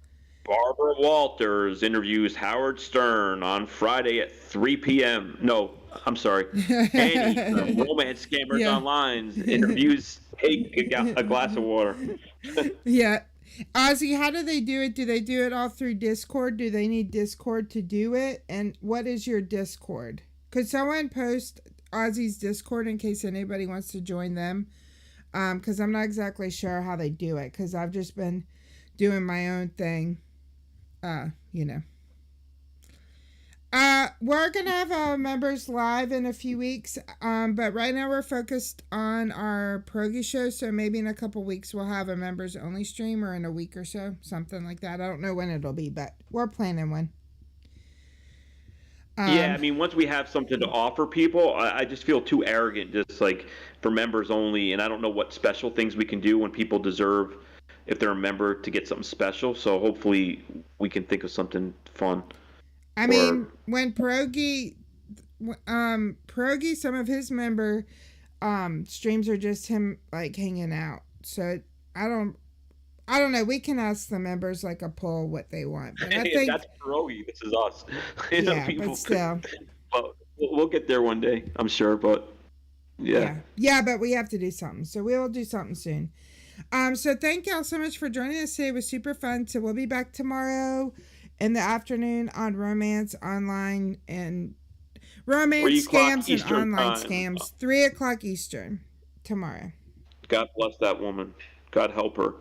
Barbara Walters interviews Howard Stern on Friday at 3 p.m. No, I'm sorry. Annie from Romance Scammers Online interviews a glass of water. Yeah. Ozzy, how do they do it? Do they do it all through Discord? Do they need Discord to do it? And what is your Discord? Could someone post Ozzy's Discord in case anybody wants to join them? Because I'm not exactly sure how they do it, because I've just been doing my own thing. You know. We're gonna have members live in a few weeks, but right now we're focused on our Pierogi show, so maybe in a couple weeks we'll have a members only stream, or in a week or so, something like that. I don't know when it'll be, but we're planning one. Yeah, I mean, once we have something to offer people, I just feel too arrogant, just like for members only, and I don't know what special things we can do when people deserve, if they're a member, to get something special. So hopefully we can think of something fun. I mean, when Pierogi, some of his member streams are just him like hanging out. So I don't know. We can ask the members like a poll what they want. But I think that's Pierogi. This is us. Yeah, but still. But we'll get there one day, I'm sure. But yeah, but we have to do something. So we will do something soon. So thank y'all so much for joining us today. It was super fun. So we'll be back tomorrow in the afternoon on Romance Online and Romance Scams and Online Scams, 3 o'clock Eastern tomorrow. God bless that woman. God help her.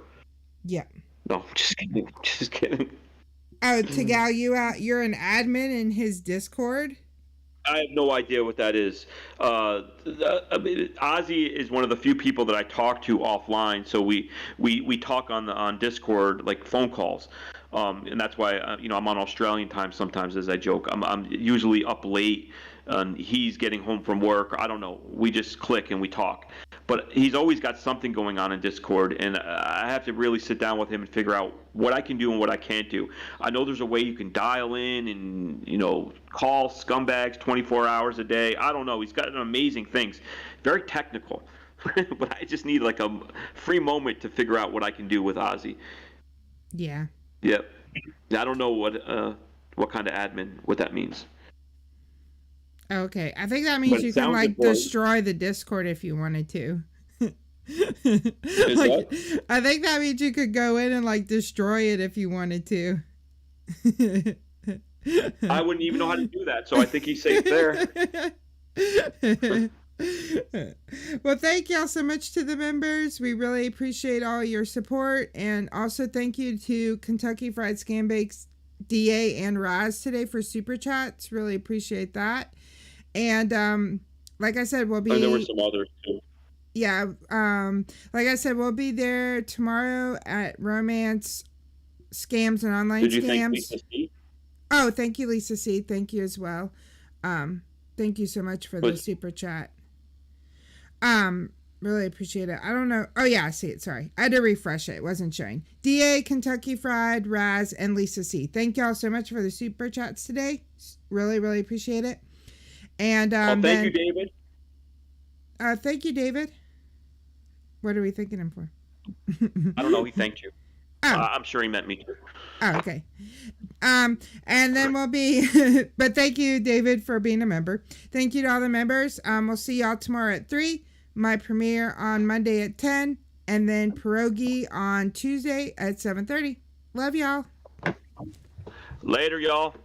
Yeah. No, just kidding. Just kidding. Oh, TAGOW, you're an admin in his Discord? I have no idea what that is. Ozzy is one of the few people that I talk to offline, so we talk on Discord, like phone calls. And that's why I'm on Australian time sometimes, as I joke. I'm usually up late, and he's getting home from work. I don't know. We just click and we talk. But he's always got something going on in Discord, and I have to really sit down with him and figure out what I can do and what I can't do. I know there's a way you can dial in and call scumbags 24 hours a day. I don't know. He's got amazing things, very technical. But I just need like a free moment to figure out what I can do with Ozzy. Yeah. Yep. I don't know what kind of admin, what that means. Okay, I think that means you can like destroy the Discord if you wanted to. I think that means you could go in and like destroy it if you wanted to. I wouldn't even know how to do that, so I think he's safe there. Well, thank y'all so much to the members. We really appreciate all your support, and also thank you to Kentucky Fried Scam Bakes, DA, and Raz today for super chats. Really appreciate that. And like I said, we'll be. And there were some others too. Yeah, like I said, we'll be there tomorrow at Romance Scams and Online Scams. Did you thank Lisa C? Oh, thank you, Lisa C. Thank you as well. Thank you so much for the super chat. Really appreciate it. I don't know. Oh yeah, I see it. Sorry. I had to refresh it. It wasn't showing. DA, Kentucky Fried, Raz, and Lisa C. Thank y'all so much for the super chats today. Really, really appreciate it. And thank you, David. Thank you, David. What are we thanking him for? I don't know. He thanked you. Oh. I'm sure he meant me too. Oh, okay. And then we'll be, but thank you, David, for being a member. Thank you to all the members. We'll see y'all tomorrow at 3. My premiere on Monday at 10, and then Pierogi on Tuesday at 7:30. Love y'all. Later, y'all.